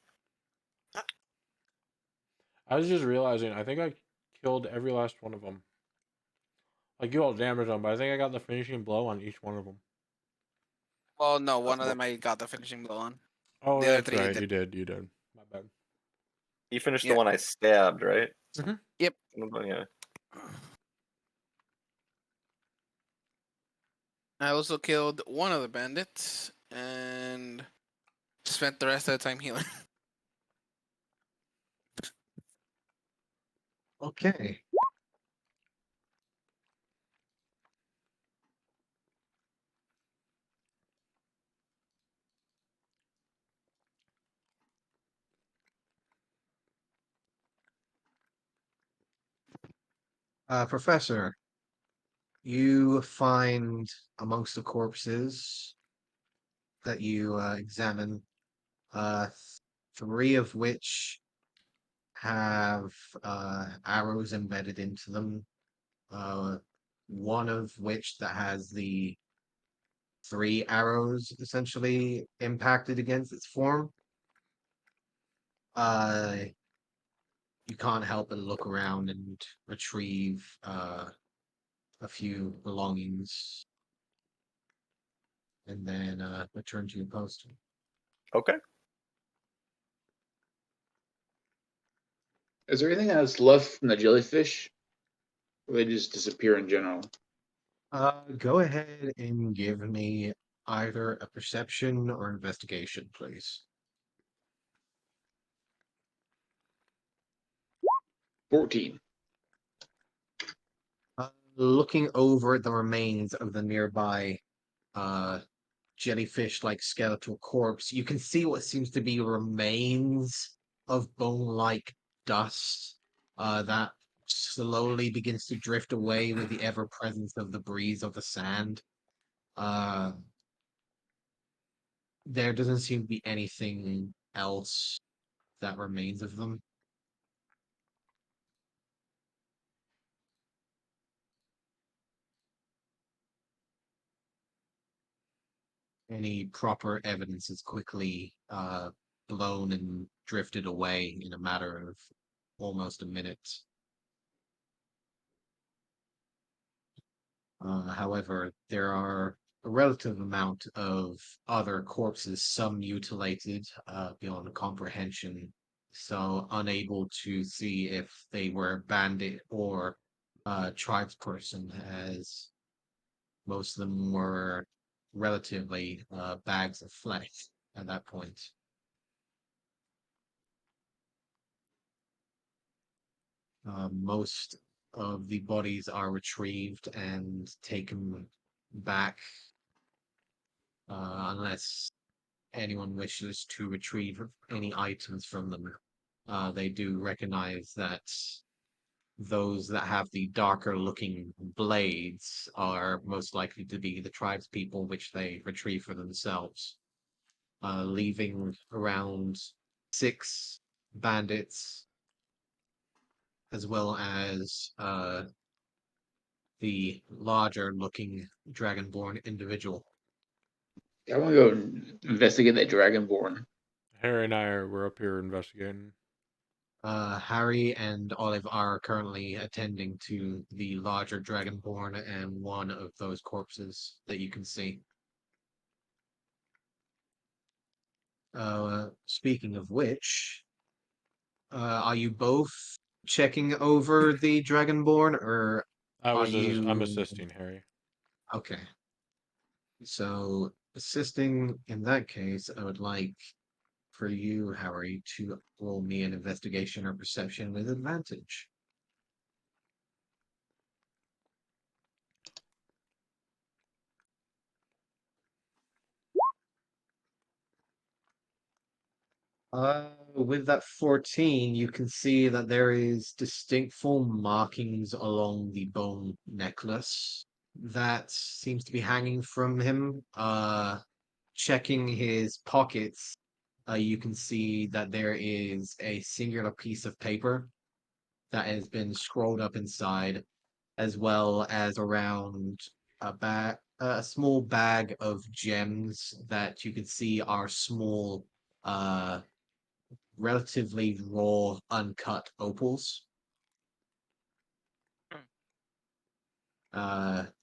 I was just realizing, I think I killed every last one of them. Like, you all damaged them, but I think I got the finishing blow on each one of them. Well, no, one of Possible. them I got the finishing blow on. Oh, The other that's three you right. did. You did. My bad. You finished Yeah. the one I stabbed, right? Mhm. Yep. Yeah. I also killed one of the bandits and spent the rest of the time healing. Okay. Professor, you find amongst the corpses that you examine, uh, 3 of which have arrows embedded into them. One of which that has the 3 arrows essentially impacted against its form. You can't help but look around and retrieve a few belongings, and then return to your post. Okay. Is there anything else left from the jellyfish? Or they just disappear in general? Go ahead and give me either a perception or investigation, please. 14. Looking over the remains of the nearby uh, jellyfish-like skeletal corpse, you can see what seems to be remains of bone-like dust that slowly begins to drift away with the ever-presence of the breeze of the sand. There doesn't seem to be anything else that remains of them. Any proper evidence is quickly blown and drifted away in a matter of almost a minute. However, there are a relative amount of other corpses, some mutilated beyond comprehension, so unable to see if they were bandit or tribesperson, as most of them were relatively bags of flesh at that point. Most of the bodies are retrieved and taken back, unless anyone wishes to retrieve any items from them. They do recognize that those that have the darker looking blades are most likely to be the tribespeople, which they retrieve for themselves, leaving around 6 bandits, as well as the larger looking dragonborn individual. I want to go investigate that dragonborn. Harry and we're up here investigating. Harry and Olive are currently attending to the larger dragonborn and one of those corpses that you can see. Speaking of which, are you both checking over the dragonborn, or I'm assisting Harry. okay? So assisting in that case, I would like for you, Harry, to roll me an investigation or perception with advantage. With that 14, you can see that there is distinctful markings along the bone necklace that seems to be hanging from him. checking his pockets, you can see that there is a singular piece of paper that has been scrolled up inside, as well as around a small bag of gems that you can see are small, uh, relatively raw, uncut opals.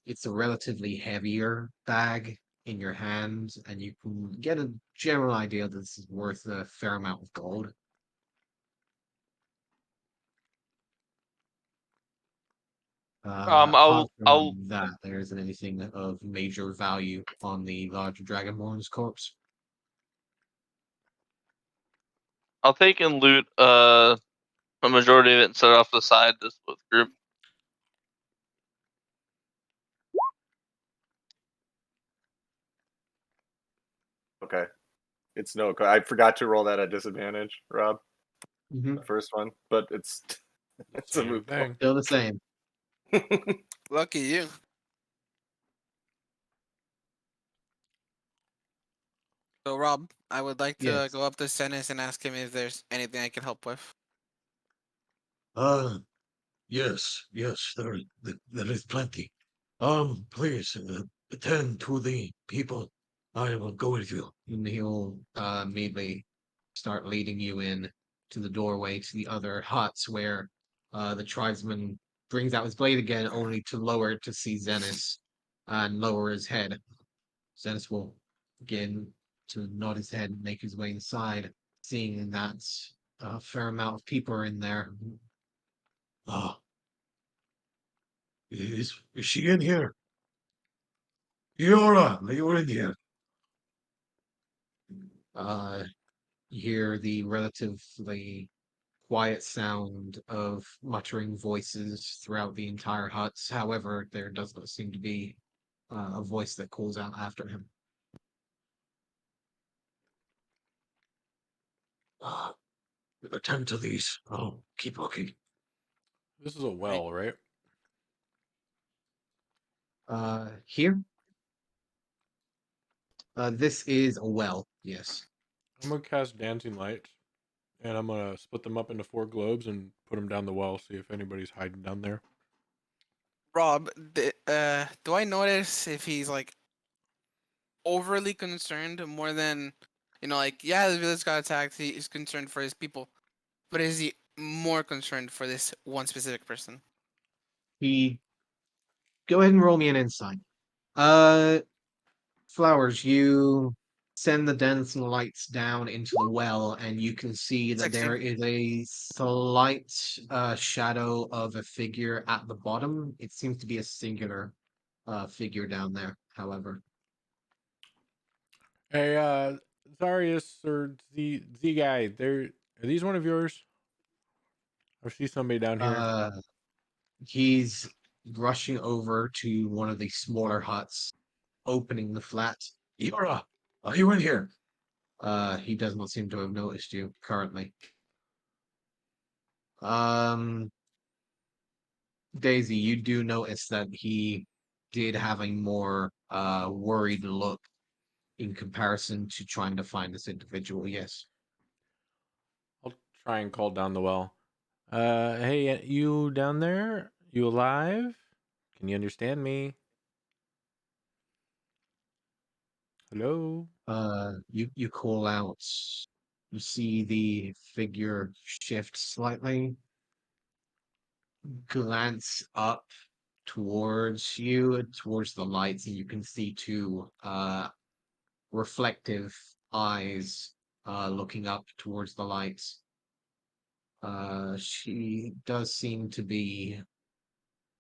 It's a relatively heavier bag in your hand, and you can get a general idea that this is worth a fair amount of gold. Apart I'll from that, there isn't anything of major value on the large dragonborn's corpse. I'll take and loot a majority of it and set it off to the side just with group. Okay. It's no. I forgot to roll that at disadvantage, Rob. The first one, but it's it's a Same moot thing. Still the same. point. Lucky you. So, Rob, I would like to Yes. go up to Senis and ask him if there's anything I can help with. Yes, there is plenty. Please attend to the people. I will go with you. And he'll immediately start leading you in to the doorway to the other huts where the tribesman brings out his blade again, only to lower it to see Zenith and lower his head. Zenith will begin to nod his head and make his way inside, seeing that a fair amount of people are in there. Ah, is she in here? Yora, you're in here. You hear the relatively quiet sound of muttering voices throughout the entire hut. However, there does not seem to be a voice that calls out after him. Ah, attend to these. I'll keep looking. This is a well, right? Here? This is a well, yes. I'm gonna cast dancing lights, and I'm gonna split them up into 4 globes and put them down the well. See if anybody's hiding down there. Rob, do I notice if he's like overly concerned more than, like, yeah, the village got attacked, he's concerned for his people, but is he more concerned for this one specific person? Go ahead and roll me an insight. Flowers, you send the dancing lights down into the well, and you can see that 16. there is a slight shadow of a figure at the bottom. It seems to be a singular figure down there, however. Hey, Zarius or Z guy, are these one of yours? I see somebody down here. He's rushing over to one of the smaller huts, opening the flat. Yora, are you in here? He does not seem to have noticed you currently. Daisy, you do notice that he did have a more worried look in comparison to trying to find this individual, yes. I'll try and call down the well. Hey, you down there? You alive? Can you understand me? Hello? You call out. You see the figure shift slightly, glance up towards you, towards the lights, and you can see two reflective eyes looking up towards the lights. She does seem to be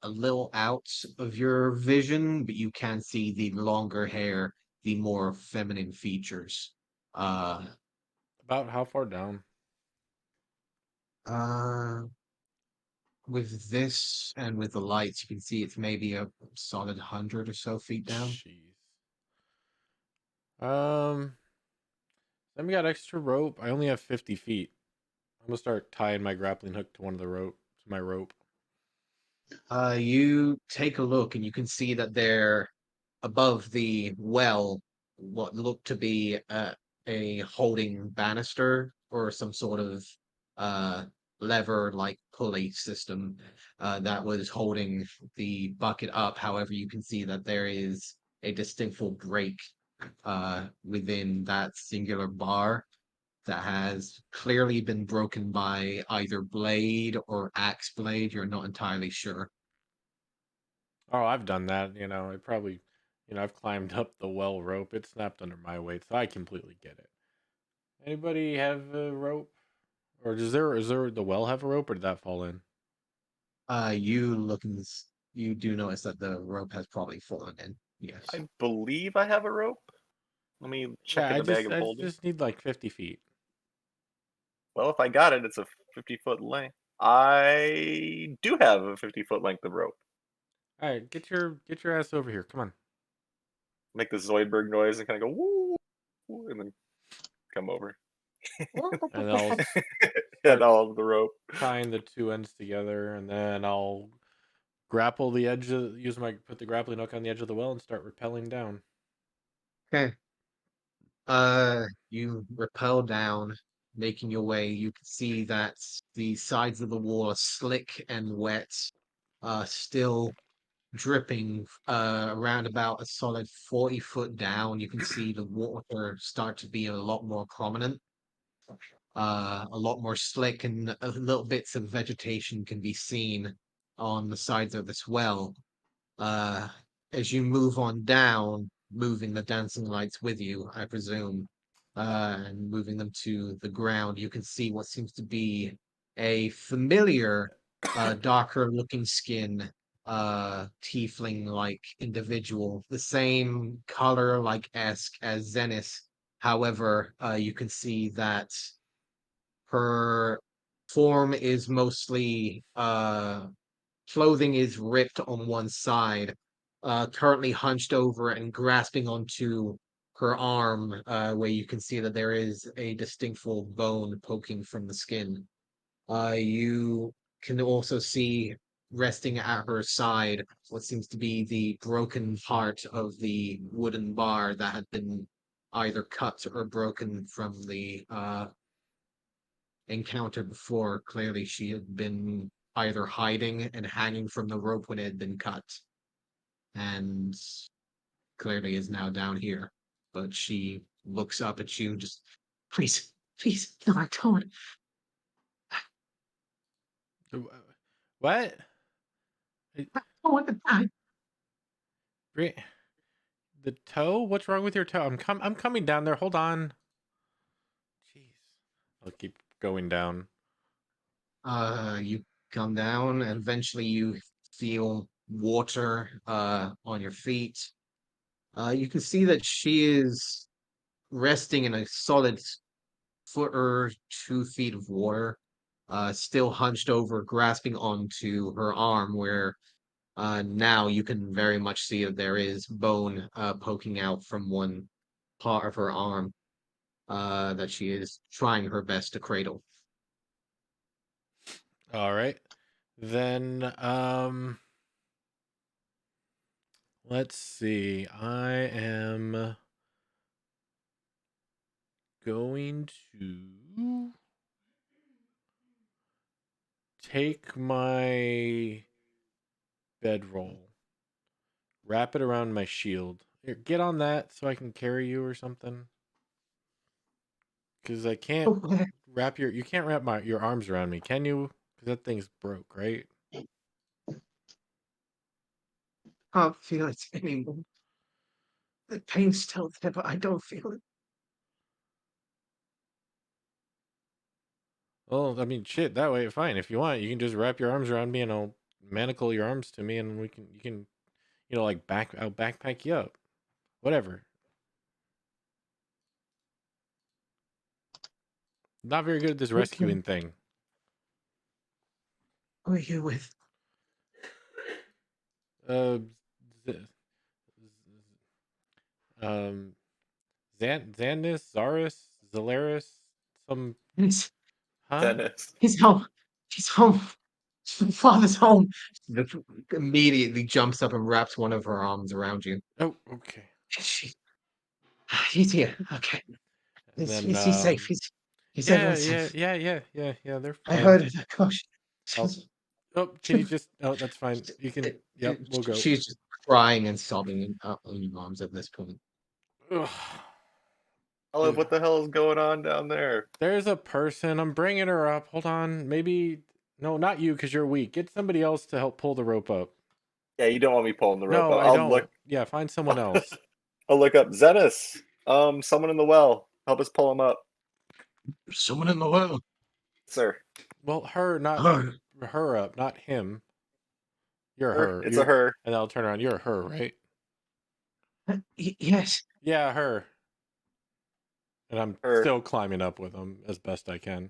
a little out of your vision, but you can see the longer hair, the more feminine features. About how far down? Uh, with this and with the lights, you can see it's maybe a solid 100 or so feet down. Jeez. Then we got extra rope. I only have 50 feet. I'm gonna start tying my grappling hook to one of the rope to my rope. You take a look and you can see that there above the well, what looked to be a holding banister or some sort of lever like pulley system that was holding the bucket up. However, you can see that there is a distinctful break within that singular bar that has clearly been broken by either blade or axe blade. You're not entirely sure. Oh, I've done that. It probably, I've climbed up the well rope. It snapped under my weight, so I completely get it. Anybody have a rope, or is there the well have a rope, or did that fall in? You do notice that the rope has probably fallen in. Yes. I believe I have a rope. Let me check Yeah, in I the bag just of I holding. just need like 50 feet. Well, if I got it, it's a 50-foot length. I do have a 50-foot length of rope. All right, get your ass over here. Come on. Make the Zoidberg noise and kind of go woo, woo, and then come over. And I'll And start all of the rope. tying the two ends together, and then I'll grapple the edge of put the grappling hook on the edge of the well and start rappelling down. Okay. You rappel down, making your way. You can see that the sides of the wall are slick and wet, still dripping around about a solid 40 foot down. You can see the water start to be a lot more prominent, a lot more slick, and little bits of vegetation can be seen on the sides of this well. Uh, as you move on down, moving the dancing lights with you, I presume, and moving them to the ground, you can see what seems to be a familiar, darker looking skin, tiefling like individual, the same color like esque as Zenith. However, you can see that her form is mostly clothing is ripped on one side, currently hunched over and grasping onto her arm, where you can see that there is a distinctful bone poking from the skin. You can also see resting at her side what seems to be the broken part of the wooden bar that had been either cut or broken from the encounter before. Clearly, she had been either hiding and hanging from the rope when it had been cut, and clearly is now down here. But she looks up at you, just please, please, no, I don't. What? I don't want to die. The toe? What's wrong with your toe? I'm coming down there. Hold on. Jeez. I'll keep going down. You come down, and eventually you feel water on your feet. You can see that she is resting in a solid foot or 2 feet of water, still hunched over, grasping onto her arm, where now you can very much see that there is bone poking out from one part of her arm that she is trying her best to cradle. All right. Then let's see. I am going to take my bedroll, wrap it around my shield. Here, get on that so I can carry you or something. Because I can't you can't wrap your arms around me, can you? Because that thing's broke, right? Can't feel it anymore. The pain's still there, but I don't feel it. Well, I mean, shit. That way, fine. If you want, you can just wrap your arms around me, and I'll manacle your arms to me, and you can, like I'll backpack you up, whatever. Not very good at this rescuing thing. Who are you with? Z- um, Xandis, Zaris, Zalaris, some, He's huh? Dennis. he's home. He's home. Father's home. Immediately jumps up and wraps one of her arms around you. Oh, okay. She He's here. Okay. And then He's safe. He's everyone's safe. yeah, they're I fine. heard it. Gosh. Oh, can you just? Oh, that's fine. You can. Yep, we'll go. She's just crying and sobbing in your arms at this point. Ugh. Olive, what the hell is going on down there? There's a person. I'm bringing her up. Hold on. Maybe no, not you, because you're weak. Get somebody else to help pull the rope up. Yeah, you don't want me pulling the rope No, up. I I'll don't. look. Yeah, find someone else. I'll look up Zenis. Someone in the well. Help us pull him up, Someone in the well. sir. Well, her, not Her. her up, not him. You're Her. her. It's You're, a her. and I'll turn around. You're her, right? Yes. Yeah, her. And I'm Her. still climbing up with him as best I can.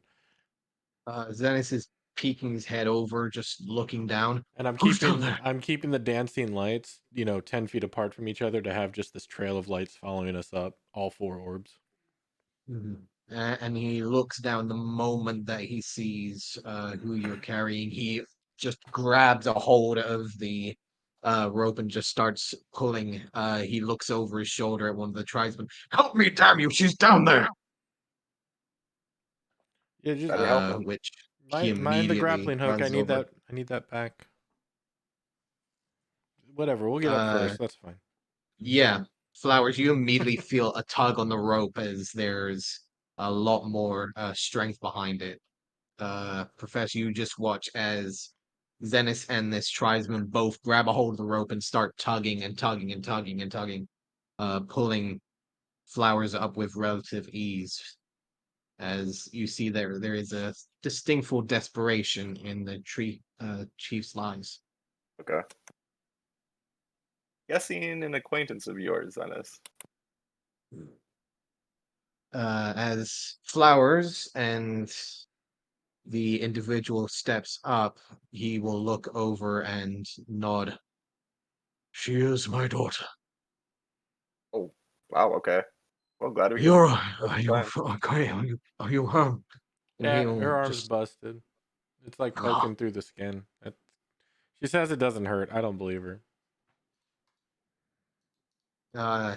Zenith is peeking his head over, just looking down. And Who's down there? I'm keeping the dancing lights, 10 feet apart from each other to have just this trail of lights following us up, all 4 orbs. And he looks down the moment that he sees who you're carrying. He just grabs a hold of the rope and just starts pulling. He looks over his shoulder at one of the tribesmen. Help me, damn you! She's down there. Yeah, just Better help him. Which he mind the immediately grappling hook. I runs need over. that. I need that back. Whatever, we'll get up first. That's fine. Yeah, Flowers, you immediately feel a tug on the rope as there's a lot more strength behind it. Professor, you just watch as Zenith and this tribesman both grab a hold of the rope and start tugging and tugging and tugging and tugging, pulling Flowers up with relative ease. As you see there is a distinctful desperation in the chief's lines. Okay. Guessing an acquaintance of yours, Zenis. As Flowers and the individual steps up, he will look over and nod. She is my daughter. Oh, wow. Okay. Well, glad we could. You're. help Are you you find. okay? Are you harmed? And Yeah, he'll her arm's just busted. It's like poking through the skin. She says it doesn't hurt. I don't believe her.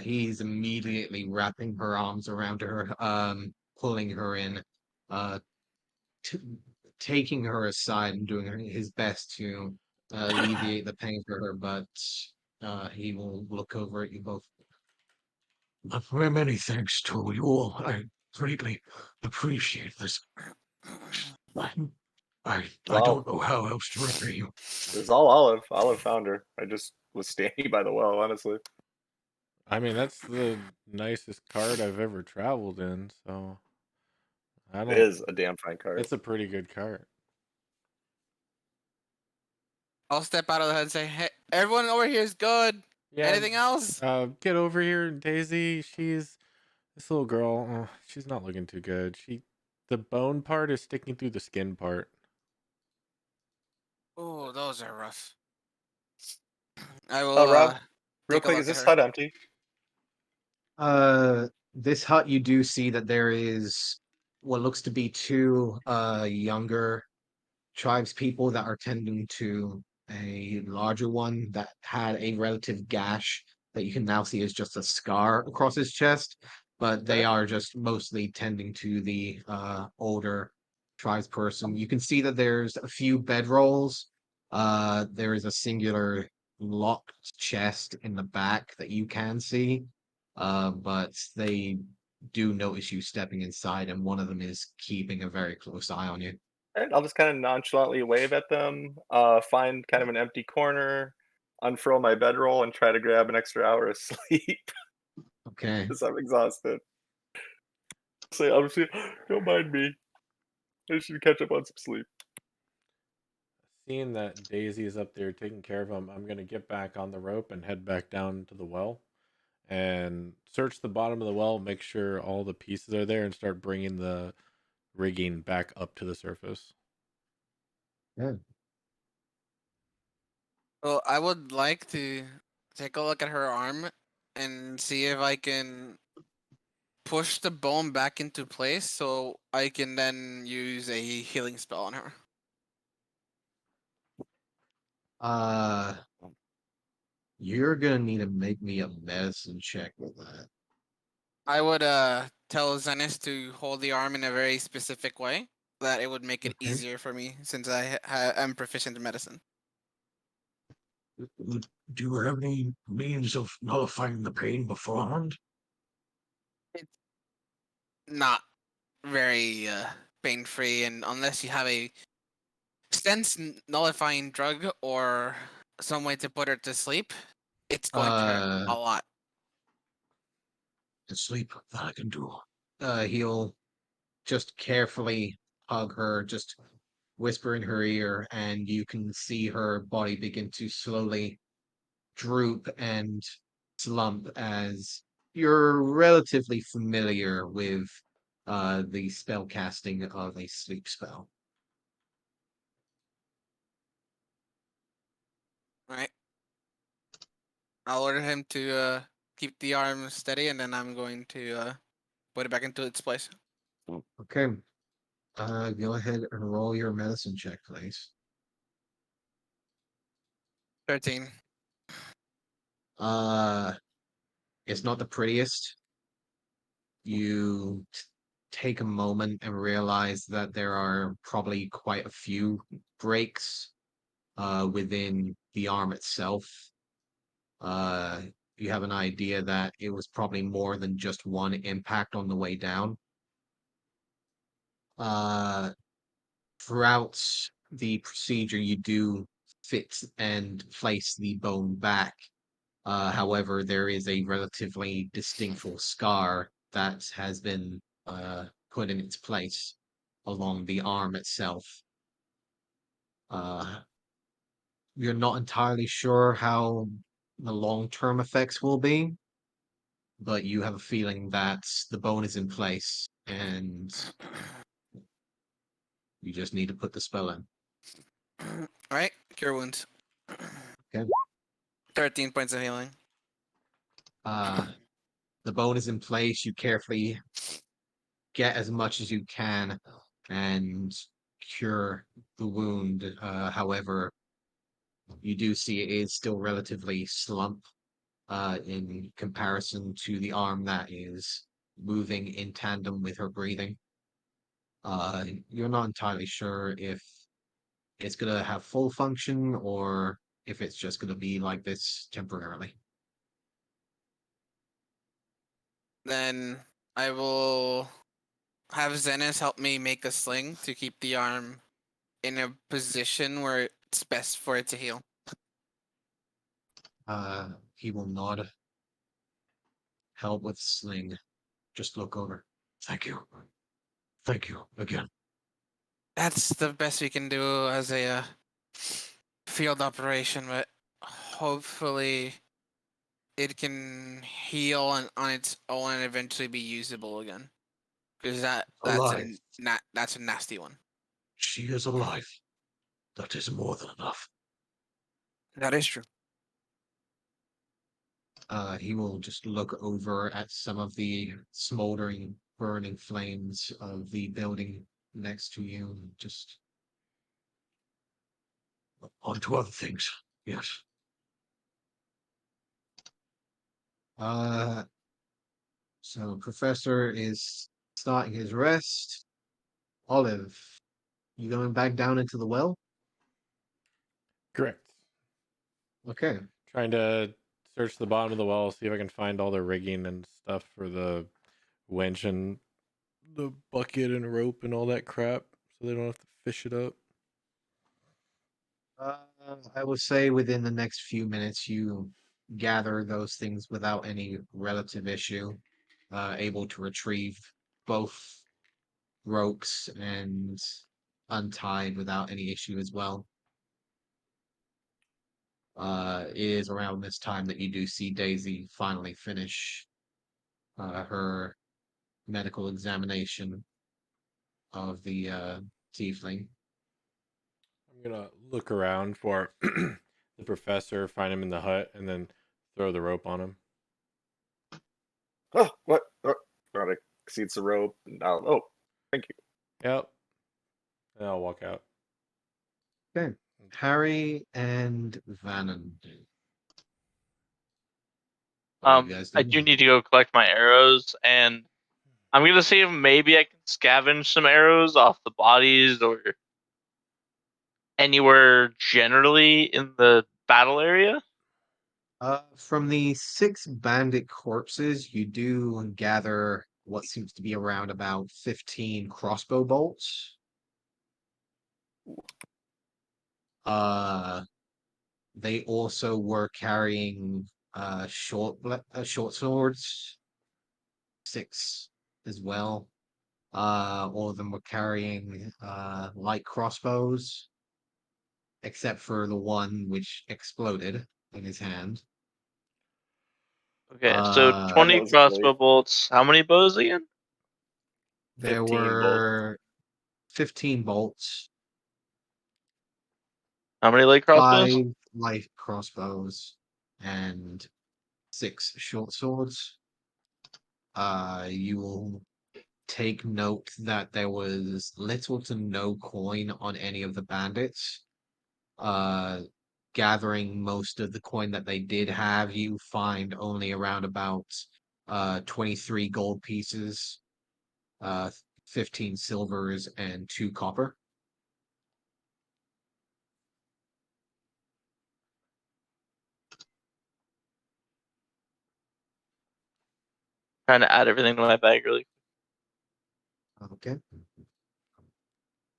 he's immediately wrapping her arms around her, pulling her in, uh t taking her aside and doing his best to alleviate the pain for her, but he will look over at you both. Many thanks to you all. I greatly appreciate this. I don't know how else to repay you. It was all Olive. Olive found her. I just was standing by the well, honestly. I mean, that's the nicest cart I've ever traveled in, so I It don't. is a damn fine card. It's a pretty good cart. I'll step out of the head and say, "Hey, everyone over here is good. Yeah. Anything else?" Get over here, Daisy. She's this little girl. She's not looking too good. The bone part is sticking through the skin part. Oh, those are rough. I will. Rob, real take a quick, look is at this her. hut empty? This hut, you do see that there is what looks to be 2 younger tribes people that are tending to a larger one that had a relative gash that you can now see as just a scar across his chest, but they Okay. are just mostly tending to the older tribes person. You can see that there's a few bedrolls. There is a singular locked chest in the back that you can see, but they do notice you stepping inside, and one of them is keeping a very close eye on you. All right, I'll just kind of nonchalantly wave at them, find kind of an empty corner, unfurl my bedroll, and try to grab an extra hour of sleep Okay. because I'm exhausted. Say, I'm just don't mind me. I should catch up on some sleep. Seeing that Daisy is up there taking care of him, I'm gonna get back on the rope and head back down to the well and search the bottom of the well, make sure all the pieces are there, and start bringing the rigging back up to the surface. Yeah. Well, I would like to take a look at her arm and see if I can push the bone back into place so I can then use a healing spell on her. You're gonna need to make me a medicine check with that. I would tell Zenith to hold the arm in a very specific way that it would make it Okay. easier for me since I am proficient in medicine. Do you have any means of nullifying the pain beforehand? It's not very pain free, and unless you have a sense nullifying drug or some way to put her to sleep, it's going to hurt a lot. To sleep, that I can do. He'll just carefully hug her, just whisper in her ear, and you can see her body begin to slowly droop and slump as you're relatively familiar with the spell casting of a sleep spell. All right. I'll order him to keep the arm steady, and then I'm going to put it back into its place. Okay. Go ahead and roll your medicine check, please. 13. It's not the prettiest. You take a moment and realize that there are probably quite a few breaks within the arm itself. You have an idea that it was probably more than just one impact on the way down. Throughout the procedure, you do fit and place the bone back. However, there is a relatively distinctful scar that has been put in its place along the arm itself. Uh, you're not entirely sure how the long-term effects will be, but you have a feeling that the bone is in place and you just need to put the spell in. All right. Cure wounds. Okay. 13 points of healing. The bone is in place. You carefully get as much as you can and cure the wound. However, you do see it is still relatively slump in comparison to the arm that is moving in tandem with her breathing. You're not entirely sure if it's gonna have full function or if it's just gonna be like this temporarily. Then I will have Zenith help me make a sling to keep the arm in a position where it's best for it to heal. He will nod. Help with sling. Just look over. Thank you. Thank you again. That's the best we can do as a field operation, but hopefully it can heal on its own and eventually be usable again. Because that's Alive. that's a nasty one. She is alive. That is more than enough. That is true. He will just look over at some of the smoldering, burning flames of the building next to you. And just On to other things. Yes. uh, so Professor is starting his rest. Olive, you going back down into the well? Correct. Okay. Trying to search the bottom of the well, see if I can find all the rigging and stuff for the winch and the bucket and rope and all that crap, so they don't have to fish it up. I would say within the next few minutes, you gather those things without any relative issue, able to retrieve both ropes and untied without any issue as well. It is around this time that you do see Daisy finally finish her medical examination of the tiefling. I'm gonna look around for the professor, find him in the hut, and then throw the rope on him. Oh, what? Oh, Rhoda exceeds the rope. And oh, thank you. Yep. And I'll walk out. Okay. Harry and Vannon. What are you guys I doing? do need to go collect my arrows, and I'm gonna see if maybe I can scavenge some arrows off the bodies or anywhere generally in the battle area. From the 6 bandit corpses, you do gather what seems to be around about 15 crossbow bolts. They also were carrying short swords, 6 as well. All of them were carrying light crossbows, except for the one which exploded in his hand. Okay, so Uh, 20 was crossbow great. bolts. How many bows again? there 15 bolts. were 15 bolts, How many light crossbows? 5 light crossbows, and 6 short swords. You will take note that there was little to no coin on any of the bandits. Gathering most of the coin that they did have, you find only around about 23 gold pieces, 15 silvers, and 2 copper. Trying to add everything to my bag really. Okay.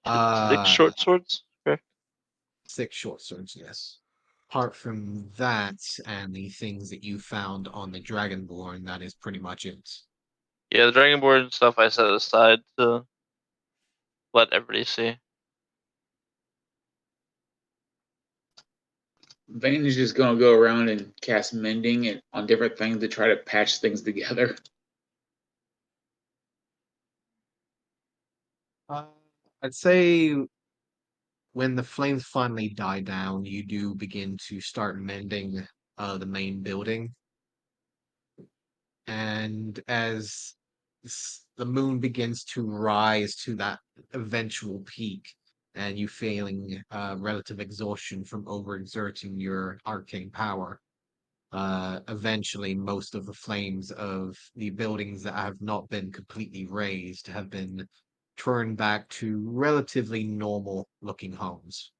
6 short swords. Okay. 6 short swords, yes. Apart from that and the things that you found on the Dragonborn, that is pretty much it. Yeah, the Dragonborn stuff I set aside to let everybody see. Vane is just gonna go around and cast mending on different things to try to patch things together. Uh, I'd say when the flames finally die down, you do begin to start mending the main building. And as the moon begins to rise to that eventual peak, and you feeling relative exhaustion from overexerting your arcane power, eventually most of the flames of the buildings that have not been completely razed have been turned back to relatively normal looking homes.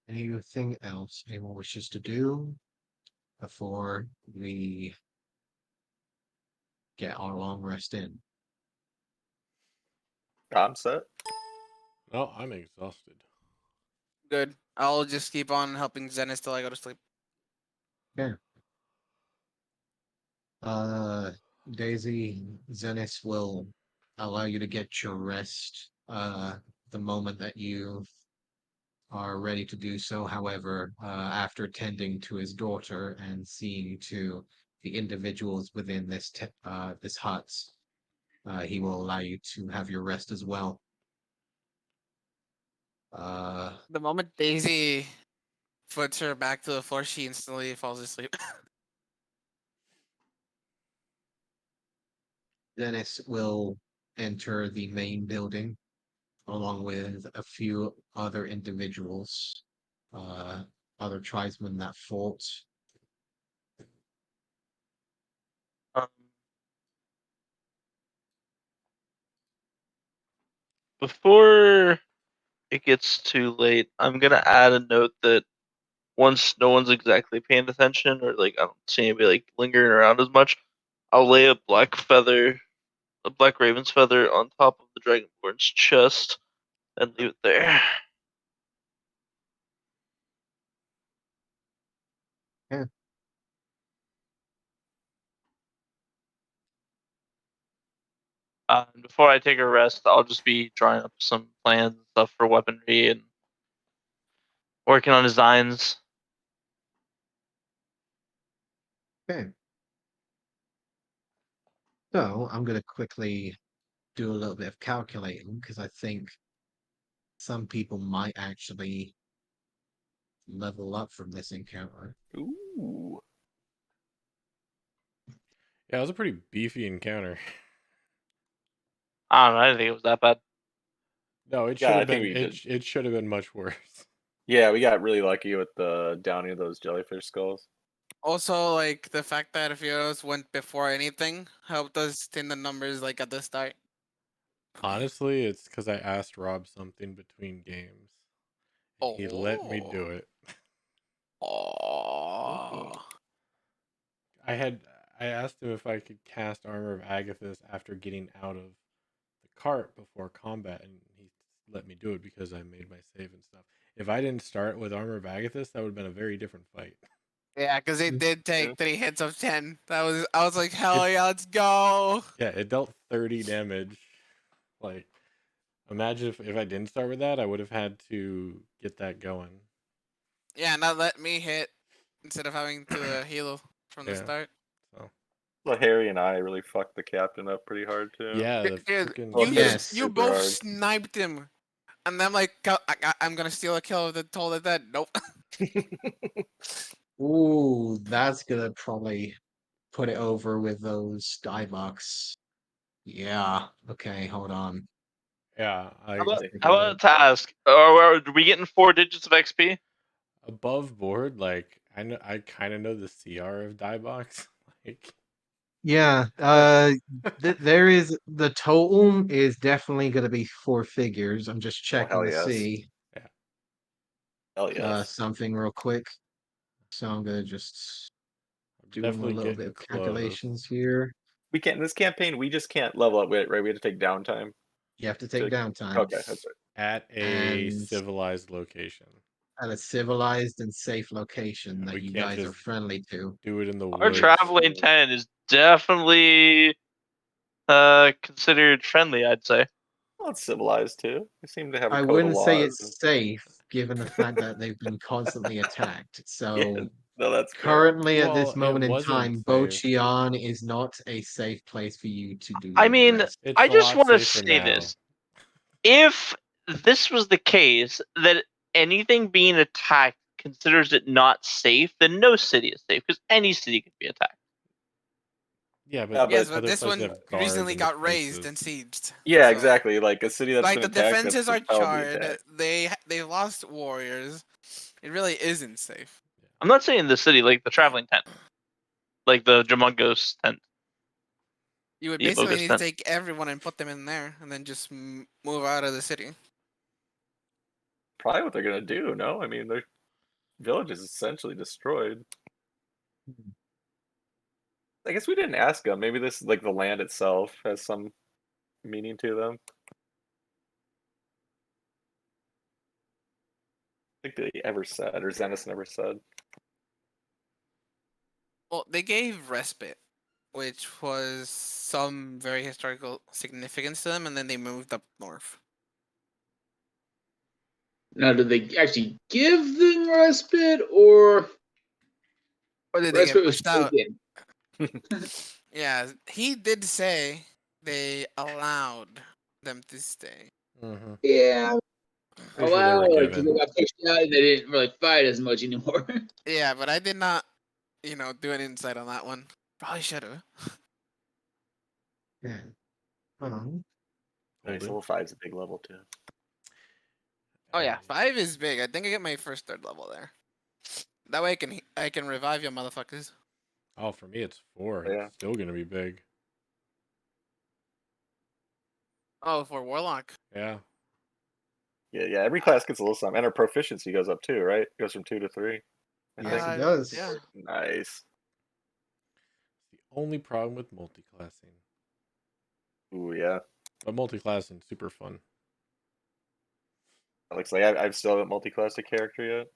Anything else anyone wishes to do before we get our long rest in? I'm set. No, I'm exhausted. Good. I'll just keep on helping Zenith till I go to sleep. Yeah. Daisy, Zenith will allow you to get your rest the moment that you are ready to do so. However, after tending to his daughter and seeing to the individuals within this hut, he will allow you to have your rest as well. The moment Daisy puts her back to the floor, she instantly falls asleep. Dennis will enter the main building along with a few other individuals, other tribesmen that fought. Um, before it gets too late, I'm gonna add a note that once no one's exactly paying attention or like I don't see anybody like lingering around as much, I'll lay a black raven's feather on top of the dragonborn's chest and leave it there. Yeah. And before I take a rest, I'll just be drawing up some plans and stuff for weaponry and working on designs. Okay. So I'm going to quickly do a little bit of calculating because I think some people might actually level up from this encounter. Ooh. Yeah, it was a pretty beefy encounter. I don't know. I didn't think it was that bad. No, it Yeah, should I have think been. we did. It should have been much worse. Yeah, we got really lucky with the downing of those jellyfish skulls. Also, like the fact that a few of us went before anything helped us in the numbers, like at the start. Honestly, it's because I asked Rob something between games, and he let me do Oh. it. Oh. I asked him if I could cast Armor of Agathis after getting out of the cart before combat, and he let me do it because I made my save and stuff. If I didn't start with Armor of Agathis, that would have been a very different fight. Yeah, because it did Yeah. take 3 hits of 10. I was like, hell It- yeah, let's go. Yeah, it dealt 30 damage. Like, imagine if I didn't start with that, I would have had to get that going. Yeah, now let me hit instead of having to heal from the Yeah. start. So Well, Harry and I really fucked the captain up pretty hard too. yeah, the Dude, freaking Well, you hit him Yes. you super both hard. sniped him, and I'm like, I'm gonna steal a kill. Then told it that nope. Ooh, that's gonna probably put it over with those die bucks. Yeah. Okay, hold on. yeah. How about, Take a how look. about task? Are we getting 4 digits of XP? Above board, like I kind of know the CR of die box. Like Yeah. There is the total is definitely gonna be 4 figures. I'm just Oh, checking hell to yes. see Hell yes. something real quick. So I'm gonna just I'm do a definitely little bit getting of close. calculations here. We can't in this campaign. We just can't level up. Right? We have to take downtime. You have to take To- downtime Okay, that's right. At a And- civilized location. at a civilized and safe location Yeah, that we you can't guys are just friendly to. do it in the Our woods. traveling 10 is definitely considered friendly, I'd say. Well, it's civilized too. We seem to have a I code wouldn't of say laws. it's safe given the fact that they've been constantly attacked. So No, that's fair. currently at Well, this it moment in wasn't time, safe. Bocheon is not a safe place for you to do I your mean, best. It's I a just lot want to safer say now. this. If this was the case, that anything being attacked considers it not safe, then no city is safe because any city could be attacked. Yeah, Yeah, but Yes, but- but other this places one have guards recently and got raised and defenses. sieged. Yeah, so, exactly. Like a city that's Like been the attacked. defenses are that's probably charred. attacked. They lost warriors. It really isn't safe. I'm not saying the city, like the traveling tent, like the Jamungos tent. You would The basically Locust need to tent. take everyone and put them in there, and then just move out of the city. Probably what they're gonna do. No, I mean their village is essentially destroyed. I guess we didn't ask them. Maybe this like the land itself has some meaning to them. I think they ever said, or Zenith never said. Well, they gave respite, which was some very historical significance to them, and then they moved up north. Now, did they actually give them respite, or Or did they get respite was pushed out? taken? Yeah, he did say they allowed them to stay. Mm-hmm. Yeah, Pretty sure they were because given. they got pushed out and they didn't really fight as much anymore. Yeah, but I did not, do an insight on that one. Probably should have. Yeah. Um, Nice, Holding. level 5 is a big level too. Oh yeah, 5 is big. I think I get my first 3rd level there. That way I can revive you motherfuckers. Oh, for me it's 4. Yeah. It's still gonna be big. Oh, for Warlock. Yeah. Yeah. Every class gets a little something, and our proficiency goes up too, right? It goes from 2 to 3. I Yes, think. it does. Yeah. Nice. The only problem with multi-classing. Ooh, yeah. But multi-classing super fun. It looks like I've still haven't multi-classed a character yet.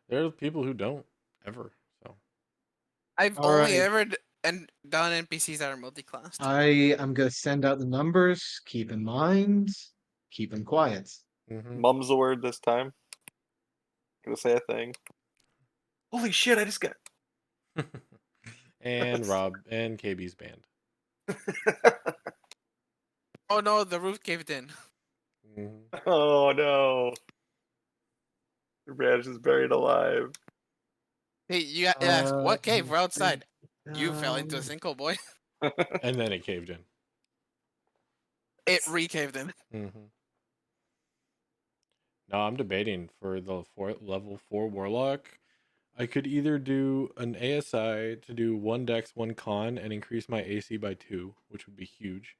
There are people who don't ever. So I've All only right. ever done NPCs that are multi-classed. I am gonna send out the numbers. Keep in mind, keep them quiet. mm-hmm. Mum's the word this time. Gonna say a thing. Holy shit! I just got. And Rob and KB's band. Oh no, the roof caved in. Mhm. Oh no. Radish is buried alive. Hey, you got asked what cave? We're outside. Um, You fell into a sinkhole, boy. And then it caved in. It re-caved in. Mm-hmm. No, I'm debating for the level 4 warlock. I could either do an ASI to do 1 dex, 1 con, and increase my AC by 2, which would be huge.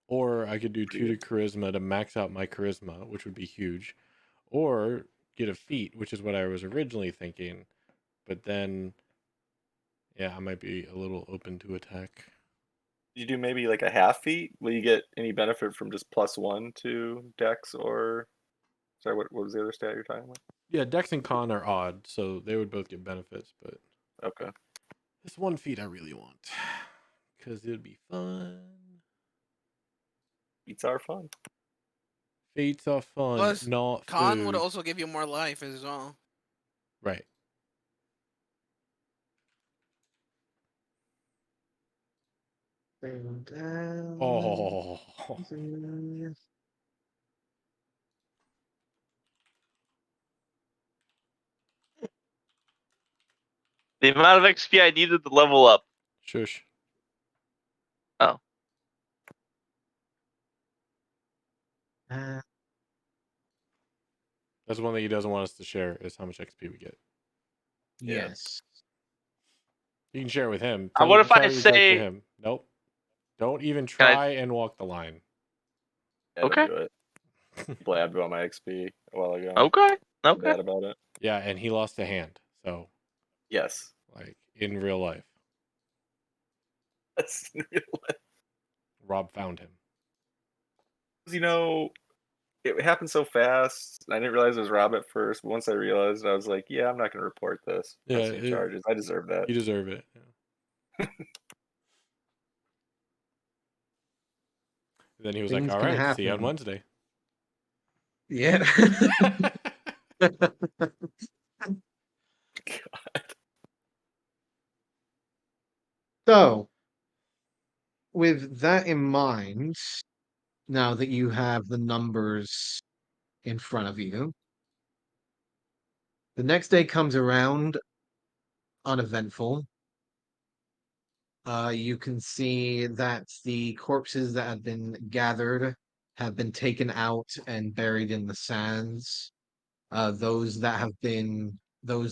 Or I could do 2 to charisma to max out my charisma, which would be huge. Or get a feat, which is what I was originally thinking. But then, yeah, I might be a little open to attack. You do maybe like a half feat? Will you get any benefit from just +1 to Dex or sorry, what was the other stat you're talking about? Yeah, dex and con are odd, so they would both get benefits, but Okay. this one feat I really want. Because it would be fun. Feats are fun. Feats are fun, Plus, not Con would food. also give you more life as well. Right. Oh. The amount of XP I needed to level up. Shush. Oh. That's one thing he doesn't want us to share is how much XP we get. Yeah. Yes. You can share it with him. What if I try to reach out to say- him? Nope. Don't even Can I- try and walk the line. Yeah, Okay. don't do it. People had about my XP a while ago. Okay. I'm Okay. bad about it. Yeah, and he lost a hand. So, Yes. like, in real life, That's Rob found him. you know, it happened so fast. I didn't realize it was Rob at first, but once I realized, I was like, "Yeah, I'm not going to report this. Yeah, Pressing charges. I deserve that." You deserve it. Yeah. Then he was Things like, all can right, see you on happen. Wednesday. Yeah. So, with that in mind, now that you have the numbers in front of you, the next day comes around uneventful. You can see that the corpses that have been gathered have been taken out and buried in the sands. Those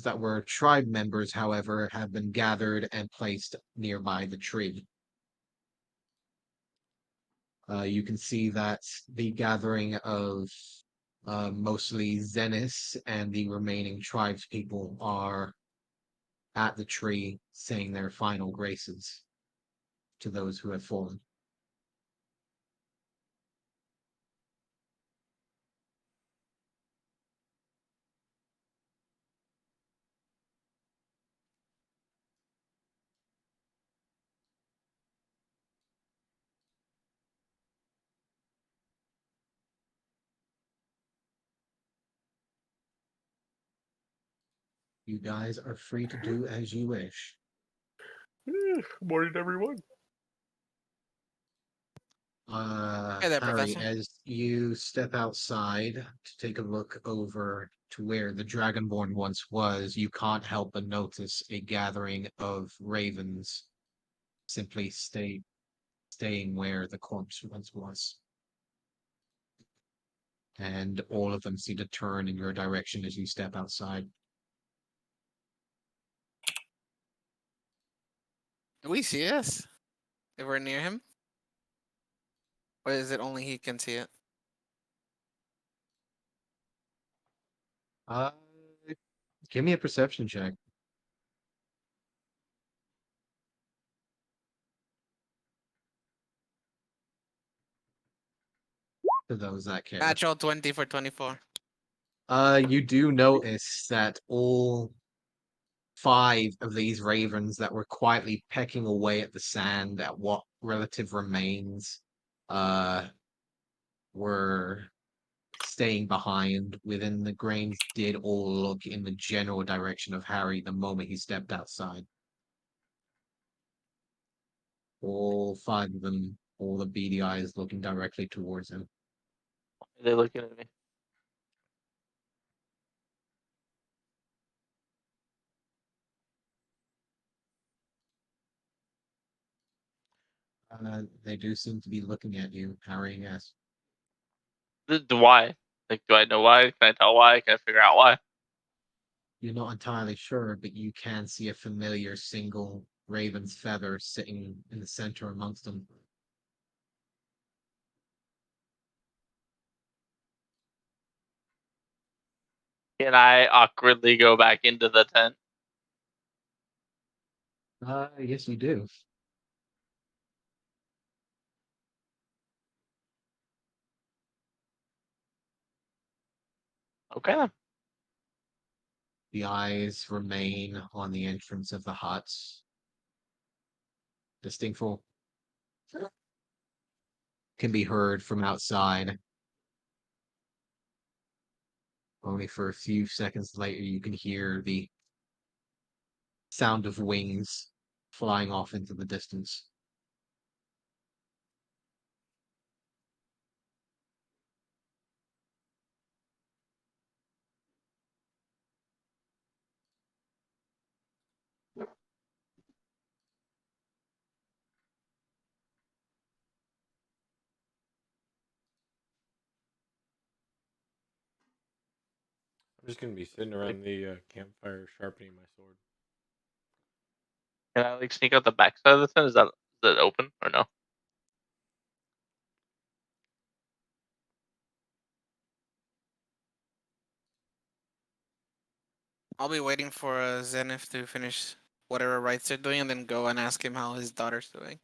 that were tribe members, however, have been gathered and placed nearby the tree. You can see that the gathering of mostly Zenis and the remaining tribespeople are at the tree saying their final graces to those who have fallen. You guys are free to do as you wish. Good morning, everyone. Hey there, Harry, Professor. as you step outside to take a look over to where the Dragonborn once was, you can't help but notice a gathering of ravens simply staying where the corpse once was. And all of them seem to turn in your direction as you step outside. Do we see this? If we're near him? Or is it only he can see it? Uh, Give me a perception check. To those that care. Natural 20 for 24. You do notice that all 5 of these ravens that were quietly pecking away at the sand at what relative remains were staying behind within the grains did all look in the general direction of Harry the moment he stepped outside. All 5 of them all the beady eyes looking directly towards him. They're looking at me. They do seem to be looking at you, Harry. Yes. Why? Like, do I know why? Can I tell why? Can I figure out why? You're not entirely sure, but you can see a familiar single raven's feather sitting in the center amongst them. Can I awkwardly go back into the tent? Yes, you do. Okay then. The eyes remain on the entrance of the hut. Distinctful can be heard from outside. Only for a few seconds later, you can hear the sound of wings flying off into the distance. I'm just gonna be sitting around the campfire sharpening my sword. Can I like sneak out the backside of the tent? Is that open or no? I'll be waiting for Zenith to finish whatever rites they're doing, and then go and ask him how his daughter's doing.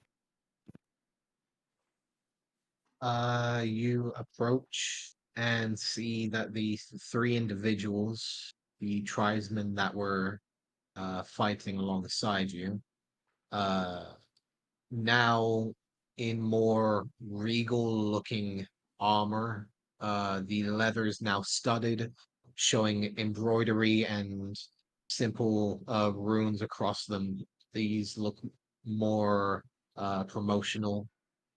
You approach and see that the three individuals, the tribesmen that were fighting alongside you, uh, now in more regal looking armor. The leather is now studded, showing embroidery and simple runes across them. These look more promotional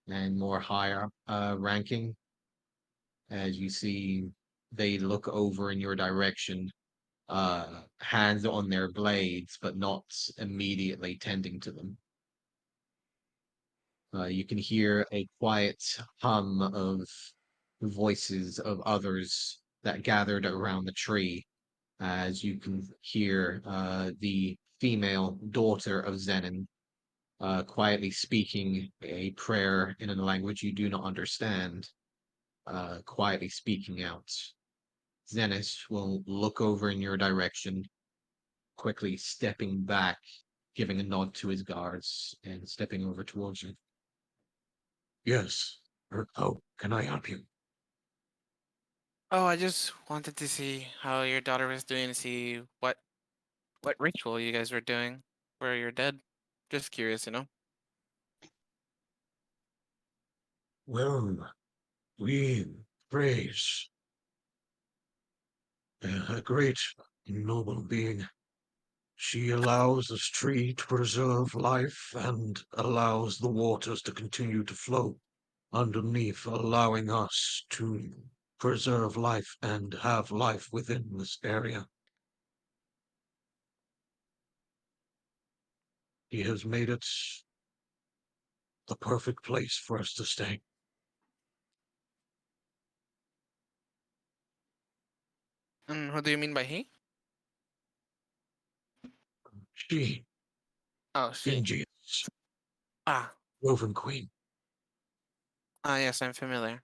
and more higher ranking. As you see, they look over in your direction, hands on their blades, but not immediately tending to them. You can hear a quiet hum of voices of others that gathered around the tree, as you can hear the female daughter of Zenon quietly speaking a prayer in a language you do not understand, quietly speaking out. Zenis will look over in your direction, quickly stepping back, giving a nod to his guards, and stepping over towards you. Yes. How can I help you? Oh, I just wanted to see how your daughter was doing, to see what ritual you guys were doing for your dead. Just curious, you know. Well, we praise a great noble being. She allows this tree to preserve life and allows the waters to continue to flow underneath, allowing us to preserve life and have life within this area. He has made it the perfect place for us to stay. And what do you mean by he? She, Oh, she. Ingius, Ah, Woven Queen. yes, I'm familiar.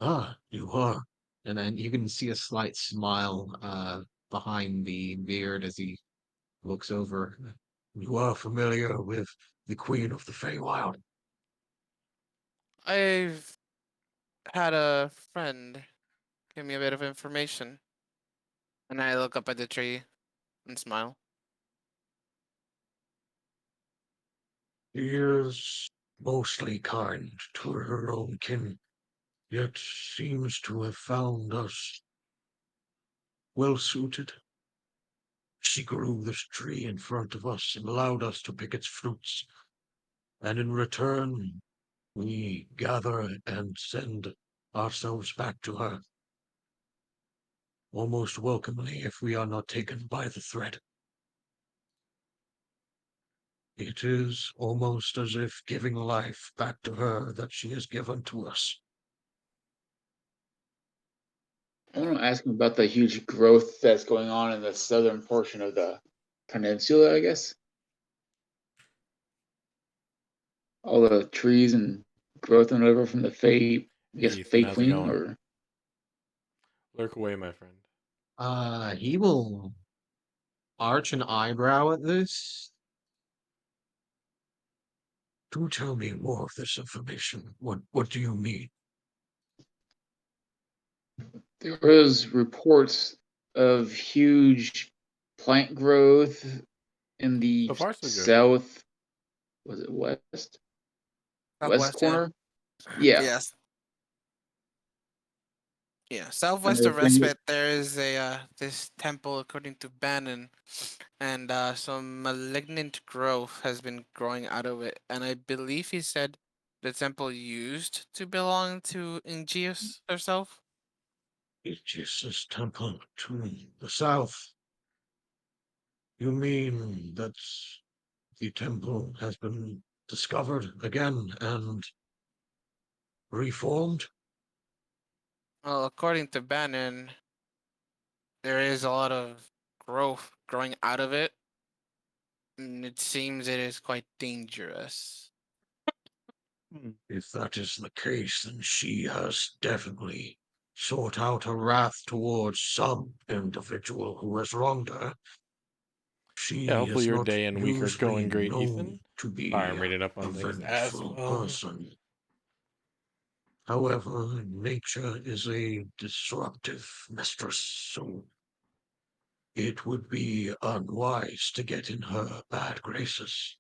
Ah, you are. And then you can see a slight smile behind the beard as he looks over. You are familiar with the Queen of the Feywild. I've had a friend give me a bit of information, and I look up at the tree and smile. She is mostly kind to her own kin, yet seems to have found us well suited. She grew this tree in front of us and allowed us to pick its fruits, and in return, We gather and send ourselves back to her, almost welcomely if we are not taken by the threat. It is almost as if giving life back to her that she has given to us. I want to ask him about the huge growth that's going on in the southern portion of the peninsula, I guess. All the trees and growth and whatever from the Hey, Ethan, Fey how's it Queen, going? or Lurk away, my friend. He will arch an eyebrow at this. Do tell me more of this information. What do you mean? there was reports of huge plant growth in the So far, so good. south. Was it west Southwest, corner? Yeah. Yeah, Yes. Yeah, and southwest they're of saying Respite, there is a this temple, according to Bannon, and some malignant growth has been growing out of it. And I believe he said the temple used to belong to Ingeus herself. Aegis's temple to the south. You mean that the temple has been discovered again and reformed? Well, according to Bannon, there is a lot of growth growing out of it, and it seems it is quite dangerous. If that is the case, then she has definitely sought out a wrath towards some individual who has wronged her. She Yeah, hopefully is your not day and week are usually going great, known Ethan. to Sorry, be I'm reading up a on things as vengeful well. person. However, nature is a disruptive mistress, so it would be unwise to get in her bad graces.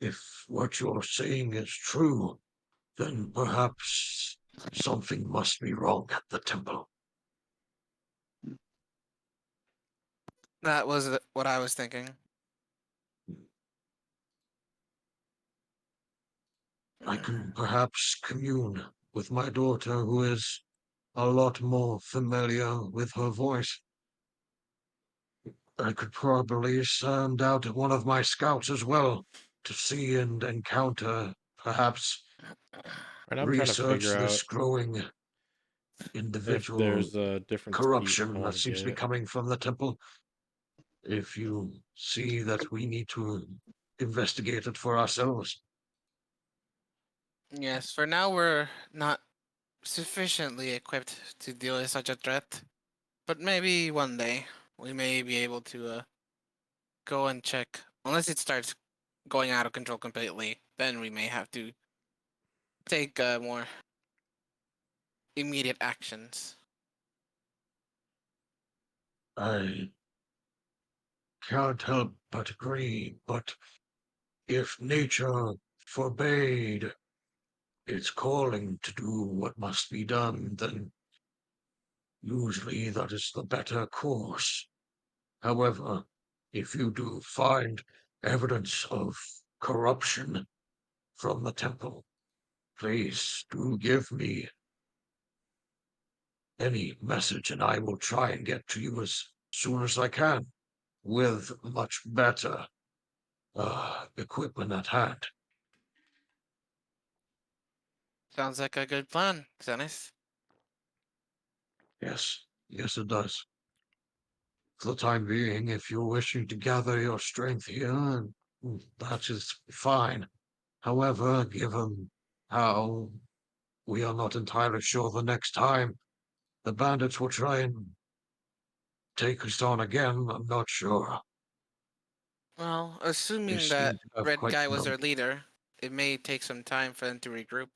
If what you're saying is true, then perhaps something must be wrong at the temple. That was what I was thinking. I can perhaps commune with my daughter, who is a lot more familiar with her voice. I could probably send out one of my scouts as well to see and encounter, perhaps Right now, I'm trying to research figure this out growing if individual there's a different speed I corruption that want to seems to be get. coming from the temple. If you see that we need to investigate it for ourselves. Yes, for now we're not sufficiently equipped to deal with such a threat, but maybe one day we may be able to go and check. Unless it starts going out of control completely, then we may have to take more immediate actions. I can't help but agree, but if nature forbade its calling to do what must be done, then usually that is the better course. However, if you do find evidence of corruption from the temple, please do give me any message and I will try and get to you as soon as I can with much better equipment at hand. Sounds like a good plan, Zenith. Yes, yes it does. For the time being, if you're wishing to gather your strength here, that is fine. However, given how we are not entirely sure the next time the bandits will try and take us on again, I'm not sure. Well, They assuming seem that to have Red quite Guy was numb. their leader, it may take some time for them to regroup.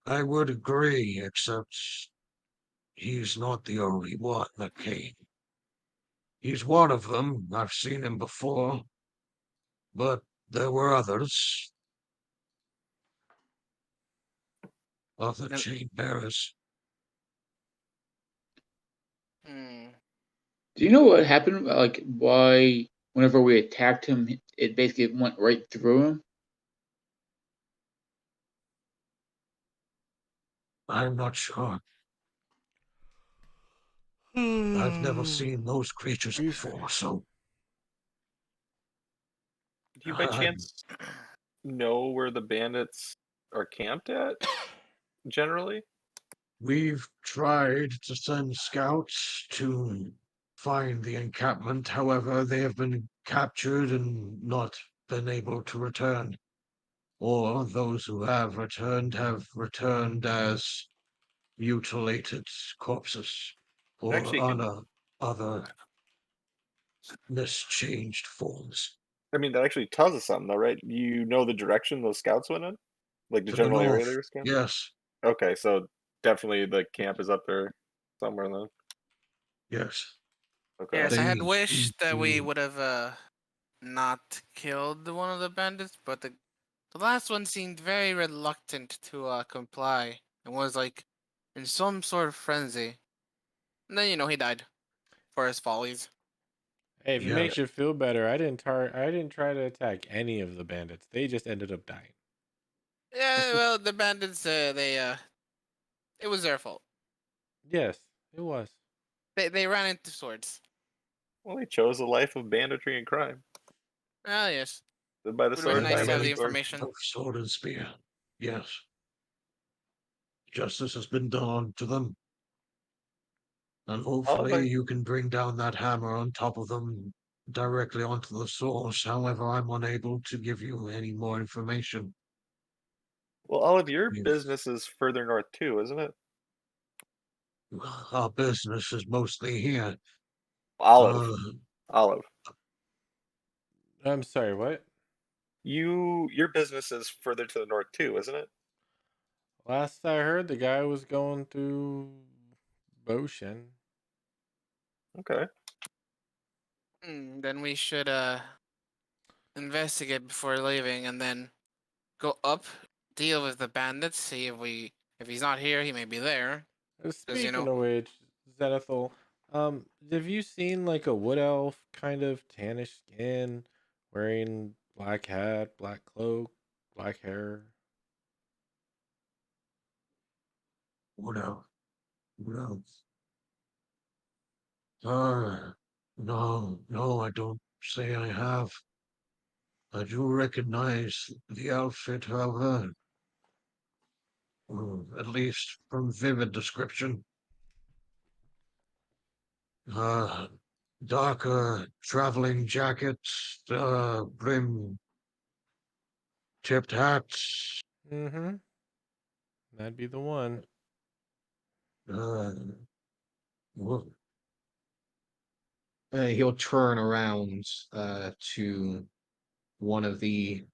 I would agree, except he's not the only one that came. He's one of them. I've seen him before. But there were others. Other And, chain bearers. hmm, do you know what happened? Like why whenever we attacked him, it basically went right through him. I'm not sure. I've never seen those creatures We've- before, so Do you by I- chance know where the bandits are camped at? Generally, we've tried to send scouts to find the encampment. However, they have been captured and not been able to return. Or those who have returned as mutilated corpses or Actually, other mischanged forms. I mean that actually tells us something, though, right? You know the direction those scouts went in, like the To the general area they north, were scanning. yes, Okay, so definitely the camp is up there somewhere then. yes. Okay. Yes, I had They seem wished that we to- would have not killed one of the bandits, but the last one seemed very reluctant to comply and was like in some sort of frenzy. And then he died for his follies. Hey, if it Yes. makes you feel better, I didn't try to attack any of the bandits. They just ended up dying. Yeah, well, the bandits it was their fault. Yes, it was. They ran into swords. Well, they chose a life of banditry and crime. Ah, yes. Live by the Would have been sword, nice die to by have the the sword. information. of sword and spear. Yes. Justice has been done to them. And hopefully Okay. you can bring down that hammer on top of them directly onto the source. However, I'm unable to give you any more information. Well, all of your Yes. business is further north too, isn't it? Our business is mostly here. Olive. Uh, Olive. I'm sorry, what? Your business is further to the north too, isn't it? Last I heard, the guy was going through Boshin. Okay. Then we should investigate before leaving, and then go up, deal with the bandits, see if he's not here, he may be there. Speaking of which, Zenithal, have you seen like a wood elf kind of tannish skin, wearing black hat, black cloak, black hair? what else? What else? No, I don't say I have. I do recognize the outfit, however, at least from vivid description. Uh, darker traveling jackets, brim tipped hats. Mm-hmm. That'd be the one. Uh, well, He'll turn around to one of the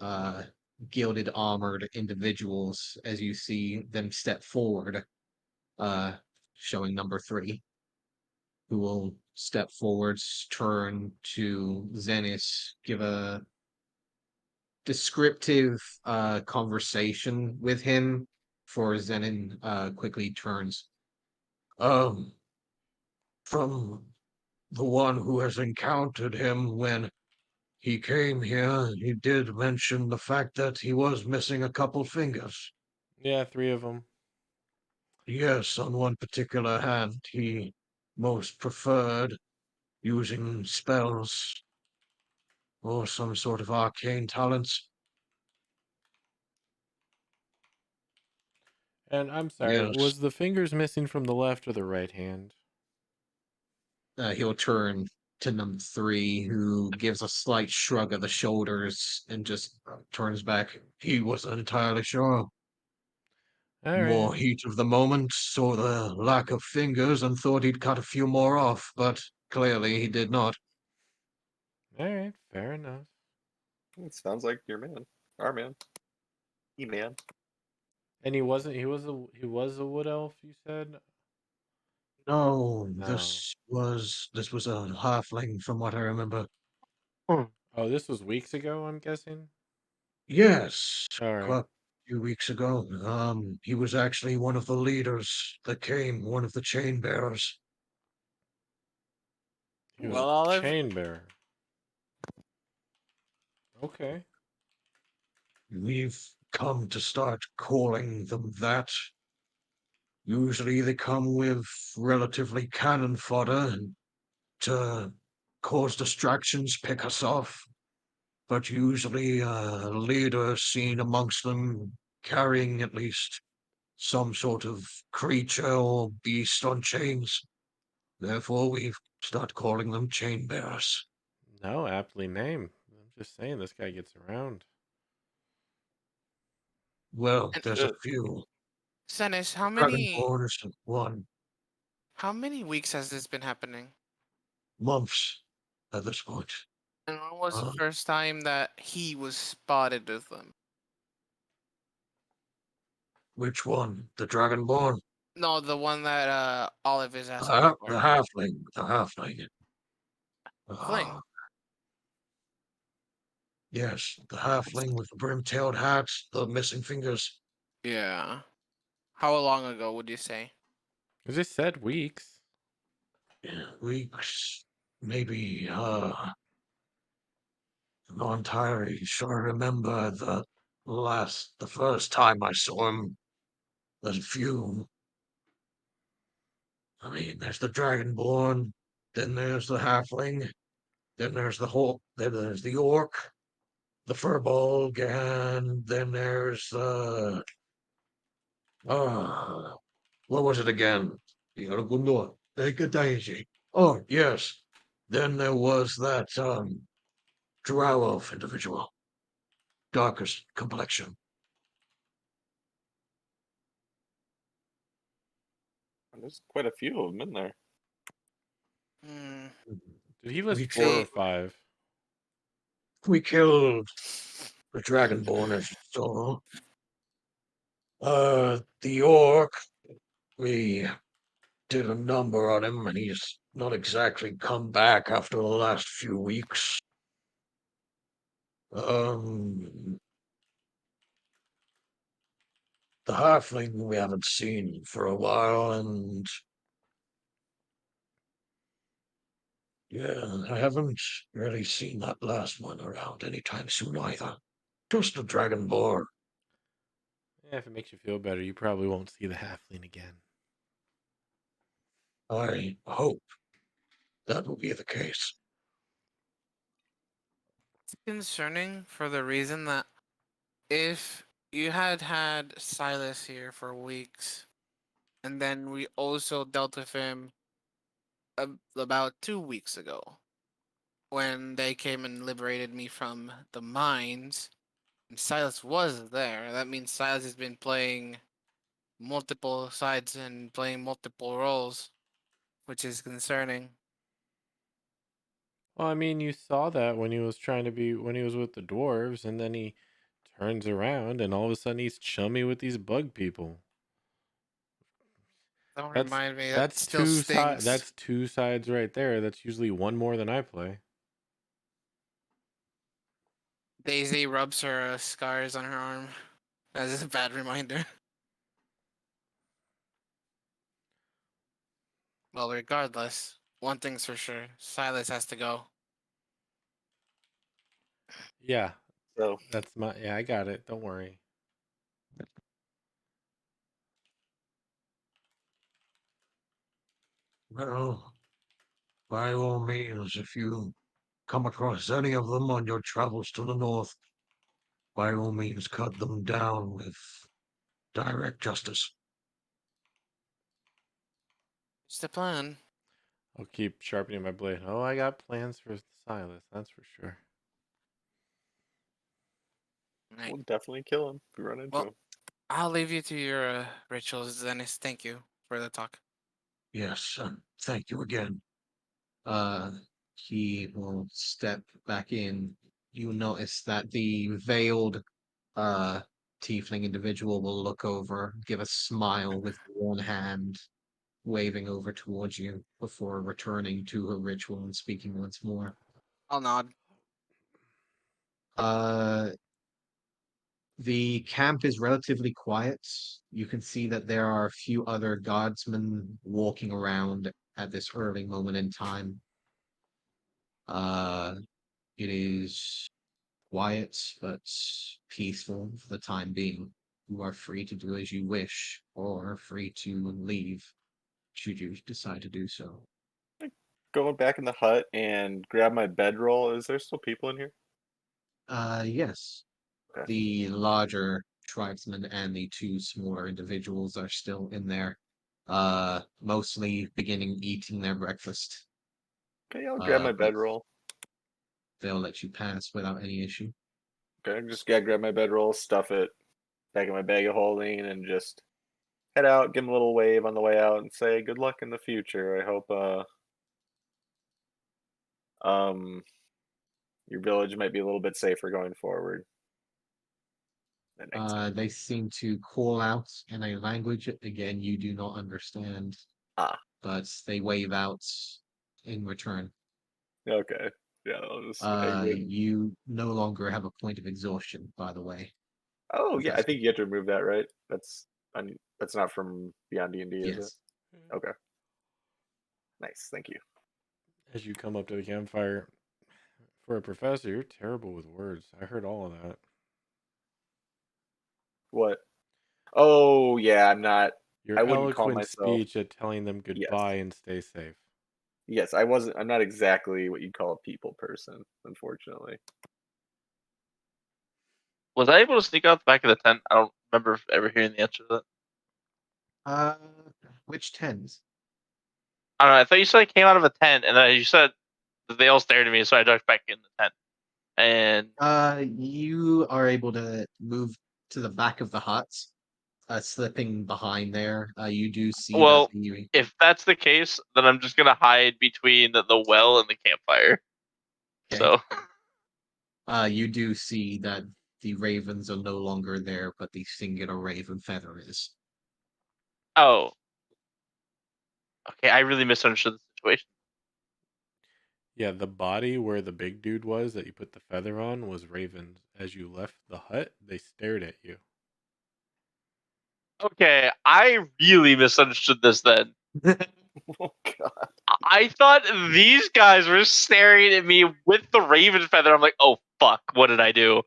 uh, gilded armored individuals as you see them step forward, uh, showing number 3, who will step forwards, turn to Zenith, give a descriptive conversation with him for Zenin quickly turns. um, from the one who has encountered him when he came here, he did mention the fact that he was missing a couple fingers. Yeah, 3 of them. Yes, on one particular hand, he most preferred using spells or some sort of arcane talents. And I'm sorry, Yes, was the fingers missing from the left or the right hand? He'll turn to number 3, who gives a slight shrug of the shoulders and just turns back. he wasn't entirely sure. All right, More heat of the moment, saw the lack of fingers and thought he'd cut a few more off, but clearly he did not. all right, fair enough. It sounds like your man. Our man. E-man. And he wasn't. He was a wood elf. You said. No, No. this was a halfling from what I remember. Oh, this was weeks ago. I'm guessing. Yes, All right. quite a few weeks ago. He was actually one of the leaders that came, one of the chain bearers. He was Well, a Olive, chain bearer. Okay. We've come to start calling them that. Usually they come with relatively cannon fodder to cause distractions, pick us off. But usually a leader is seen amongst them carrying at least some sort of creature or beast on chains. Therefore, we start calling them chain bearers. No, aptly named. I'm just saying this guy gets around. Well, And there's a few. Senis, Dragonborn is one. how many weeks has this been happening? Months at this point. And when was the Uh, first time that he was spotted with them? which one? The Dragonborn? No, the one that Olive is asking The for. halfling. The halfling. Fling. Yes, the halfling with the brim-tailed hat, the missing fingers. Yeah. How long ago would you say? I just said weeks. Weeks, maybe. I'm not entirely sure. I remember the first time I saw him. There's a few. I mean, there's the Dragonborn, then there's the halfling, then there's then there's the orc, the furbolg, and then there's what was it again? The Argundo, Daisy. Oh, yes. Then there was that drow elf individual, darkest complexion. There's quite a few of them in there. Hmm. Did he list We 4 or say- 5? We killed the Dragonborn as you saw. The orc, we did a number on him, and he's not exactly come back after the last few weeks. The halfling we haven't seen for a while, and yeah, I haven't really seen that last one around anytime soon either. Just a dragonborn. Yeah, if it makes you feel better, you probably won't see the halfling again. I hope that will be the case. It's concerning for the reason that if you had Silas here for weeks, and then we also dealt with him about 2 weeks ago when they came and liberated me from the mines, and Silas was there. That means Silas has been playing multiple sides and playing multiple roles, which is concerning. Well, I mean, you saw that when he was when he was with the dwarves, and then he turns around and all of a sudden he's chummy with these bug people. Don't That's remind me. That that's still stings. that's 2 sides right there. That's usually one more than I play. Daisy rubs her scars on her arm. That is a bad reminder. Well, regardless, one thing's for sure: Silas has to go. Yeah, So yeah, I got it. Don't worry. Well, by all means, if you come across any of them on your travels to the north, by all means cut them down with direct justice. It's the plan. I'll keep sharpening my blade. Oh, I got plans for Silas, that's for sure. Right. we'll definitely kill him if we run into Well, him. I'll leave you to your rituals, Dennis. Thank you for the talk. Yes, thank you again. Uh, he will step back in. You notice that the veiled uh tiefling individual will look over, give a smile with one hand, waving over towards you before returning to her ritual and speaking once more. I'll nod. Uh, the camp is relatively quiet. You can see that there are a few other guardsmen walking around at this early moment in time. Uh, it is quiet but peaceful for the time being. you are free to do as you wish, or free to leave, should you decide to do so. Going back in the hut and grab my bedroll. Is there still people in here? Yes. Okay. The larger tribesmen and the two smaller individuals are still in there, mostly beginning eating their breakfast. Okay, I'll grab my But bedroll. they'll let you pass without any issue. Okay, I just gotta grab my bedroll, stuff it back in my bag of holding, and just head out, give him a little wave on the way out, and say good luck in the future. I hope um your village might be a little bit safer going forward. That makes sense. They seem to call out in a language again you do not understand, Ah, but they wave out in return. okay. Yeah, I'll just exit. You no longer have a point of exhaustion, by the way. Oh If yeah, I that's think you have to remove that, right? That's not from Beyond D&D, is it? yes. Okay. Nice, thank you. As you come up to the campfire, for a professor, you're terrible with words. I heard all of that. What? Oh yeah, I'm not. Your I wouldn't call eloquent myself. speech at telling them Yes, goodbye and stay safe. yes. I wasn't. I'm not exactly what you'd call a people person, unfortunately. Was I able to sneak out the back of the tent? I don't remember ever hearing the answer to that. Uh, which tens? I don't know. I thought you said I came out of a tent, and then you said that they all stared at me, so I ducked back in the tent. And You are able to move to the back of the hut, slipping behind there. You do see that well, if that's the case, then I'm just gonna hide between the well and the campfire. Okay. So You do see that the ravens are no longer there, but the singular raven feather is. oh, okay. I really misunderstood the situation. Yeah, the body where the big dude was that you put the feather on was Raven's. As you left the hut, they stared at you. Okay, I really misunderstood this then. Oh god. I thought these guys were staring at me with the raven feather. I'm like, oh fuck, what did I do?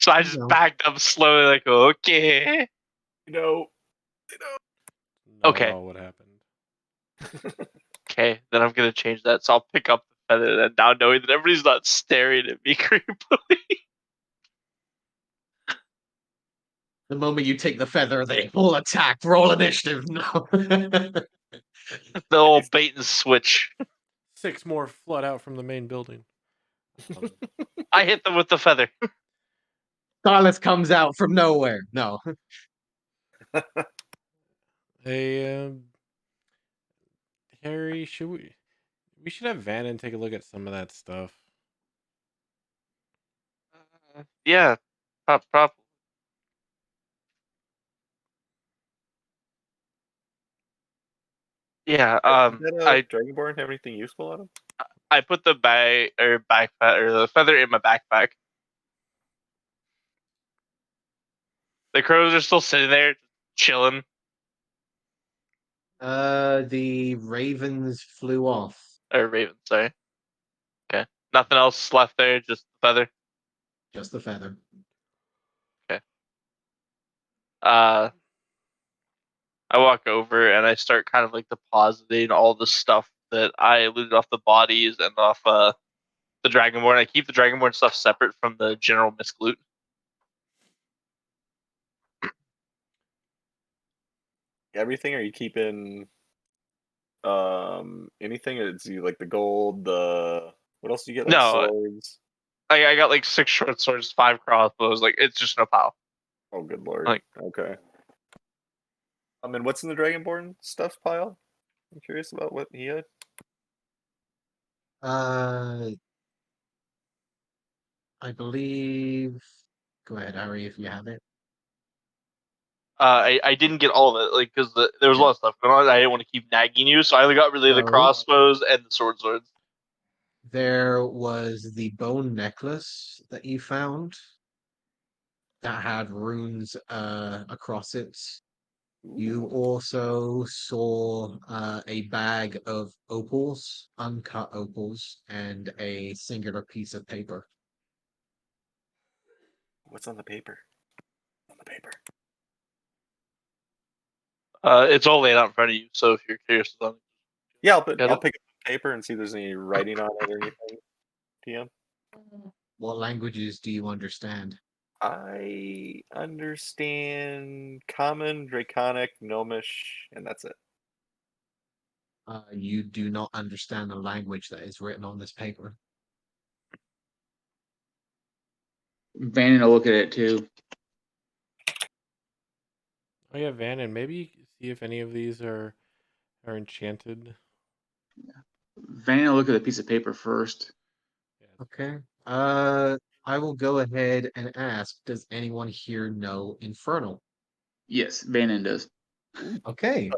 So I just No. backed up slowly, like, okay. You know. Not Okay. at all what happened. Okay, then I'm gonna change that. So I'll pick up the feather then now knowing that everybody's not staring at me creepily. The moment you take the feather, they all attack. Roll initiative. No. The old bait and switch. 6 more flood out from the main building. I hit them with the feather. Silas comes out from nowhere. No. Hey, Harry, we should have Vannon take a look at some of that stuff. Yeah, probably. Yeah, Does that I Dragonborn have anything useful on him? I put the backpack or the feather in my backpack. The crows are still sitting there, chilling. The ravens flew off. Or raven, sorry. Okay, nothing else left there, just the feather. Just the feather. Okay. I walk over and I start kind of like depositing all the stuff that I looted off the bodies and off the Dragonborn. I keep the Dragonborn stuff separate from the general misc loot. Everything? Are you keeping anything? It's you like the gold, the what else do you get? Like No, swords? I got like 6 short swords, 5 crossbows. Like it's just no pile. Oh good lord. Like Okay. And what's in the Dragonborn stuff pile? I'm curious about what he had. I believe. Go ahead, Harry, if you have it. I didn't get all of it, like because there was a lot of stuff going on. I didn't want to keep nagging you, so I only got really the So- crossbows and the swords. There was the bone necklace that you found that had runes across it. You Ooh. also saw a bag of opals, uncut opals, and a singular piece of paper. What's on the paper? On the paper. It's all laid out in front of you, so if you're curious about it. Yeah, I'll Got it. pick up the paper and see if there's any writing on it or anything. TM. What languages do you understand? I understand Common, Draconic, Gnomish, and that's it. You do not understand the language that is written on this paper. Vannon will look at it too. Oh yeah, Van, and maybe see if any of these are enchanted. Vannon will look at the piece of paper first. Yeah. Okay. I will go ahead and ask, does anyone here know Infernal? Yes, Vannon does. Okay.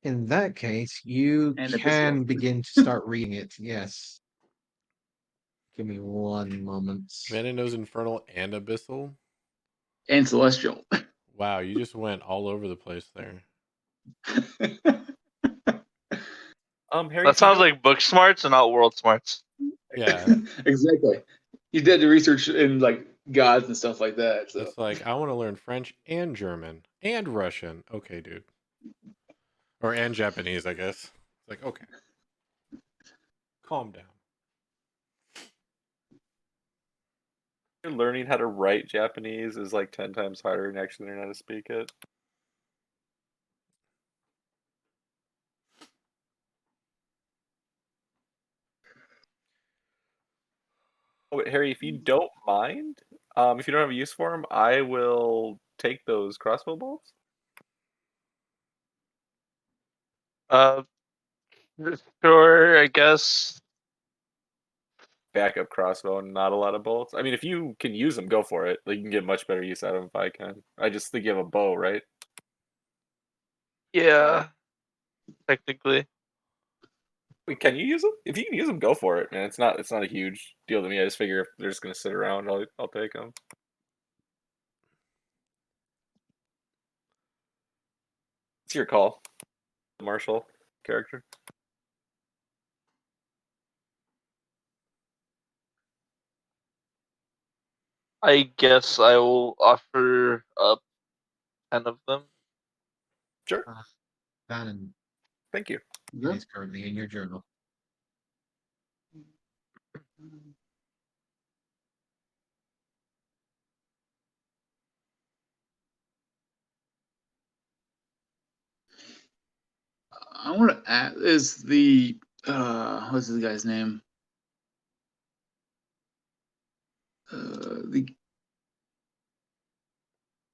In that case, you And can Abyssal. begin to start reading it. Yes. Give me one moment. Vanna knows Infernal and Abyssal. And Celestial. Wow, you just went all over the place there. Harry, That sounds like book smarts and not world smarts. Yeah. Exactly. He did the research in like gods and stuff like that. So It's like, I want to learn French and German and Russian. Okay, dude. Or and Japanese, I guess. It's like, okay. Calm down. learning how to write Japanese is like 10 times harder than actually learning how to speak it. Oh, wait, Harry, if you don't mind, if you don't have a use for them, I will take those crossbow bolts. Sure, I guess. Backup crossbow and not a lot of bolts. I mean, if you can use them, go for it. Like, you can get much better use out of them if I can. I just think you have a bow, right? Yeah, technically. Wait, can you use them? If you can use them, go for it, man. It's not a huge deal to me. I just figure if they're just gonna sit around, I'll take them. It's your call, Marshall character. I guess I will offer up 10 of them. Sure. Bannon, Thank you. it is currently in your journal. I want to ask: is the what's this guy's name? The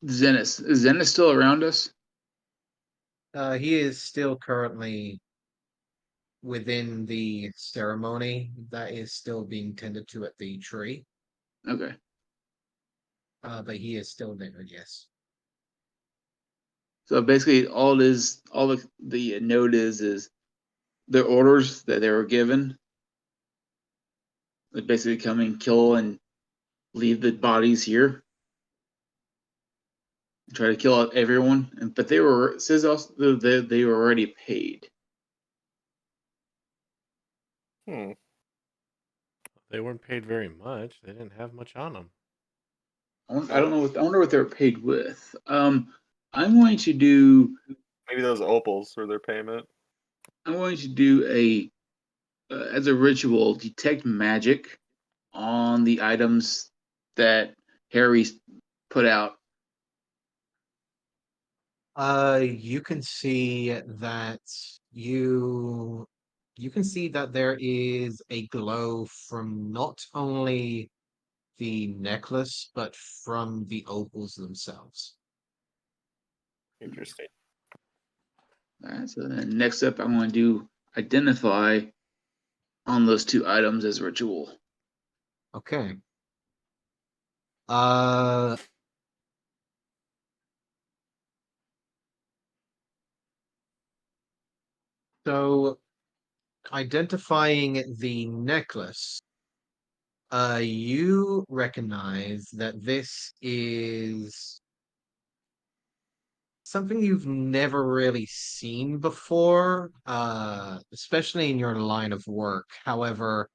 Zenith. Is Zenith still around us? He is still currently within the ceremony that is still being tended to at the tree. Okay. But he is still there, yes. So basically, all the note is the orders that they were given. They basically come and kill and leave the bodies here. Try to kill out everyone, but they were it says also they were already paid. Hmm. They weren't paid very much. They didn't have much on them. I don't know. I wonder what they're paid with. I'm going to do. Maybe those opals for their payment. I'm going to do a as a ritual detect magic on the items that Harry put out. You can see that you can see that there is a glow from not only the necklace, but from the opals themselves. Interesting. All right, so then next up, I'm going to do identify on those two items as ritual. Okay. Uh, so identifying the necklace, you recognize that this is something you've never really seen before, especially in your line of work. However,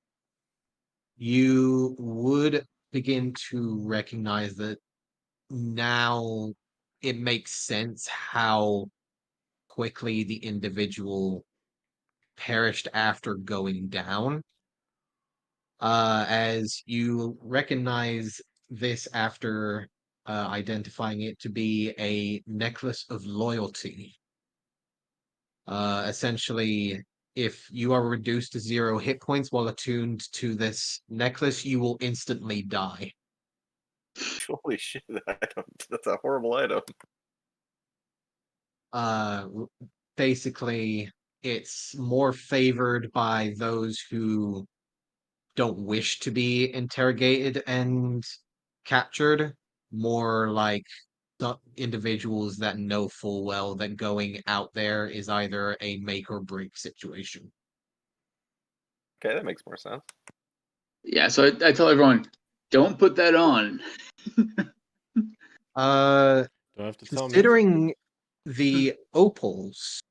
you would begin to recognize that now it makes sense how quickly the individual perished after going down. As you recognize this after identifying it to be a necklace of loyalty. Essentially, if you are reduced to 0 hit points while attuned to this necklace, you will instantly die. Holy shit, that's a horrible item. Basically, it's more favored by those who don't wish to be interrogated and captured, more like the individuals that know full well that going out there is either a make or break situation. Okay, that makes more sense. Yeah, so I tell everyone, don't put that on. Don't have to tell me. Considering the opals,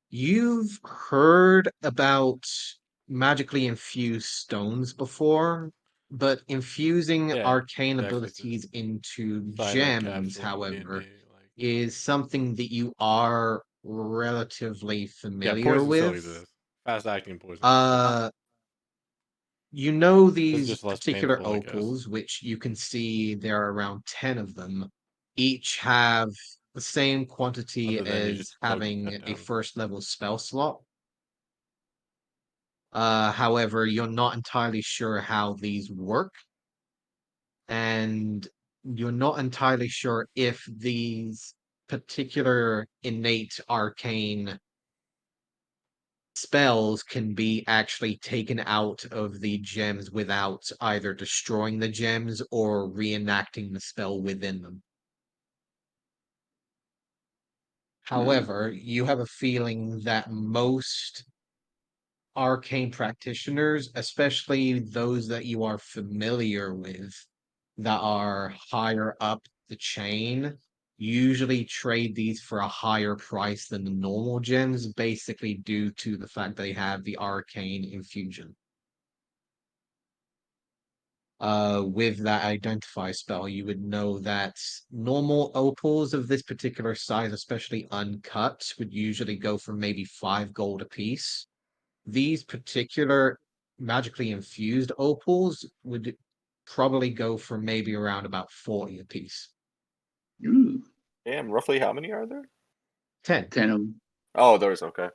you've heard about magically infused stones before, but infusing Yeah, arcane exactly, abilities into cyanide gems, capsule, however, D&D, like is something that you are relatively yeah, familiar poison still with. exists. Fast acting poison. You know It's these just less particular painful, I guess. opals, which you can see there are around 10 of them, each have the same quantity Other than you as just poke having that a down. first level spell slot. However, you're not entirely sure how these work, and you're not entirely sure if these particular innate arcane spells can be actually taken out of the gems without either destroying the gems or reenacting the spell within them. However, you have a feeling that most arcane practitioners, especially those that you are familiar with, that are higher up the chain, usually trade these for a higher price than the normal gems, basically due to the fact they have the arcane infusion. With that identify spell, you would know that normal opals of this particular size, especially uncut, would usually go for maybe 5 gold apiece. These particular magically infused opals would probably go for maybe around about 40 apiece. Ooh, Damn, roughly how many are there? 10. 10 of them. Oh, there's okay.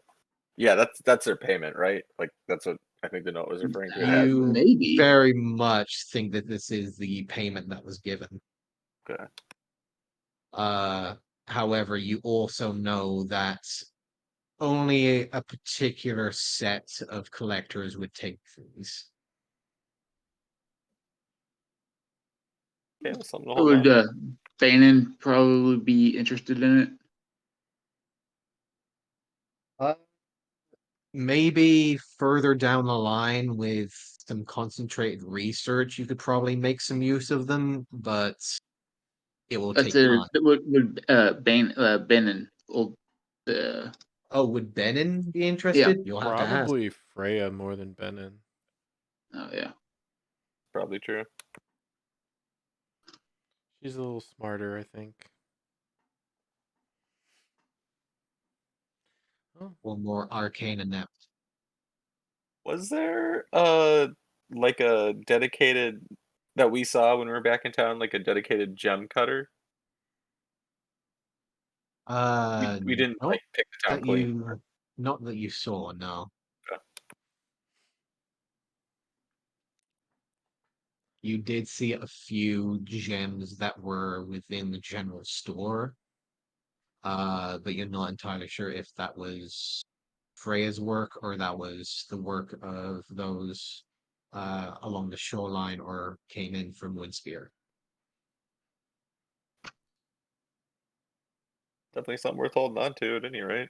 Yeah, that's their payment, right? Like that's what I think the note was referring to. It has. You Maybe. very much think that this is the payment that was given. Okay. However, you also know that only a particular set of collectors would take these. Yeah, something to hold Would on. Bannon probably be interested in it? Maybe further down the line with some concentrated research, you could probably make some use of them, but it will That's take time. would Bannon old Oh, would Benin be interested? You'll have to ask. Probably Freya more than Benin. oh yeah. Probably true. She's a little smarter, I think. Oh, Or more arcane inept. Was there like a dedicated that we saw when we were back in town, like a dedicated gem cutter? We didn't Nope, like pick the town that clean. you, not that you saw, no. Okay. You did see a few gems that were within the general store, but you're not entirely sure if that was Freya's work or that was the work of those along the shoreline or came in from Windspear. Definitely something worth holding on to at any rate.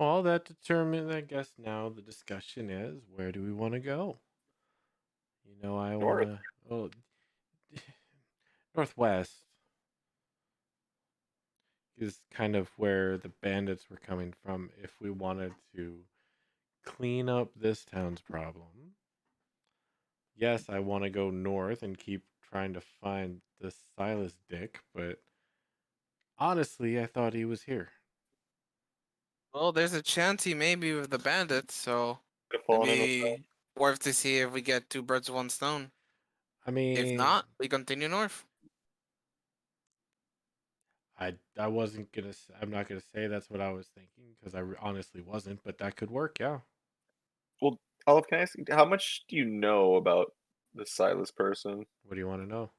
all that determined, I guess now the discussion is where do we want to go? You know, I want North. to. Oh, northwest is kind of where the bandits were coming from if we wanted to clean up this town's problem. Yes, I want to go north and keep trying to find the Silas dick, but honestly, I thought he was here. Well, there's a chance he may be with the bandits, so Could've it'd fallen in with that. be worth to see if we get two birds with one stone. I mean, If not, we continue north. I wasn't gonna. I'm not gonna say that's what I was thinking because I honestly wasn't, but that could work. Yeah. Well, Olive, can I ask, how much do you know about the Silas person? What do you want to know?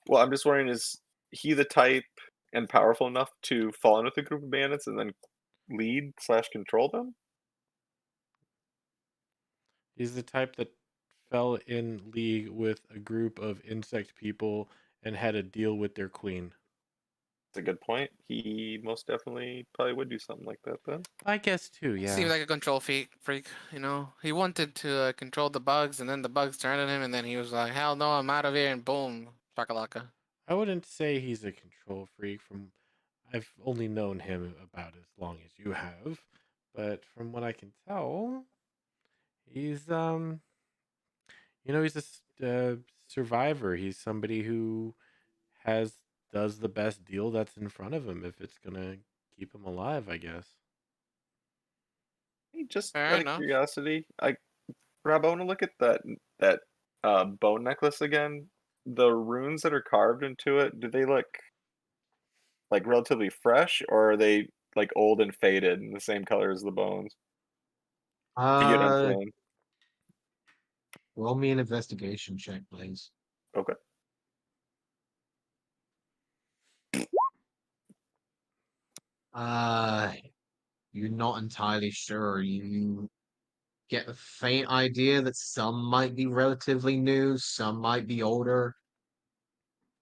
Well, I'm just wondering, is he the type and powerful enough to fall in with a group of bandits and then lead / control them? He's the type that fell in league with a group of insect people and had a deal with their queen. That's a good point. He most definitely probably would do something like that then. I guess too. Yeah. Seems like a control freak, you know. He wanted to control the bugs, and then the bugs turned on him, and then he was like, "Hell no, I'm out of here!" And boom, shakalaka. I wouldn't say he's a control freak. From I've only known him about as long as you have, but from what I can tell, he's he's a survivor. He's somebody who does the best deal that's in front of him if it's gonna keep him alive, I guess. Hey, just Fair out of enough. curiosity, Rob, I want to look at that bone necklace again. The runes that are carved into it, do they look like relatively fresh, or are they like old and faded and the same color as the bones? You get what I'm saying? Roll me an investigation check, please. Okay. Uh, you're not entirely sure. You get a faint idea that some might be relatively new, some might be older.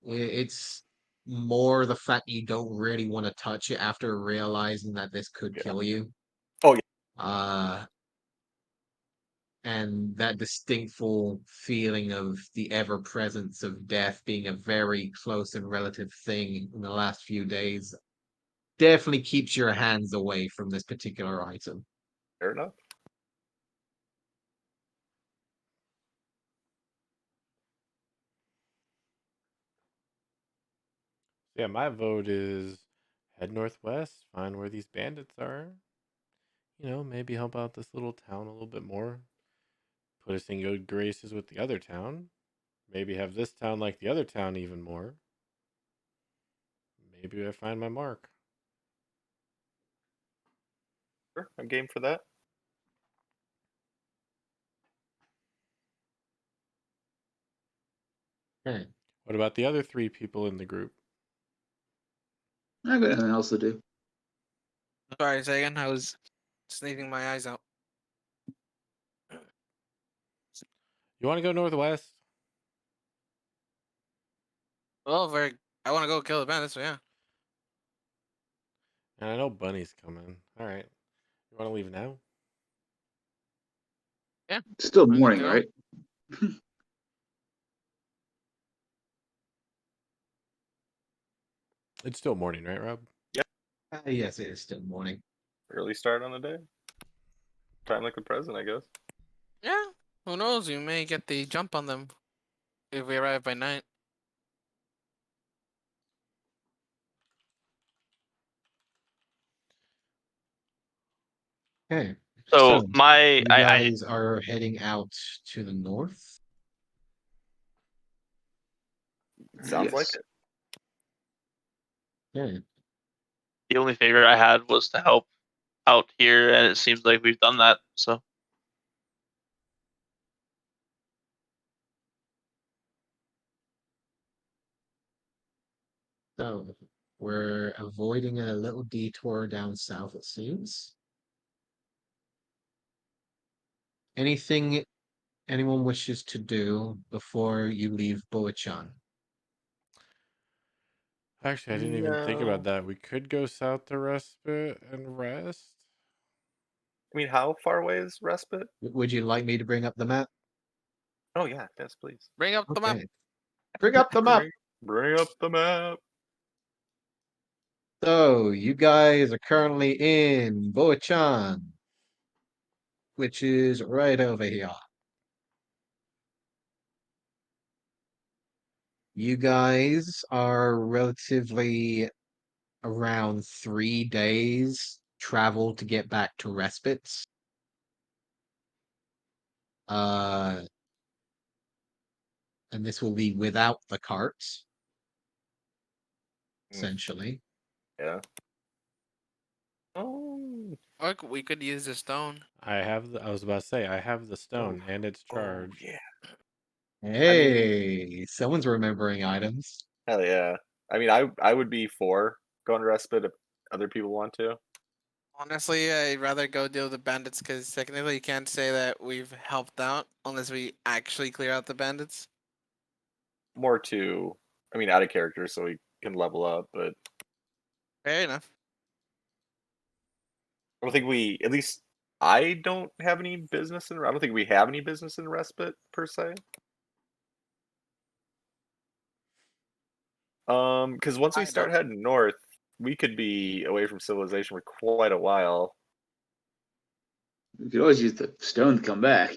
It's more the fact you don't really want to touch it after realizing that this could Yeah. kill you. Oh, yeah. And that distinctful feeling of the ever presence of death being a very close and relative thing in the last few days definitely keeps your hands away from this particular item. Fair enough. Yeah, my vote is head northwest, find where these bandits are. Maybe help out this little town a little bit more. Put us in good graces with the other town. Maybe have this town like the other town even more. Maybe I find my mark. Sure, I'm game for that. Okay. What about the other 3 people in the group? I got nothing else to do. Sorry, say again. I was sneezing my eyes out. You want to go northwest? Well, I want to go kill the bandits, so yeah. And I know Bunny's coming. All right. You want to leave now? Yeah. It's still I'm good morning, to go. right? It's still morning, right, Rob? Yes, it is still morning. Early start on the day. Time like the present, I guess. Yeah. Who knows? You may get the jump on them if we arrive by night. Okay. So So, my you I guys are heading out to the north. Sounds like Yes. it. Okay. the only favor I had was to help out here, and it seems like we've done that. So So, we're avoiding a little detour down south, it seems. Anything anyone wishes to do before you leave Boachan? Actually, I didn't even think No. about that. We could go south to Respite and rest. I mean, how far away is Respite? Would you like me to bring up the map? Oh, yeah, yes, please. Bring up the map. Okay. Bring up the map. Bring up the map. So, you guys are currently in Boachan, which is right over here. You guys are relatively around 3 days travel to get back to Respite. Uh, and this will be without the carts, Mm. essentially. Yeah. Oh. Or we could use the stone. I was about to say I have the stone and it's Oh charged. yeah. Hey, someone's remembering items. Hell yeah. I mean, I would be for going to respite if other people want to. Honestly, I'd rather go deal with the bandits because technically you can't say that we've helped out unless we actually clear out the bandits. More to, I mean, out of character so we can level up, but Fair enough. I don't think we, at least I don't have any business in, I don't think we have any business in respite per se. Because once we I start don't. heading north, we could be away from civilization for quite a while. We could always use the stone to come back.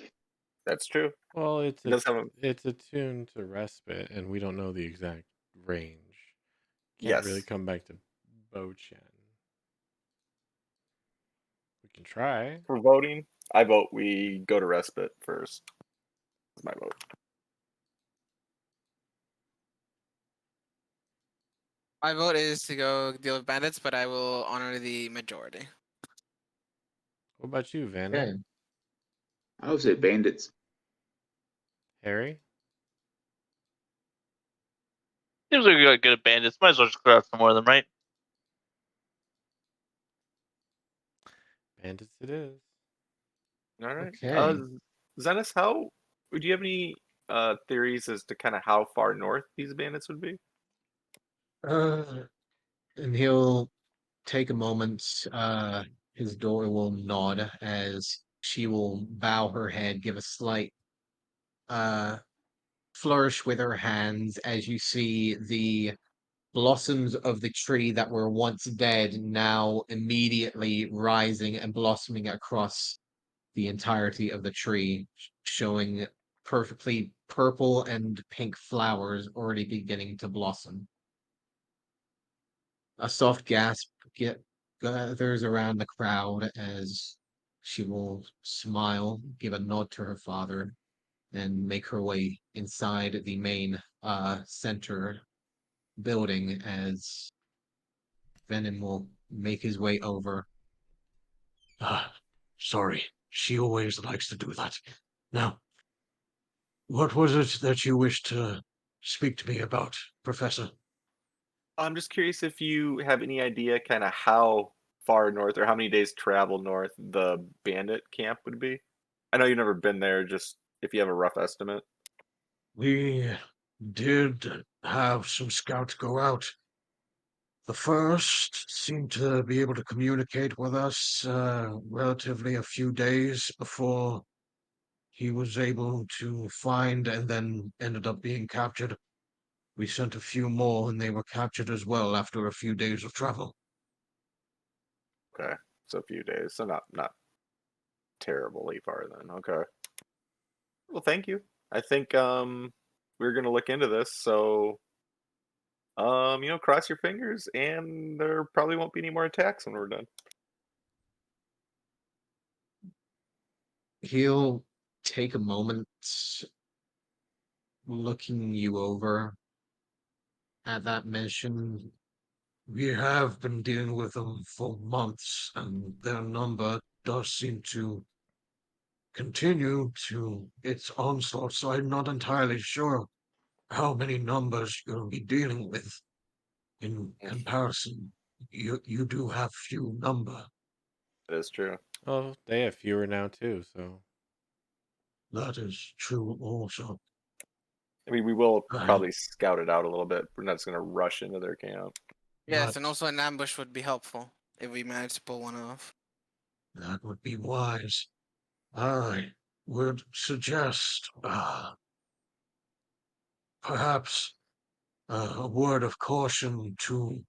That's true. Well, It does have a, it's attuned to respite, and we don't know the exact range. Can't really yes. come back to Bochen. We can try. For voting, I vote we go to respite first. That's my vote. My vote is to go deal with bandits, but I will honor the majority. What about you, Vanna? Okay. I would say bandits. Harry? Seems like we got good at bandits. Might as well just clear out some more of them, right? Bandits it is. All right. Okay. Zenis, how do you have any theories as to kind of how far north these bandits would be? Uh, and he'll take a moment. His daughter will nod as she will bow her head, give a slight uh flourish with her hands as you see the blossoms of the tree that were once dead now immediately rising and blossoming across the entirety of the tree, showing perfectly purple and pink flowers already beginning to blossom. A soft gasp gathers around the crowd as she will smile, give a nod to her father, and make her way inside the main center building as Venom will make his way over. Ah, sorry. She always likes to do that. Now, what was it that you wished to speak to me about, Professor? I'm just curious if you have any idea kind of how far north or how many days travel north the bandit camp would be. I know you've never been there, just if you have a rough estimate. We did have some scouts go out. The first seemed to be able to communicate with us relatively a few days before he was able to find and then ended up being captured. We sent a few more and they were captured as well after a few days of travel. Okay, so a few days, so not terribly far then. Okay. Well, thank you. I think we're gonna look into this. So cross your fingers, and there probably won't be any more attacks when we're done. He'll take a moment looking you over at that mention. We have been dealing with them for months, and their number does seem to continue to its onslaught, so I'm not entirely sure how many numbers you'll be dealing with in comparison. You do have few number. That is true. Oh, they have fewer now too, so That is true also. I mean, we will Uh, probably scout it out a little bit. We're not just gonna rush into their camp. Yes, that, and also an ambush would be helpful if we manage to pull one off. that would be wise. I would suggest perhaps a word of caution to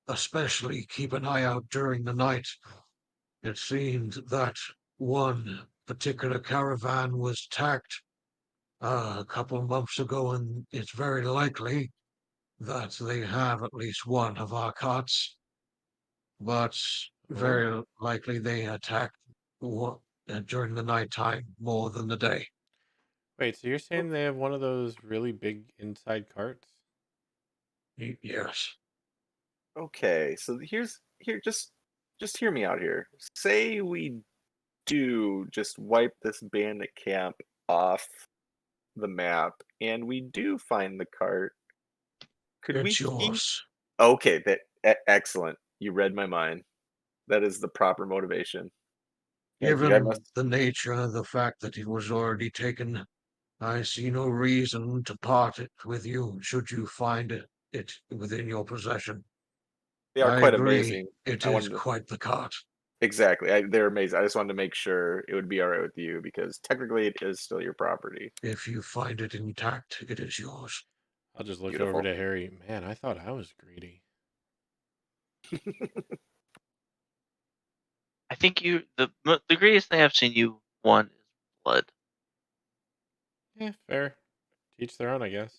especially keep an eye out during the night. It seemed that one particular caravan was attacked a couple of months ago, and it's very likely that they have at least one of our cots, but very likely they attack during the nighttime more than the day. Wait, so you're saying they have one of those really big inside carts? Yes. Okay, so just hear me out here. Say we do just wipe this bandit camp off the map, and we do find the cart. Could we It's keep? yours. Okay, excellent. You read my mind. That is the proper motivation. Thank you. I Given must. the nature, the fact that it was already taken, I see no reason to part it with you should you find it within your possession. They are I quite agree, amazing. it I is wanted to quite the cart. exactly. They're amazing. I just wanted to make sure it would be all right with you because technically it is still your property. If you find it intact, it is yours. I'll just look over Beautiful. to Harry. Man, I thought I was greedy. I think the greatest thing I've seen you want is blood. Yeah, fair. Teach their own, I guess.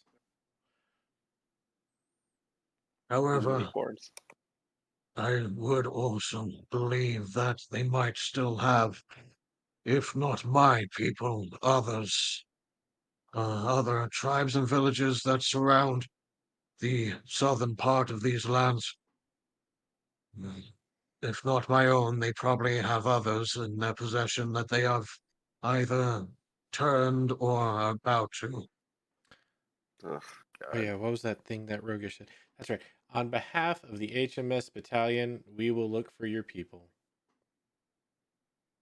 However, Unicorns. I would also believe that they might still have, if not my people, others, other tribes and villages that surround the southern part of these lands. If not my own, they probably have others in their possession that they have either turned or are about to. Ugh, Oh God. yeah, what was that thing that Rogish said? That's right. On behalf of the HMS Battalion, we will look for your people.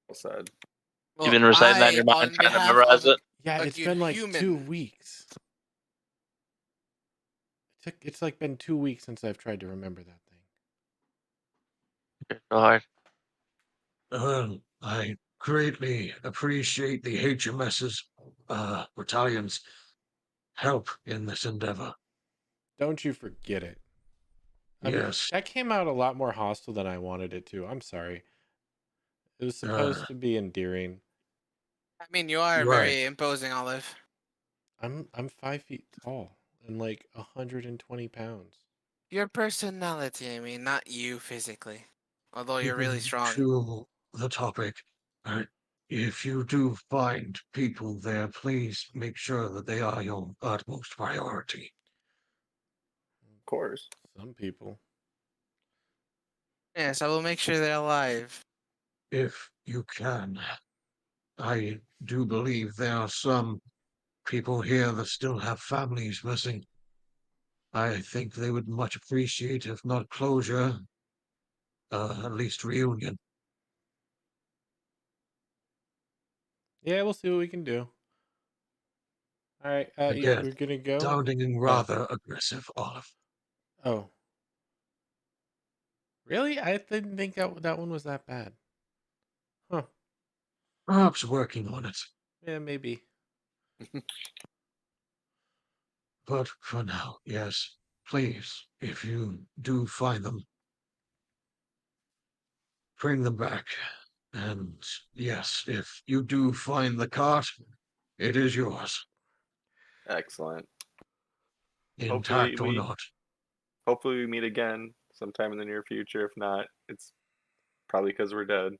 Well said. You've Well, been reciting that in I, your mind, on trying to behalf memorize of it. Yeah, a it's good been like human, 2 weeks. It's like been 2 weeks since I've tried to remember that thing. It's so hard. I greatly appreciate the HMS's battalion's help in this endeavor. Don't you forget it. I mean, Yes. that came out a lot more hostile than I wanted it to. I'm sorry. It was supposed to be endearing. I mean, you are Right. very imposing, Olive. I'm 5 feet tall and like 120 pounds. Your personality, I mean, not you physically. Although you're really Keeping strong. to the topic, if you do find people there, please make sure that they are your utmost priority. Of course. Some people. Yes, I will make sure they're alive. If you can. I do believe there are some people here that still have families missing. I think they would much appreciate, if not closure, at least reunion. Yeah, we'll see what we can do. All right, Again, we're gonna go. sounding rather aggressive, Olive. Oh, really? I didn't think that one was that bad. Huh? Perhaps working on it. Yeah, maybe. But for now, yes, please, if you do find them, bring them back. And yes, if you do find the cart, it is yours, Excellent. intact or not. Hopefully we meet again sometime in the near future. If not, it's probably because we're dead.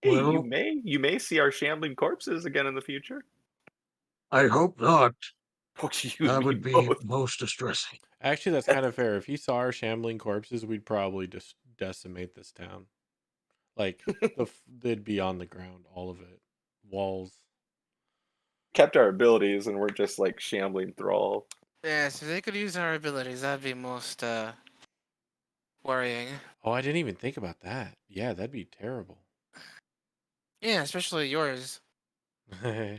Hey, Well, you may see our shambling corpses again in the future. I hope not. Oh, you and That me would be both. most distressing. Actually, that's kind of fair. If you saw our shambling corpses, we'd probably just decimate this town. Like they'd be on the ground, all of it, walls. Kept our abilities and we're just like shambling thrall. Yes, if they could use our abilities, that'd be most worrying. Oh, I didn't even think about that. Yeah, that'd be terrible. Yeah, especially yours. Yeah,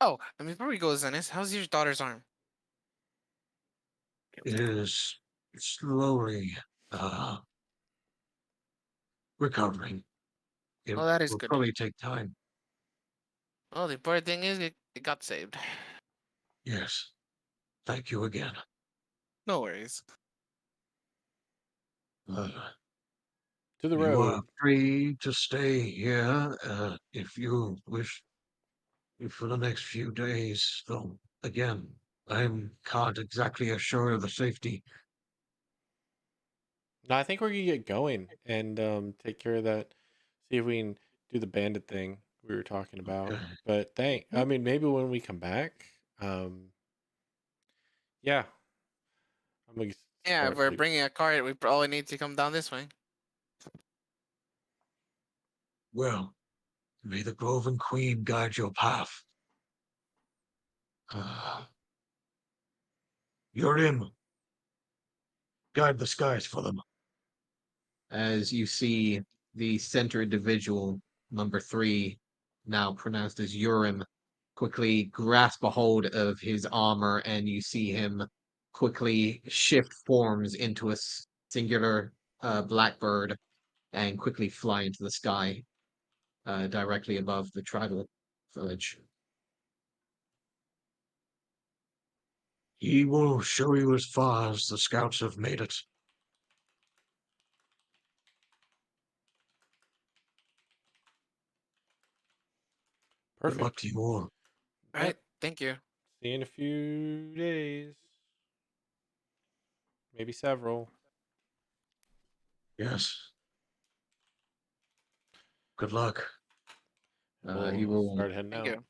Oh, and before we go, Zennis, how's your daughter's arm? It is slowly recovering. It Oh, that is will good. probably take time. Well, the important thing is it got saved. Yes. Thank you again. No worries. Uh, To the You are road. free to stay here if you wish for the next few days, though, again, I can't exactly assure of the safety. No, I think we're gonna get going and take care of that. See if we can do the bandit thing we were talking about. Okay. But I mean, maybe when we come back, yeah, I'm gonna Yeah, if start we're like bringing a cart, we probably need to come down this way. Well, may the Groven Queen guide your path. You're in. Guide the skies for them. As you see the center individual, number 3, now pronounced as Urim, quickly grasp a hold of his armor, and you see him quickly shift forms into a singular blackbird and quickly fly into the sky directly above the tribal village. He will show you as far as the scouts have made it. Good luck perfect. to you all. All right, thank you. See you in a few days. Maybe several. Yes. Good luck. He We'll will start heading Thank out.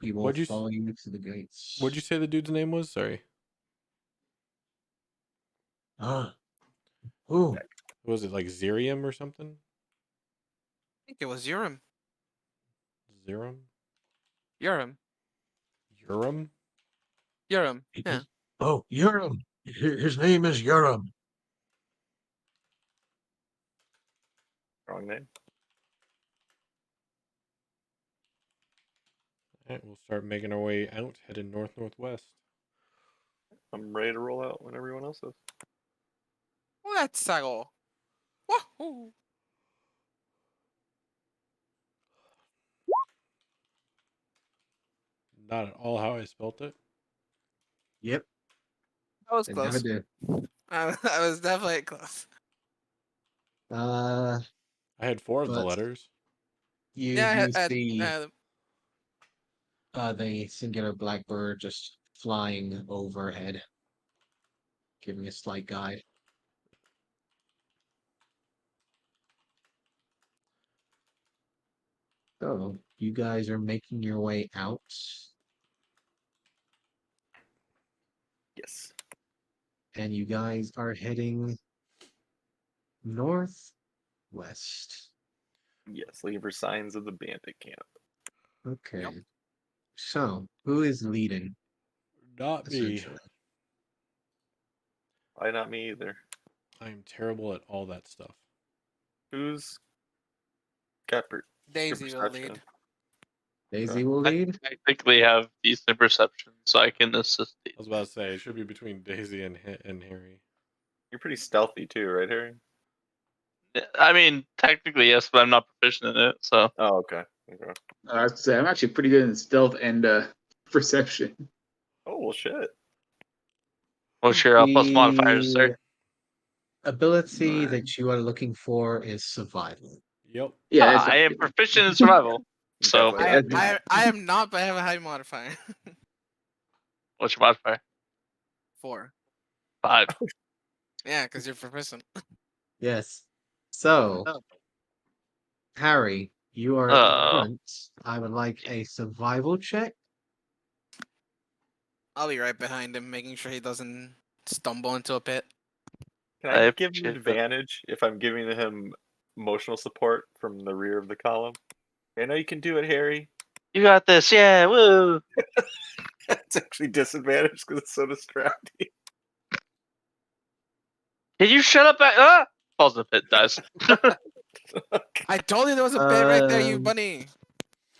you. What'd you follow you to the gates. What'd you say the dude's name was? Sorry. Who? Was it like Zerium or something? I think it was Urim. Zerum? Urim. Urim? Urim. Yeah. Oh, Urim. His name is Urim. Wrong name. All right, we'll start making our way out, heading northwest. I'm ready to roll out when everyone else is. Let's go. Wahoo! Not at all how I spelt it. Yep. That was They never close. do. I was definitely close. Uh, I had 4 of the But- letters. you Yeah, do see uh, the singular blackbird just flying overhead, giving a slight guide. So you guys are making your way out. Yes. And you guys are heading northwest. Yes. Looking for signs of the bandit camp. Okay. Yep. So who is leading? Not me. Essentially. Why not me either? I'm terrible at all that stuff. Who's got Daisy will perception? lead. Daisy will I lead. technically have decent perception, so I can assist I was about to say it should be between Daisy and Harry. You're pretty stealthy too, right, Harry? I mean, technically yes, but I'm not proficient in it. So Oh, okay. Okay. I have to say, I'm actually pretty good in stealth and perception. Oh well, shit. what's your plus modifiers, sir? The ability Right. that you are looking for is survival. Yep. Yeah, it's I am proficient in survival. So Definitely I, not I am not, but I have a high modifier. what's your modifier? 4. 5. Yeah, because you're proficient. Yes. So, Harry, you are in front. I would like a survival check. I'll be right behind him, making sure he doesn't stumble into a pit. Can I I give him appreciate that. advantage if I'm giving him emotional support from the rear of the column? I know you can do it, Harry. You got this, yeah, woo! It's actually disadvantage because it's so distracting. Can you shut up? Falls in the pit, dies. I told you there was a pit right there, you Um, bunny.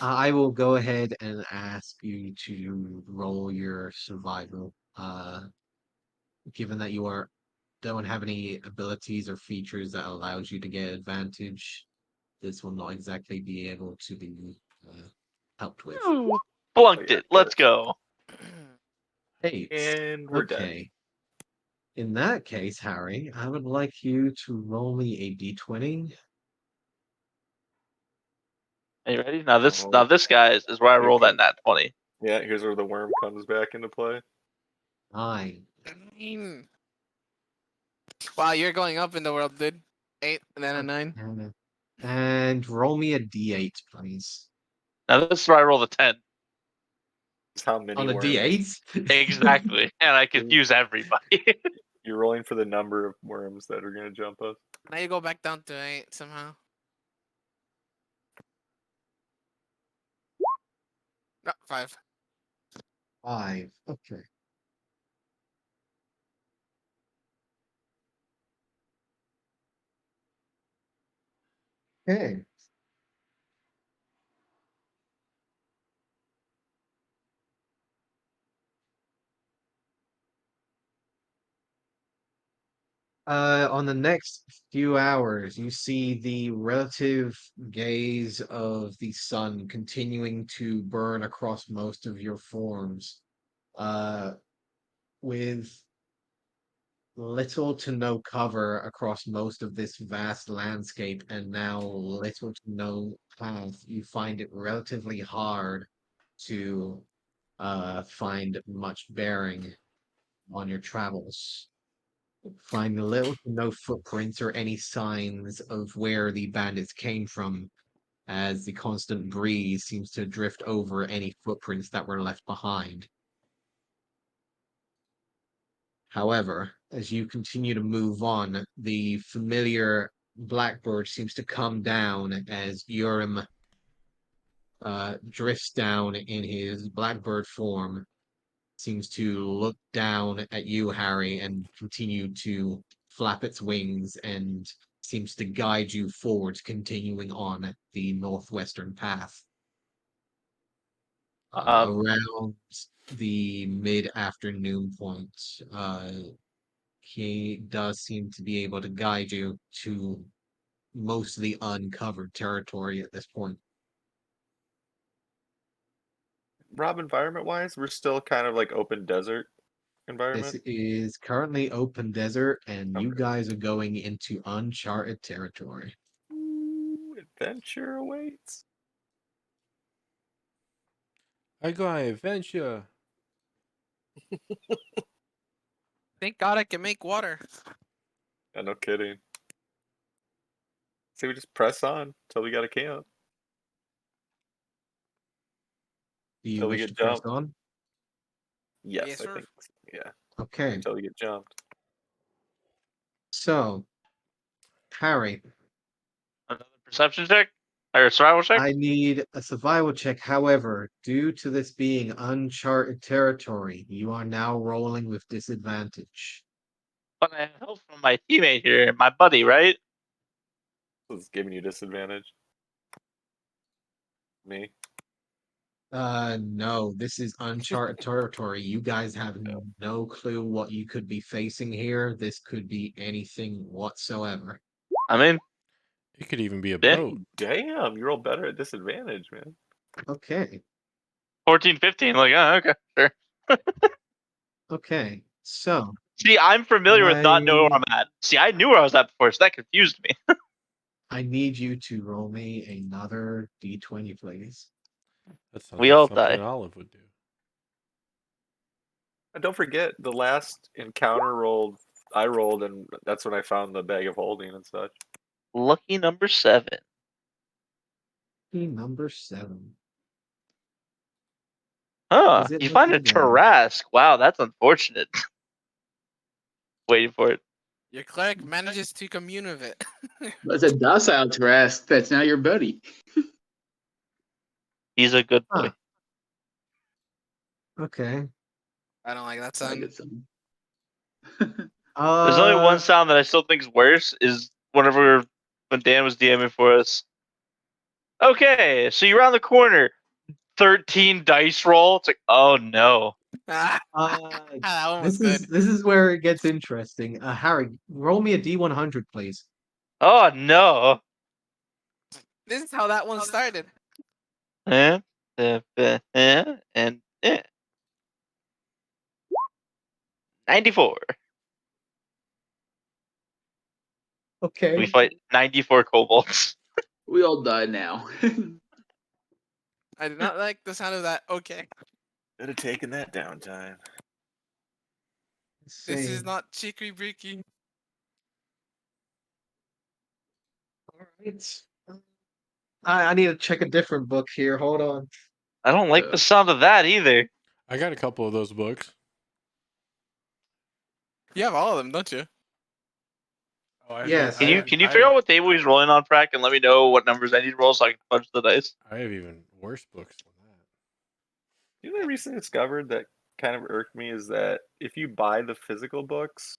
I will go ahead and ask you to roll your survival. Given that you don't have any abilities or features that allows you to get advantage, this will not exactly be able to be helped with. Ooh, Blunked Oh, yeah, it. Let's go. 8. And we're dead. Okay. In that case, Harry, I would like you to roll me a d20. Are you ready? Now this Oh. guy is where I roll that Okay. nat 20. Yeah, here's where the worm comes back into play. 9. Wow, you're going up in the world, dude. 8 and then a 9. And roll me a d8, please. Now this is where I roll the 10. It's how many On a worms. d8? Exactly. And I confuse everybody. You're rolling for the number of worms that are gonna jump us. Now you go back down to 8 somehow. No, 5. 5. Okay. Okay. On the next few hours, you see the relative gaze of the sun continuing to burn across most of your forms, with little to no cover across most of this vast landscape, and now little to no path. You find it relatively hard to find much bearing on your travels. Find little to no footprints or any signs of where the bandits came from, as the constant breeze seems to drift over any footprints that were left behind. However, as you continue to move on, the familiar blackbird seems to come down as Urim drifts down in his blackbird form, seems to look down at you, Harry, and continue to flap its wings and seems to guide you forwards, continuing on the northwestern path. Around the mid-afternoon point, he does seem to be able to guide you to mostly uncovered territory at this point. Rob, environment wise, we're still kind of like open desert environment. This is currently open desert, and you Okay. guys are going into uncharted territory. Ooh, adventure awaits. I got adventure. Thank God I can make water. Yeah, no kidding. See, we just press on till we got a camp. Do you Till we wish get to press jumped. on? Yes, Yes, I sir. think. Yeah, Okay, until we get jumped. so Harry, Another perception check? Or survival check? I need a survival check. However, due to this being uncharted territory, you are now rolling with disadvantage. But I have help from my teammate here, my buddy, right? This is giving you disadvantage. Me. No, this is uncharted territory. You guys have No. no clue what you could be facing here. This could be anything whatsoever. I mean, It could even be a Yeah. boat. Damn, you roll better at disadvantage, man. Okay, 14, 15. Like, oh, okay, sure. okay. So See, I'm familiar with not knowing where I I'm at. See, I knew where I was at before, so that confused me. I need you to roll me another d20, please. That sounds We like all something die. an Olive would do. And don't forget, the last encounter I rolled, and that's when I found the bag of holding and such. Lucky number 7. Number 7. Huh, Is it you find a looking good? Tarrasque. Wow, that's unfortunate. Waiting for it. Your cleric manages to commune with it. That's a docile Tarrasque. That's now your buddy. He's a good boy. Huh. Okay. I don't like that I like sound. it some. There's only one sound that I still think is worse is when Dan was DMing for us. Okay, so you're around the corner. 13 dice roll. It's like, oh no. That one was good. This is where it gets interesting. Harry, roll me a d100, please. Oh no. This is how that one started. And 94. Okay. We fight 94 kobolds. We all died now. I did not like the sound of that. Okay. Could have taken that downtime. Let's This see. is not cheeky breaky. All right. I need to check a different book here. Hold on. I don't like the sound of that either. I got a couple of those books. You have all of them, don't you? Oh, Yes. Can you figure out what table he's rolling on, Frack, and let me know what numbers I need to roll so I can punch the dice? I have even worse books than that. You know what I recently discovered that kind of irked me is that if you buy the physical books,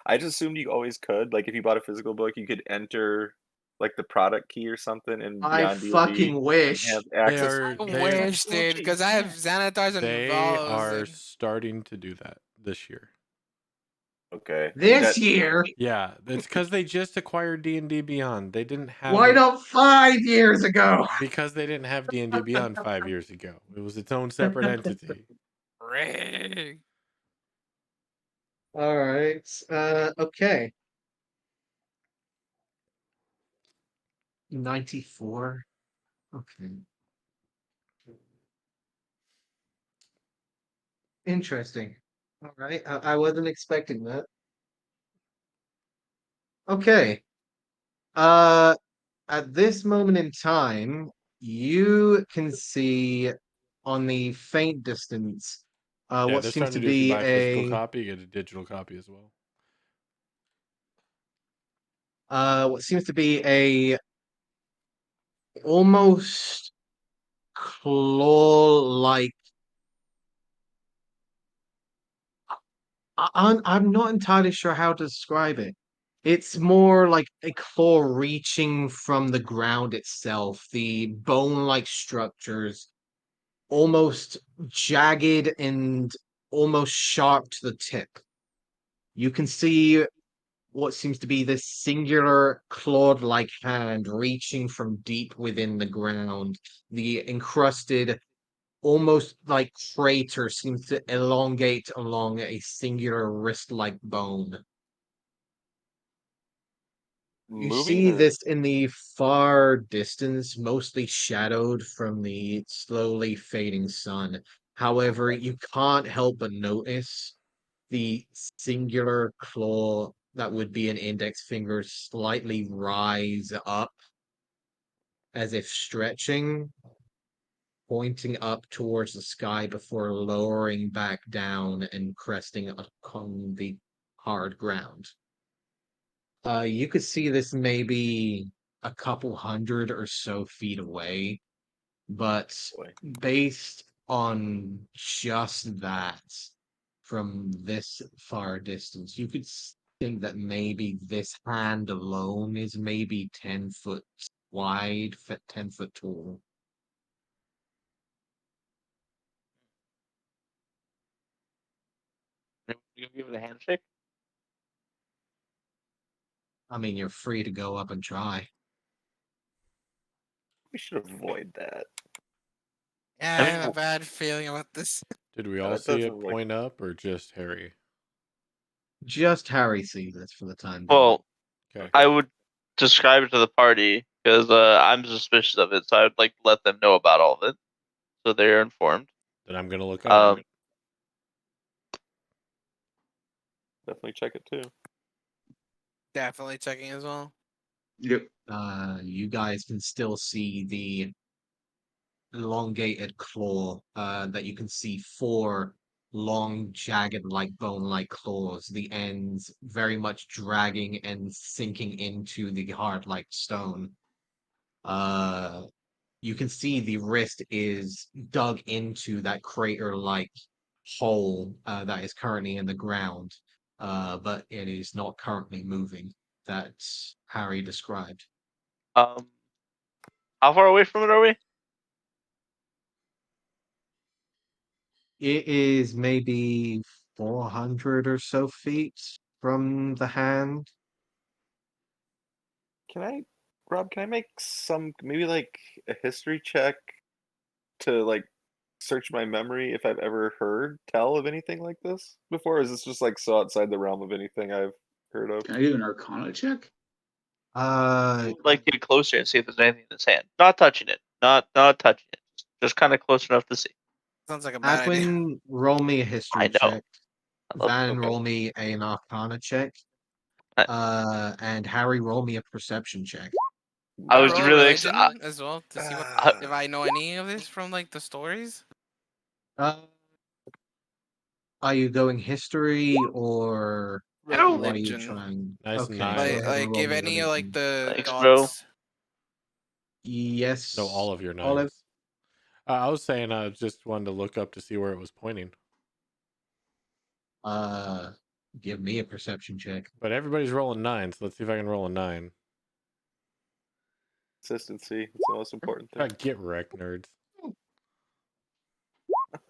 I just assumed you always could. Like if you bought a physical book, you could enter like the product key or something in I Beyond D&D fucking and wish. have They access. are I they, wish, dude, because I have Xanatars and they Valos. are dude. starting to do that this year. Okay. This year? Yeah, it's because they just acquired D&D Beyond. They didn't have Why not 5 years ago? because they didn't have D&D Beyond 5 years ago. It was its own separate entity. Ring. All right. Okay. 94. Okay. Interesting. All right. I wasn't expecting that. Okay. At this moment in time, you can see on the faint distance Yeah, what they're seems starting to to do if you be buy a physical copy, you get a digital copy as well. what seems to be a almost claw-like. I'm not entirely sure how to describe it. It's more like a claw reaching from the ground itself. The bone-like structures, almost jagged and almost sharp to the tip. You can see what seems to be this singular clawed-like hand reaching from deep within the ground. The encrusted, almost like crater seems to elongate along a singular wrist-like bone. You Moving see or this in the far distance, mostly shadowed from the slowly fading sun. However, you can't help but notice the singular claw that would be an index finger slightly rise up as if stretching, pointing up towards the sky before lowering back down and cresting upon the hard ground. You could see this maybe a couple hundred or so feet away, but boy. based on just that, from this far distance, you could think that maybe this hand alone is maybe 10 foot wide, 10 foot tall. You gonna give it a handshake? I mean, you're free to go up and try. We should avoid that. Yeah, I I mean, have a bad feeling about this. Did we Yeah, all that see doesn't it look- point up or just Harry? Just Harry sees this for the time being. Well, Okay. I would describe it to the party because I'm suspicious of it, so I would like to let them know about all of it, so they're informed. Then I'm gonna look up. Um, Definitely check it too. Definitely checking as well. Yep. You guys can still see the elongated claw that you can see four long, jagged, like bone-like claws, the ends very much dragging and sinking into the hard like stone. You can see the wrist is dug into that crater-like hole that is currently in the ground, but it is not currently moving. That Harry described. how far away from it are we? It is maybe 400 or so feet from the hand. Rob, can I make maybe like a history check to like search my memory if I've ever tell of anything like this before? Or is this just like so outside the realm of anything I've heard of? Can I do an Arcana check? Like get closer and see if there's anything in his hand. Not touching it. Not touching it. Just kind of close enough to see. Sounds like a bad idea. Adwin, roll me a I history know. check. I love Van, okay. roll me an Arcana check. And Harry, roll me a perception check. I Can was roll a really religion excited. as well to see what Uh, if I know any of this from like the stories. Uh, are you going history or what are you Religion. trying? Nice and Okay, nine. go Like, ahead and like roll if me any of like religion. the Thanks, bro. gods. Yes. No, all of your nines. Olive. I was saying I just wanted to look up to see where it was pointing. Give me a perception check. But everybody's rolling nines. Let's see if I can roll a 9. Consistency. It's the most important thing. Get wrecked, nerds.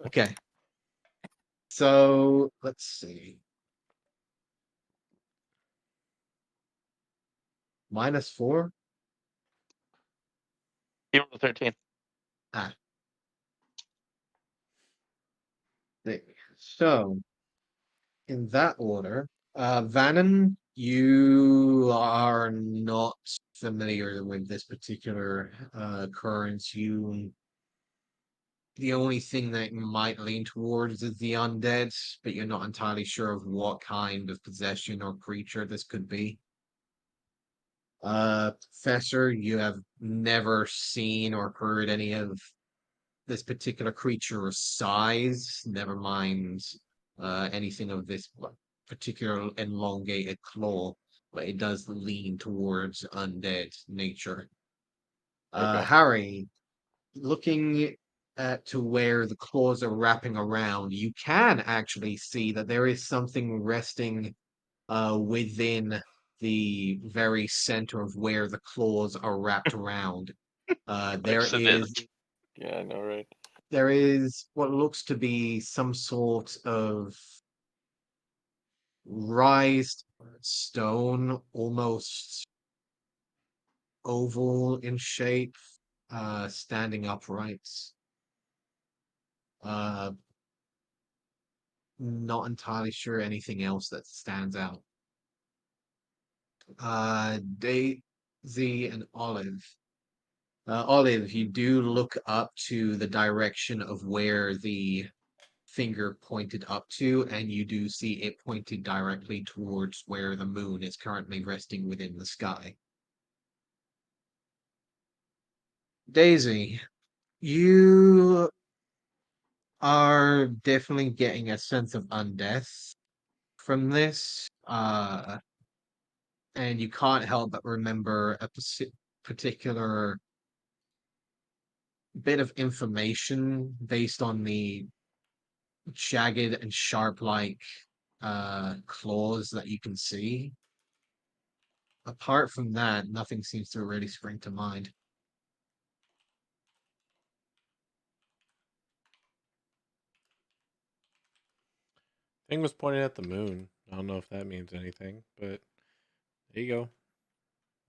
Okay. So let's see. -4. He rolled a 13. So, in that order, Vannon, you are not familiar with this particular occurrence. The only thing that you might lean towards is the undead, but you're not entirely sure of what kind of possession or creature this could be. Professor, you have never seen or heard any of this particular creature's size, never mind anything of this particular elongated claw, but it does lean towards undead nature. Okay. Harry, looking at to where the claws are wrapping around, you can actually see that there is something resting within the very center of where the claws are wrapped around. There is Yeah, I know, right? there is what looks to be some sort of raised stone, almost oval in shape, standing upright. Not entirely sure anything else that stands out. Daisy and Olive. Olive, you do look up to the direction of where the finger pointed up to, and you do see it pointed directly towards where the moon is currently resting within the sky. Daisy, you are definitely getting a sense of undeath from this. And you can't help but remember a particular bit of information based on the jagged and sharp like claws that you can see. Apart from that, nothing seems to really spring to mind. Thing was pointing at the moon. I don't know if that means anything, but there you go.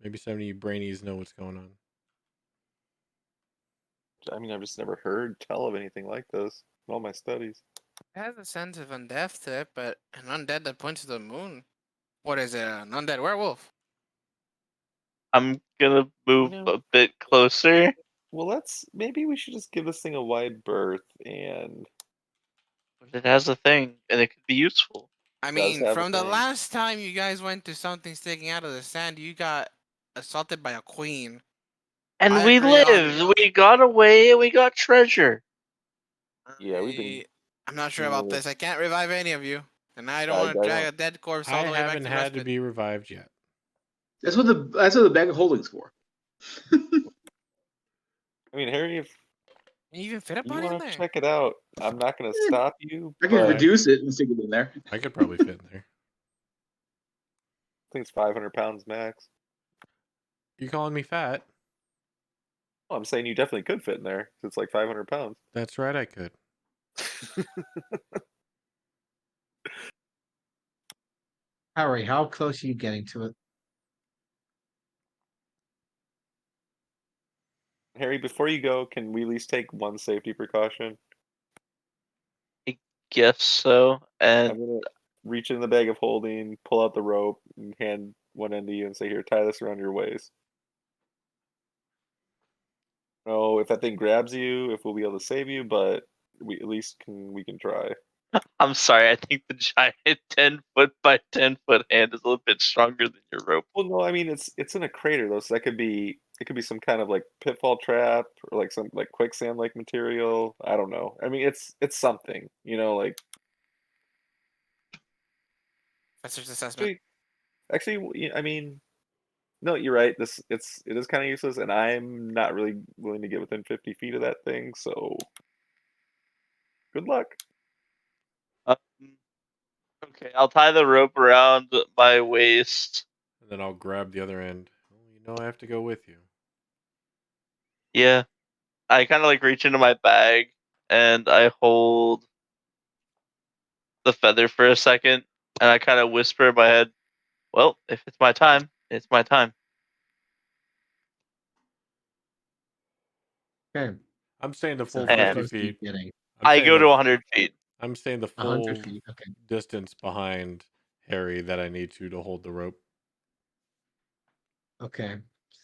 Maybe some of you brainies know what's going on. I mean, I've just never heard tell of anything like this in all my studies. It has a sense of undeath to it, but an undead that points to the moon. What is it? An undead werewolf? I'm gonna move know- a bit closer. Well, maybe we should just give this thing a wide berth and It has a thing, and it could be useful. I does mean, have a from the thing. last time you guys went to something sticking out of the sand, you got assaulted by a queen. And I we agree on- lived. We got away, and we got treasure. Yeah, we've been. I'm not sure about this. I can't revive any of you, and I don't want to drag a dead corpse all I the way back haven't to had to respite. be revived yet. That's what the bag of holding's for. I mean, Harry, if Can you even fit a you body in want to there? check it out, I'm not going to stop you. I can but reduce it and stick it in there. I could probably fit in there. I think it's 500 pounds max. You calling me fat? Well, I'm saying you definitely could fit in there. It's like 500 pounds. That's right, I could. Harry, how close are you getting to it? Harry, before you go, can we at least take one safety precaution? Guess so. I'm And gonna reach in the bag of holding, pull out the rope, and hand one end of you and say, "Here, tie this around your waist." No, if that thing grabs you, if we'll be able to save you, but we can try. I'm sorry. I think the giant 10-foot by 10-foot hand is a little bit stronger than your rope. Well, no, I mean it's in a crater though, so that could be some kind of like pitfall trap or like some like quicksand like material. I don't know. I mean it's something, like That's just assessment. I mean, no, you're right. It is kind of useless, and I'm not really willing to get within 50 feet of that thing. So good luck. Um, okay, I'll tie the rope around my waist. And then I'll grab the other end. Well, I have to go with you. Yeah, I kind of like reach into my bag and I hold the feather for a second, and I kind of whisper in my head, "Well, if it's my time, it's my time." Okay. I'm saying the So full how 50 close are you feet. getting? I'm I saying go the to 100 feet. I'm saying the 100 full feet. Okay. distance behind Harry that I need to hold the rope. Okay.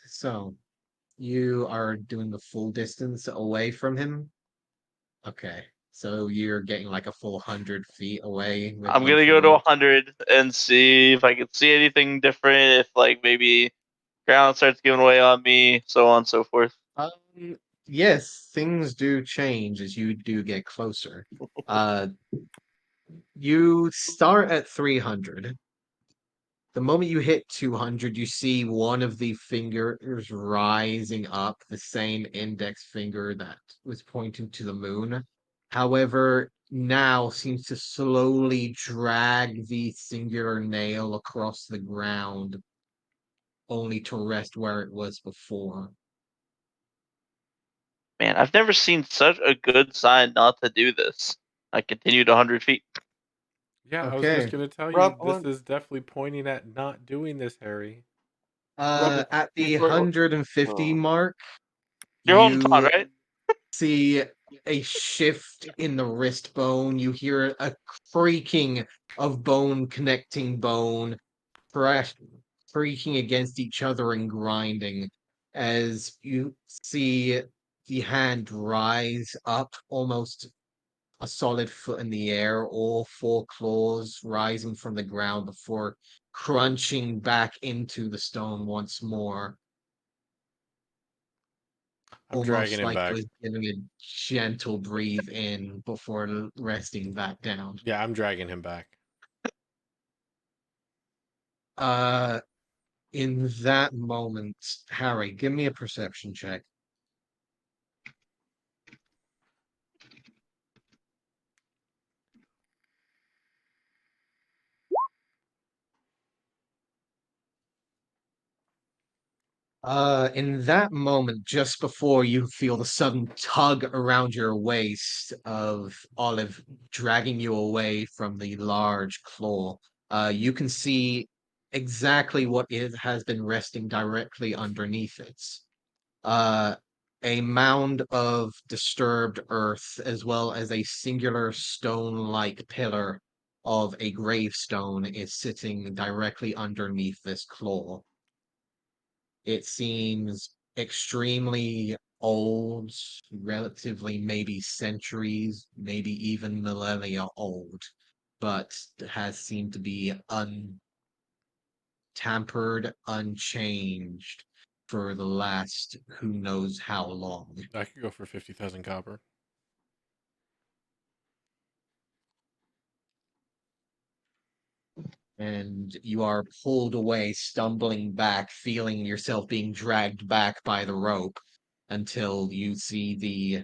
So you are doing the full distance away from him. Okay. So you're getting like a full 100 feet away with I'm both gonna your go to ropes. 100 and see if I can see anything different. If like maybe ground starts giving way on me, so on and so forth. Yes, things do change as you do get closer. Uh, you start at 300. The moment you hit 200, you see one of the fingers rising up, the same index finger that was pointing to the moon. However, now seems to slowly drag the singular nail across the ground, only to rest where it was before. Man, I've never seen such a good sign not to do this. I continued 100 feet. Yeah, I was just Okay. gonna tell Rob, you hold this on. is definitely pointing at not doing this, Harry. Rob, At the before 150 oh, mark, You're holding on, you right? see a shift in the wrist bone. You hear a creaking of bone connecting bone, crash, creaking against each other and grinding as you see the hand rise up almost a solid foot in the air, all four claws rising from the ground before crunching back into the stone once more, I'm dragging almost him like it back. was giving a gentle breathe in before resting back down. Yeah, I'm dragging him back. Uh, in that moment, Harry, give me a perception check. In that moment, just before you feel the sudden tug around your waist of Olive dragging you away from the large claw, you can see exactly what it has been resting directly underneath it. Uh, a mound of disturbed earth, as well as a singular stone-like pillar of a gravestone, is sitting directly underneath this claw. It seems extremely old, relatively maybe centuries, maybe even millennia old, but has seemed to be untampered, unchanged for the last who knows how long. I could go for 50,000 copper. And you are pulled away, stumbling back, feeling yourself being dragged back by the rope until you see the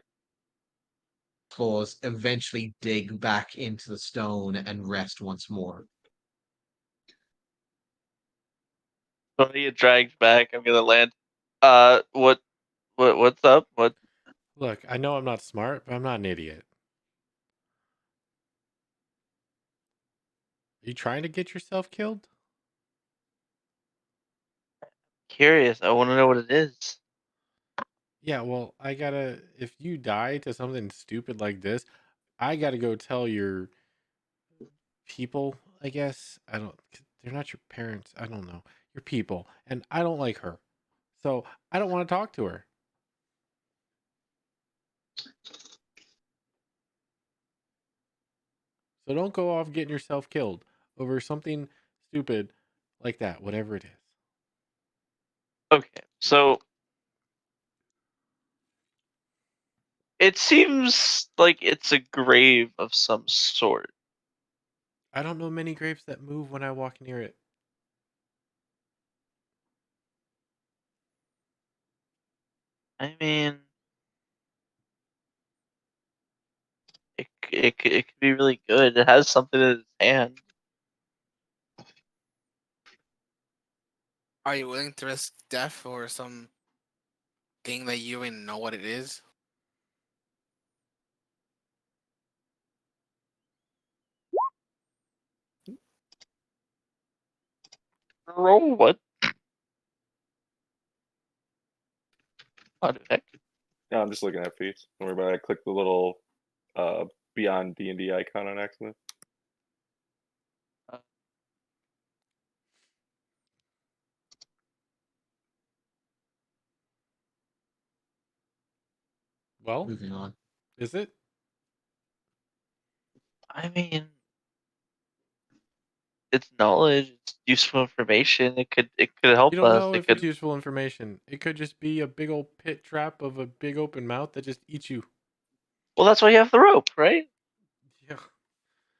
claws eventually dig back into the stone and rest once more. When I get dragged back, I'm gonna land. What's up? What? Look, I know I'm not smart, but I'm not an idiot. Are you trying to get yourself killed? Curious. I want to know what it is. Yeah, well, if you die to something stupid like this, I gotta go tell your people, I guess. They're not your parents. I don't know. your people, and I don't like her. So I don't want to talk to her. So don't go off getting yourself killed over something stupid like that, whatever it is. Okay, so it seems like it's a grave of some sort. I don't know many graves that move when I walk near it. I mean, it could be really good. It has something in its hand. Are you willing to risk death for some thing that you don't even know what it is? Roll what? What the heck? No, I'm just looking at feats. Don't worry about it. I clicked the little Beyond D&D icon on accident. Well, Moving on. is it? I mean, it's knowledge. It's useful information. It could help You don't us. know It if could. it's useful information. It could just be a big old pit trap of a big open mouth that just eats you. Well, that's why you have the rope, right? Yeah.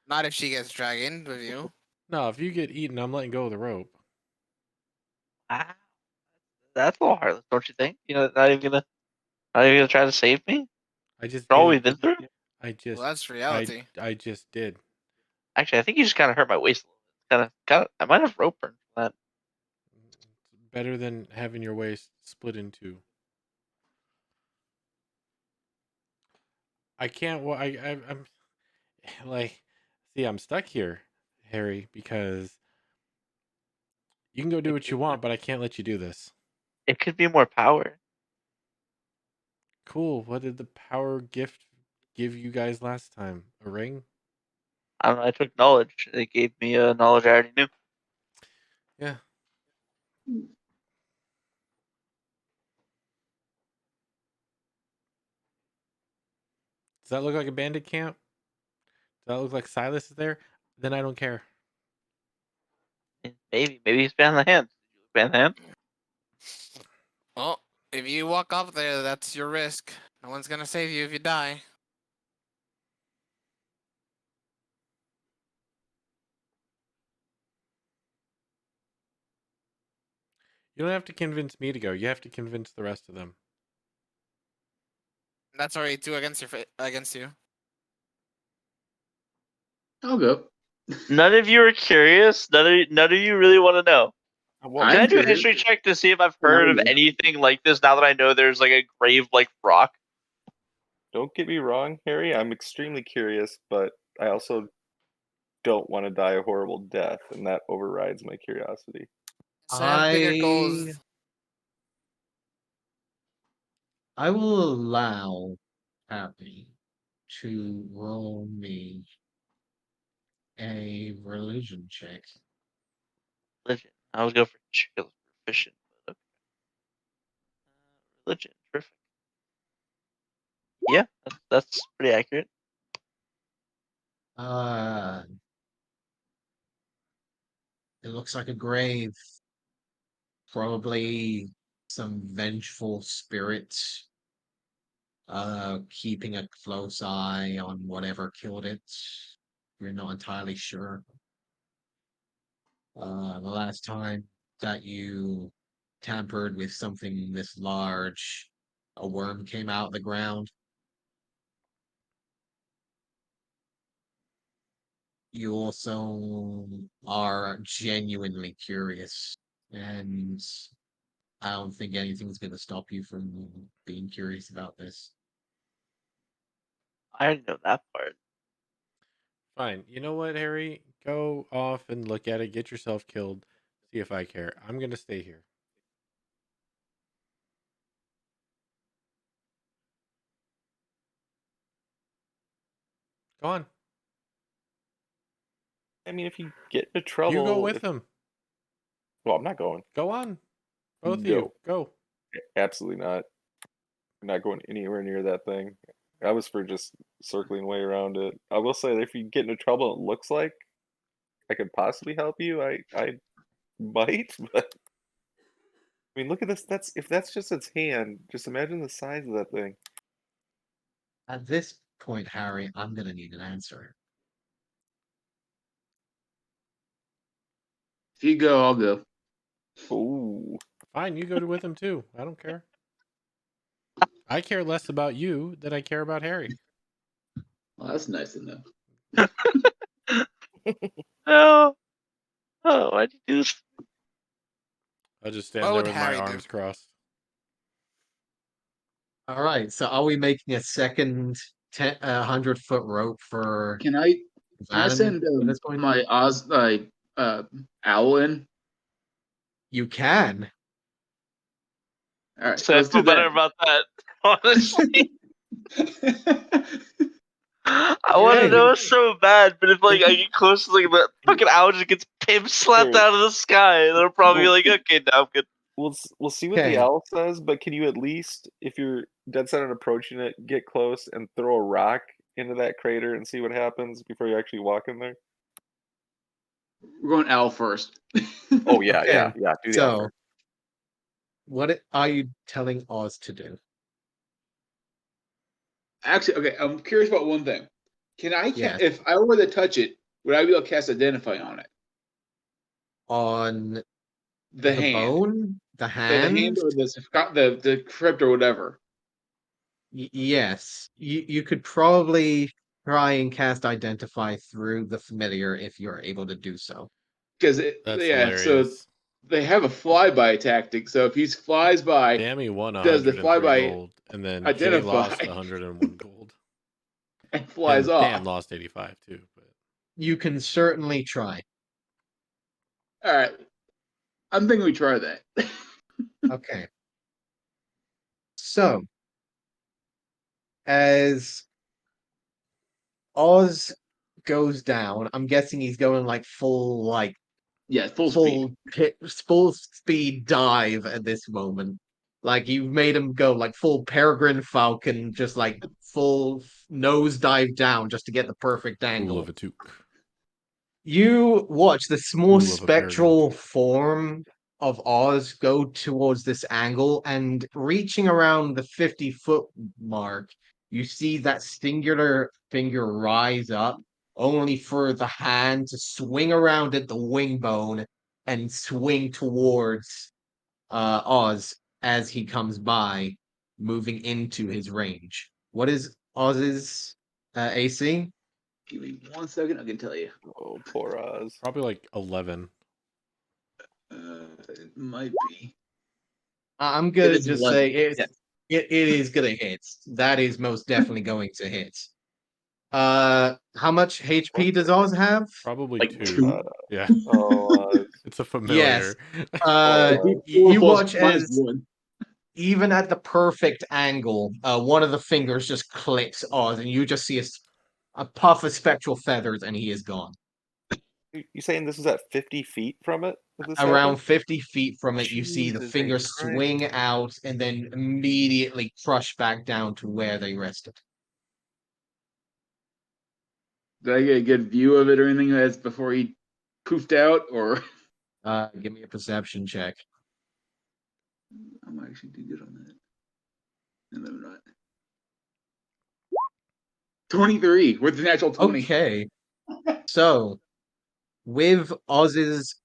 Not if she gets dragged in with you. No, if you get eaten, I'm letting go of the rope. Ah, that's a little heartless, don't you think? You know, not even gonna try to save me. I just For all did. we've been through. I just Well, that's reality. I just did. Actually, I think you just kind of hurt my waist a little bit. Kind of. I might have rope burn for that. It's better than having your waist split in two. I can't. I'm like, see, I'm stuck here, Harry, because you can go do what you want, but I can't let you do this. It could be more power. Cool. What did the power gift give you guys last time? A ring? I don't know. I took knowledge. They gave me a knowledge I already knew. Yeah. Does that look like a bandit camp? Does that look like Silas is there? Then I don't care. Maybe he's behind the hand. Did you look behind the hand? Well, if you walk up there, that's your risk. No one's gonna save you if you die. You don't have to convince me to go. You have to convince the rest of them. That's already two against you. I'll go. None of you are curious. None of you really want to know. Well, Can I I'm do a curious. history check to see if I've Well, heard of you- anything like this now that I know there's like a grave like rock? don't get me wrong, Harry. I'm extremely curious, but I also don't want to die a horrible death, and that overrides my curiosity. So I have bigger goals. I will allow Happy to roll me a religion check. Religion. I was going for proficient, but okay. Religion. Terrific. Yeah, that's pretty accurate. It looks like a grave. Probably some vengeful spirit keeping a close eye on whatever killed it. You're not entirely sure. The last time that you tampered with something this large, a worm came out of the ground. You also are genuinely curious, and I don't think anything's going to stop you from being curious about this. I already know that part. Fine. You know what, Harry? Go off and look at it. Get yourself killed. See if I care. I'm going to stay here. Go on. I mean, if you get into You go trouble, with them. Well, I'm not going. Go on. Both of you. Go. Absolutely not. I'm not going anywhere near that thing. I was for just circling way around it. I will say that if you get into trouble, it looks like I could possibly help you. I might, but I mean, look at this. If that's just its hand, just imagine the size of that thing. At this point, Harry, I'm gonna need an answer. If you go, I'll go. Ooh. Fine, you go with him too. I don't care. I care less about you than I care about Harry. Well, that's nice to know. Oh, why'd you do this? I'll just stand What there would with Harry my do? arms crossed. All right, so are we making a second 100-foot rope for Can I Van send at this point? my owl in? You can. All right, So I let's do feel better that. about that. Honestly, I want to Okay. know so bad, but if like I get close to like the fucking owl just gets pimp slapped Hey. out of the sky, then I'll probably be like, okay, now I'm good. We'll see what Okay. the owl says, but can you at least, if you're dead set on approaching it, get close and throw a rock into that crater and see what happens before you actually walk in there? We're going owl first. Oh yeah, Okay, yeah. Do the owl So, first. what are you telling Oz to do? Actually, okay, I'm curious about one thing. Can I Yes. if I were to touch it, would I be able to cast Identify on it? On The hand. bone? The The hand? hand or the crypt or whatever. Yes. You could probably try and cast Identify through the familiar if you're able to do so. Because That's so hilarious. they have a flyby tactic. So if he flies by, Dammy won does the 103 flyby gold, and then Jay identify? lost 101 gold. and flies And off. Dan lost 85 too. But You can certainly try. All right. I'm thinking we try that. Okay. So, as Oz goes down, I'm guessing he's going like full Yeah, full speed. full speed dive at this moment. Like you've made him go like full Peregrine Falcon, just like full nose dive down just to get the perfect Fool angle. of a toque. You watch the small Fool of a peregrine. spectral form of Oz go towards this angle, and reaching around the 50-foot mark, you see that singular finger rise up, only for the hand to swing around at the wing bone and swing towards Oz as he comes by, moving into his range. What is Oz's AC? Give me 1 second. I can tell you. Oh, poor Oz. Probably like 11. It might be. I'm It gonna is just 11. say it Yeah. is gonna hit. That is most definitely going to hit. How much HP does Oz have? Probably Like 2. two. Yeah. Oh, It's a Yes. familiar. Uh, Oh, you Four watch plus as one. even at the perfect angle, one of the fingers just clicks Oz, and you just see a puff of spectral feathers, and he is gone. you saying this is at 50 feet from it? that this Around happened? 50 feet from it, you see the Jesus finger Christ. swing out and then immediately crush back down to where they rested. Did I get a good view of it or anything as before he poofed out? Or Give me a perception check. I might actually do good on that. No, I'm not. 23 with the natural 20. Okay. So, with Oz's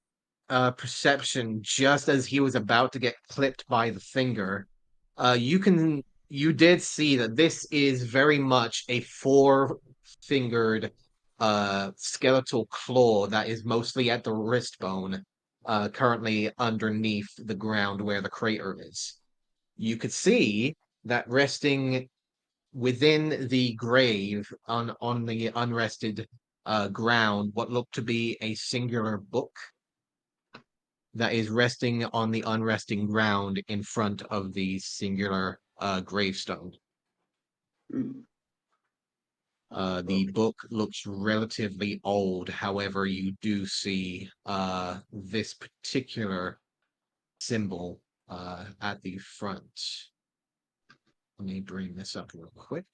perception, just as he was about to get clipped by the finger, you did see that this is very much a four-fingered skeletal claw that is mostly at the wrist bone, currently underneath the ground where the crater is. You could see that resting within the grave on the unrested ground, what looked to be a singular book that is resting on the unresting ground in front of the singular gravestone. Ooh. The book looks relatively old. However, you do see this particular symbol at the front. Let me bring this up real quick.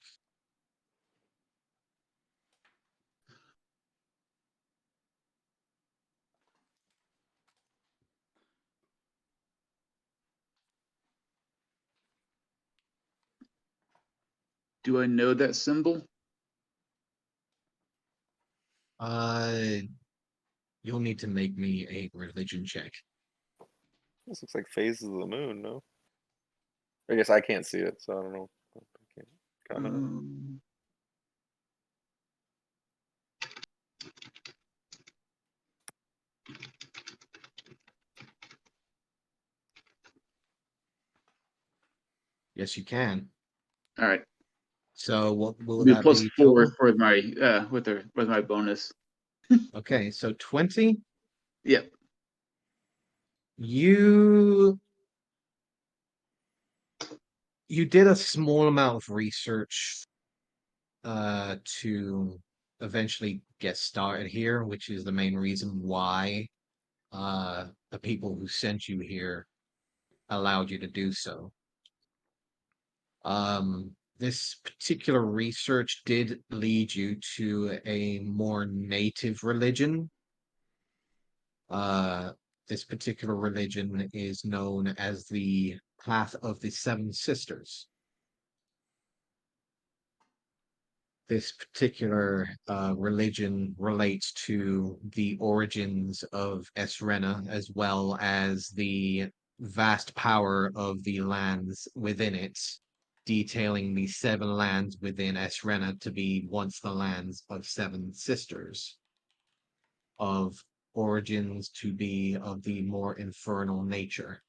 Do I know that symbol? You'll need to make me a religion check. This looks like phases of the moon, no? I guess I can't see it, so I don't know. I can't comment. Yes, you can. All right. So what will Be that plus be? 4 Total? for my with my bonus. Okay, so 20. Yep. You did a small amount of research to eventually get started here, which is the main reason why the people who sent you here allowed you to do so. This particular research did lead you to a more native religion. This particular religion is known as the Path of the Seven Sisters. This particular religion relates to the origins of Essrena, as well as the vast power of the lands within it, detailing the 7 lands within Essrena to be once the lands of 7 sisters, of origins to be of the more infernal nature.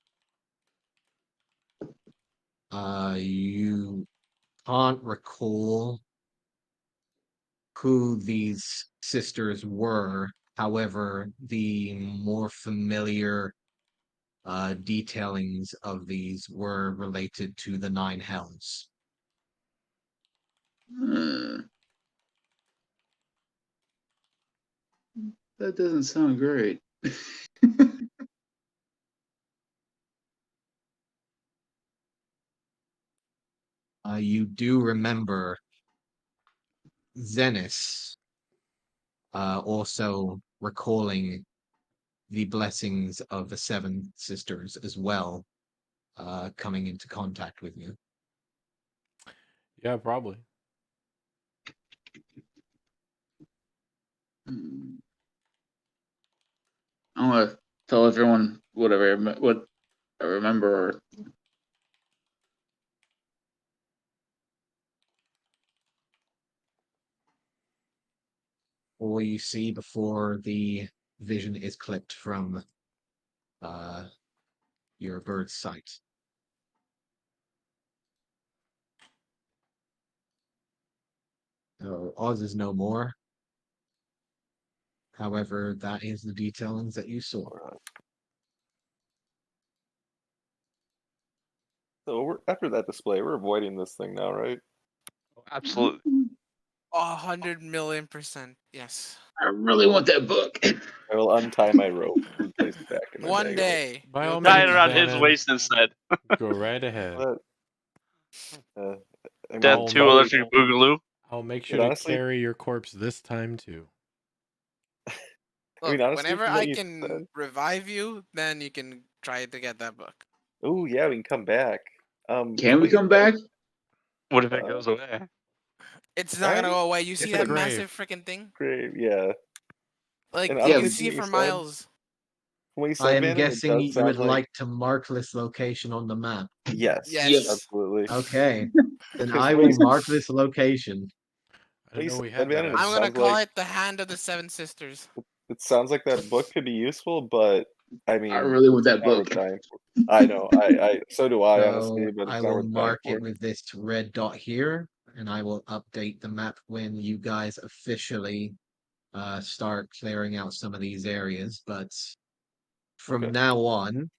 You can't recall who these sisters were. However, the more familiar detailings of these were related to the 9 hells. That doesn't sound great. You do remember Zenis also recalling the blessings of the 7 sisters as well, coming into contact with you. Yeah, probably. I want to tell everyone what I remember. Or you see before the vision is clipped from your bird's sight. So Oz is no more. However, that is the detailings that you saw. So we're after that display, we're avoiding this thing now, right? Absolutely. 100,000,000%. Yes. I really want that book. I will untie my rope and place it back in my One bag. day. By you'll all get Tie it means, that. around his Xanon, waist instead. go right ahead. But, I mean, Death I'll 2 make- Electric Boogaloo. I'll make But sure to honestly- carry your corpse this time too. Look, mean, honestly, whenever from what I you can said- revive you, then you can try to get that book. Oh yeah, we can come back. Can we come back? What if it Uh, goes away? It's not gonna Right? go away. You see It's a that grave. massive freaking thing? Great, yeah. Like And you honestly, can from see it what you for said- miles. From what you I said, am Bandit, it guessing does you sound would like like to mark this location on the map. yes, Yes. absolutely. Okay, then Because I what you will said- mark this location. I didn't know Please, we had Bandit, that. it I'm gonna sounds call like- it the Hand of the 7 Sisters. It sounds like that book could be useful, but I mean, I really want that it's not worth book. dying for. I know, so do I, honestly, So but it's I not will worth dying mark for. it with this red dot here, and I will update the map when you guys officially start clearing out some of these areas. But from Okay. now on,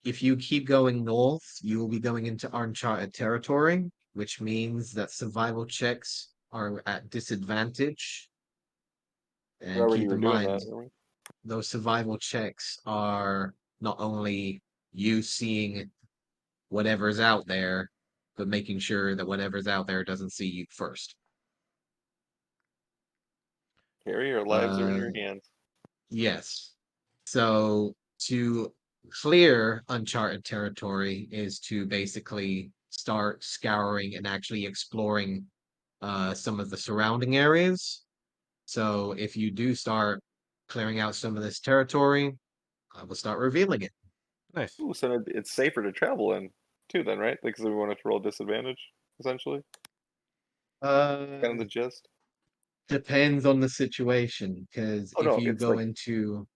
if you keep going north, you will be going into uncharted territory. which means that survival checks are at disadvantage. We And already keep were in doing mind, that, weren't those survival checks are not only you seeing whatever's out there, but making sure that whatever's out there doesn't see you first. we? Harry, our lives are in Uh, your hands. yes. So to clear uncharted territory is to basically start scouring and actually exploring some of the surrounding areas. So if you do start clearing out some of this territory, I will start revealing it. Nice. Ooh, so it's safer to travel in too, then, right? Because we want to roll disadvantage, essentially. Kind of the gist. Depends on the situation, because Oh if no, you it's go like, into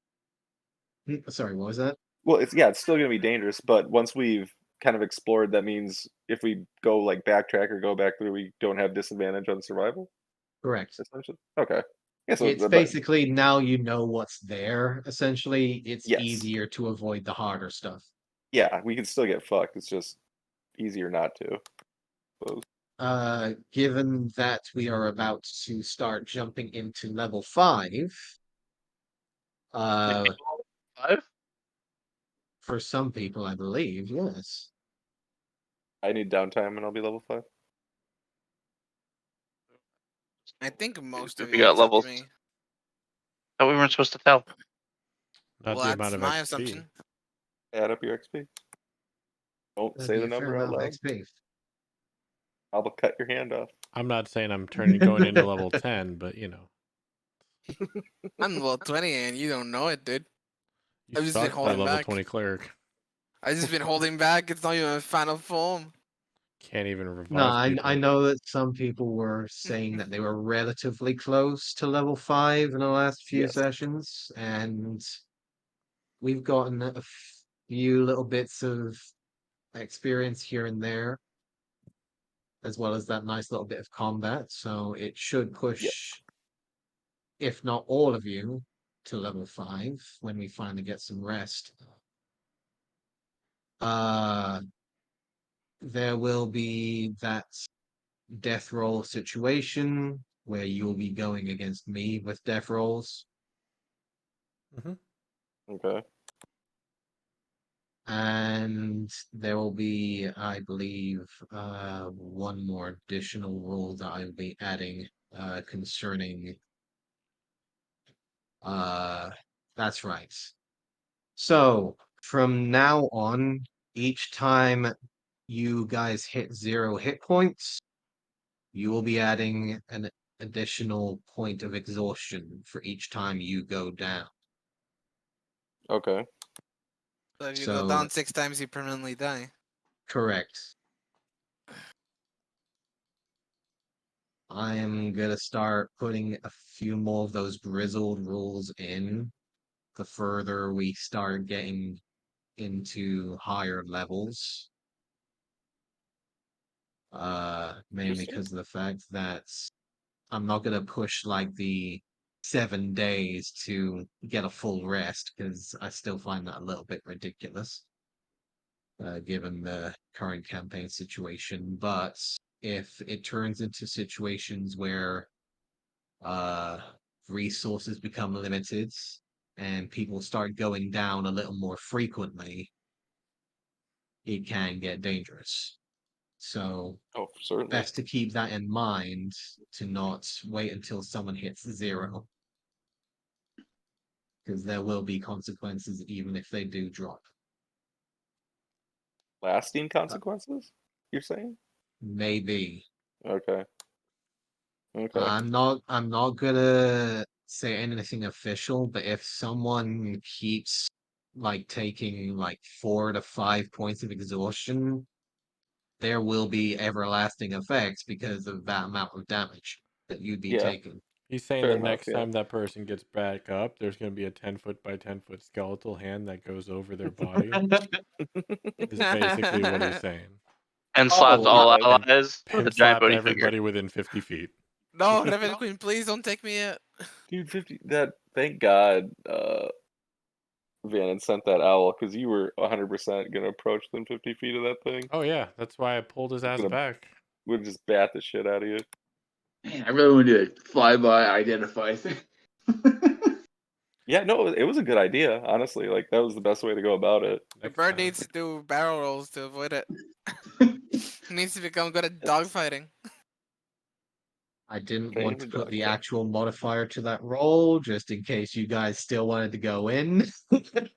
sorry, what was that? well, it's still gonna be dangerous, but once we've kind of explored, that means if we go like backtrack or go back through, we don't have disadvantage on survival, Correct. essentially. Okay. Yeah. So, It's basically now you know what's there. Essentially, it's yes, easier to avoid the harder stuff. yeah, we can still get fucked. It's just easier not to. Suppose. Given that we are about to start jumping into level 5, uh, 5? for some people, I believe, yes. I need downtime, and I'll be level 5. I think most of We you got except levels. me. That we weren't supposed to tell. Not Well, the that's amount of my XP. assumption. Add up your XP. Don't That'd say be the a fair number out amount of loud. XP. I'll cut your hand off. I'm not saying I'm going into level 10, but you know, I'm level 20 and you don't know it, dude. you I've just been suck that holding level back. 20 cleric. I've just been holding back. It's not even a final form. Can't even revive No, people. I know that some people were saying that they were relatively close to level 5 in the last few Yes. sessions, and we've gotten a few little bits of experience here and there, as well as that nice little bit of combat. So it should push, if not all of you, to level 5 when we finally get some rest. There will be that death roll situation where you'll be going against me with death rolls. Okay. And there will be, I believe, one more additional rule that I'll be adding concerning. That's right. So from now on, each time you guys hit 0 hit points, you will be adding an additional point of exhaustion for each time you go down. Okay. So if you So- go down 6 times, you permanently die. Correct. I am gonna start putting a few more of those grizzled rules in the further we start getting into higher levels. Mainly Interesting. because of the fact that I'm not gonna push like the 7 days to get a full rest, because I still find that a little bit ridiculous. Given the current campaign situation, but if it turns into situations where resources become limited and people start going down a little more frequently, it can get dangerous. So Oh, certainly. best to keep that in mind, to not wait until someone hits 0, because there will be consequences even if they do drop. Lasting consequences? You're saying? Maybe. Okay. Okay. I'm not gonna say anything official, but if someone keeps like taking like 4 to 5 points of exhaustion, there will be everlasting effects because of that amount of damage that you'd be Yeah. taking. He's saying Fair the enough, next yeah. time that person gets back up, there's going to be a 10-foot by 10-foot skeletal hand that goes over their body. Is basically what he's saying. And slaps Oh, all okay. allies with a And giant slap bony everybody finger. within 50 feet. No, Raven Queen, please don't take me yet. Dude, 50. Thank God Vannon sent that owl, because you were 100% going to approach them 50 feet of that thing. Oh, yeah. That's why I pulled his ass Gonna- back. would just bat the shit out of you. Man, I really want to do a flyby identify thing. Yeah, no, it was a good idea. Honestly, like that was the best way to go about it. The Next bird time. needs to do barrel rolls to avoid it. He needs to become good at dogfighting. I didn't Fame want to and put the dogfight. actual modifier to that roll, just in case you guys still wanted to go in.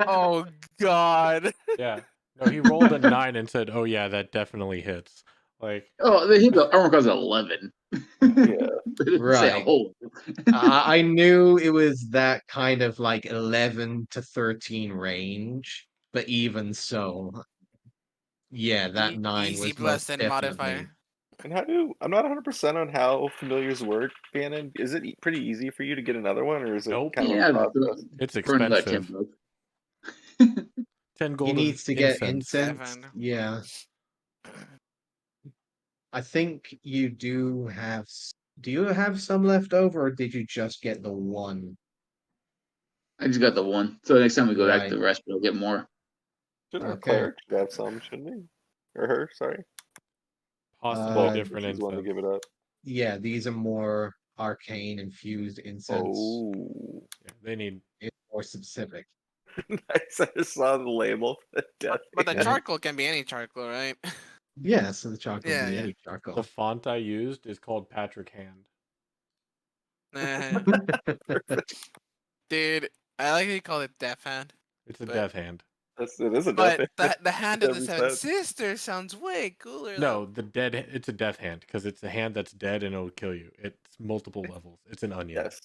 Oh God. Yeah. No, he rolled a 9 and said, "Oh yeah, that definitely hits." Like, Oh, the armor class is 11. Yeah. They didn't say a Right. whole. I knew it was that kind of like 11 to 13 range, but even so, yeah, that 9 Easy was plus most and definitely. modifier. And I'm not 100% on how familiars work, Bannon. Is it pretty easy for you to get another one, or is it Nope. kind of Yeah, a process? it's burn that 10 expensive. bucks. 10 He gold needs of to get incense. incense. Seven. Yeah. I think you do have. Do you have some left over, or did you just get the one? I just got the one. So next time we go back to Right. the rest, we'll get more. Should our Okay. cleric have some, shouldn't he? Or her, sorry. Possibly Uh, different He's the one to incense. give it up. Yeah, these are more arcane infused incense. Oh. Yeah, they need. It's more specific. Nice. I just saw the label for the death. But the Yeah. charcoal can be any charcoal, right? Yeah, so the charcoal Yeah, would be yeah. any charcoal. The font I used is called Patrick Hand. Dude, I like that you call it Death Hand. It's a But- death hand. It is a death. But the hand of the Every Seven set. Sisters sounds way cooler. No, the dead. It's a death hand because it's a hand that's dead and it'll kill you. It's multiple levels. It's an onion. Yes.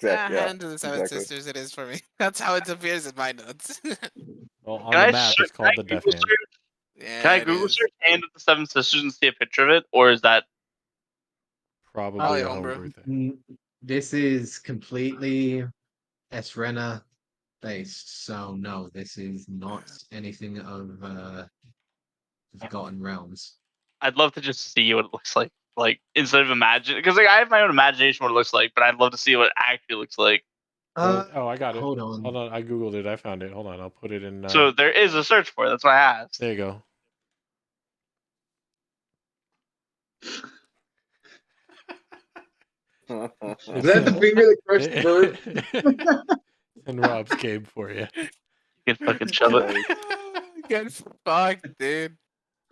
Though. Exactly. Yeah. Hand of the Seven exactly. Sisters it is for me. That's how it appears in my notes. Well, on Can the I map, search- it's called can the I death Google hand. search- Yeah, Can I it Google is. search Hand of the Seven Sisters and see a picture of it, or is that Probably Probably a homebrew. homebrew thing. This is completely Essrena based, so no, this is not anything of Forgotten Realms. I'd love to just see what it looks like. Like instead of imagine, because like I have my own imagination what it looks like, but I'd love to see what it actually looks like. Oh, I got it. Hold on. Hold on, I googled it. I found it. Hold on, I'll put it in. So there is a search for it. That's why I asked. There you go. Is that the finger that crushed the bird? And Rob's game for you. You can fucking shove it. Get fucked, dude.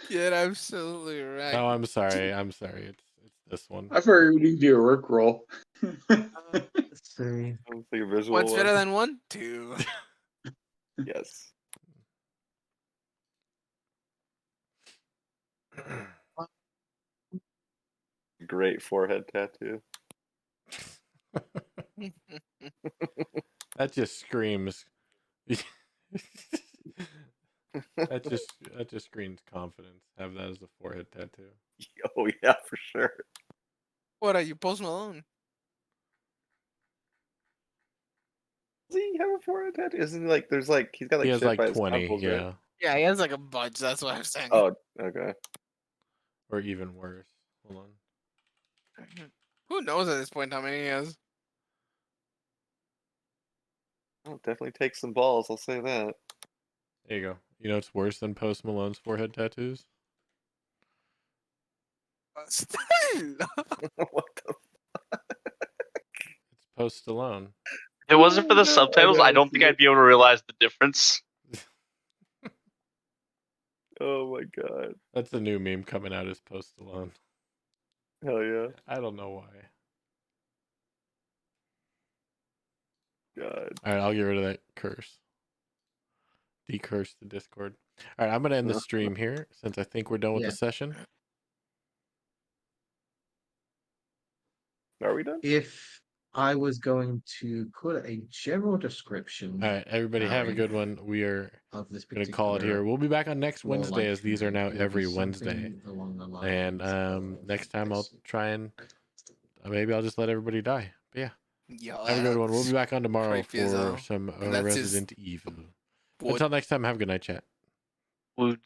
Get absolutely right. Oh, I'm sorry. I'm sorry. It's this one. I figured we need to do a work roll. Let's see. It's like a visual What's better one. than 1? 2. Yes. Great forehead tattoo. That just screams. that just screams confidence. Have that as a forehead tattoo. Oh yeah, for sure. What are you, Post Malone? Does he have a forehead tattoo? Isn't he like there's like he's got like He has shit like by his 20, temples, yeah, right? Yeah, he has like a bunch. That's what I'm saying. Oh, okay. or even worse. Hold on. Who knows at this point how many he has? Well, definitely take some balls. I'll say that. There you go. You know what's worse than Post Malone's forehead tattoos? What the? It's Post Stallone. If it wasn't for the No, subtitles, I I don't think I'd be able to realize the difference. Oh my god. That's the new meme coming out as Post Stallone. Hell yeah. I don't know why. God. All right, I'll get rid of that curse. Decurse the Discord. All right, I'm going to end the stream here since I think we're done with Yeah. the session. Are we done? If I was going to put a general description All right, everybody have a good one. We are of this going particular to call it here. We'll be back on next role Wednesday I as these are now create, it would be every something Wednesday. along the And lines of next time I'll this. try and maybe I'll just let everybody die. But yeah, Yeah, have a good one. We'll be back on tomorrow creepy as for hell. some And that's his Resident Evil. wood. Until next time, have a good night, chat. Would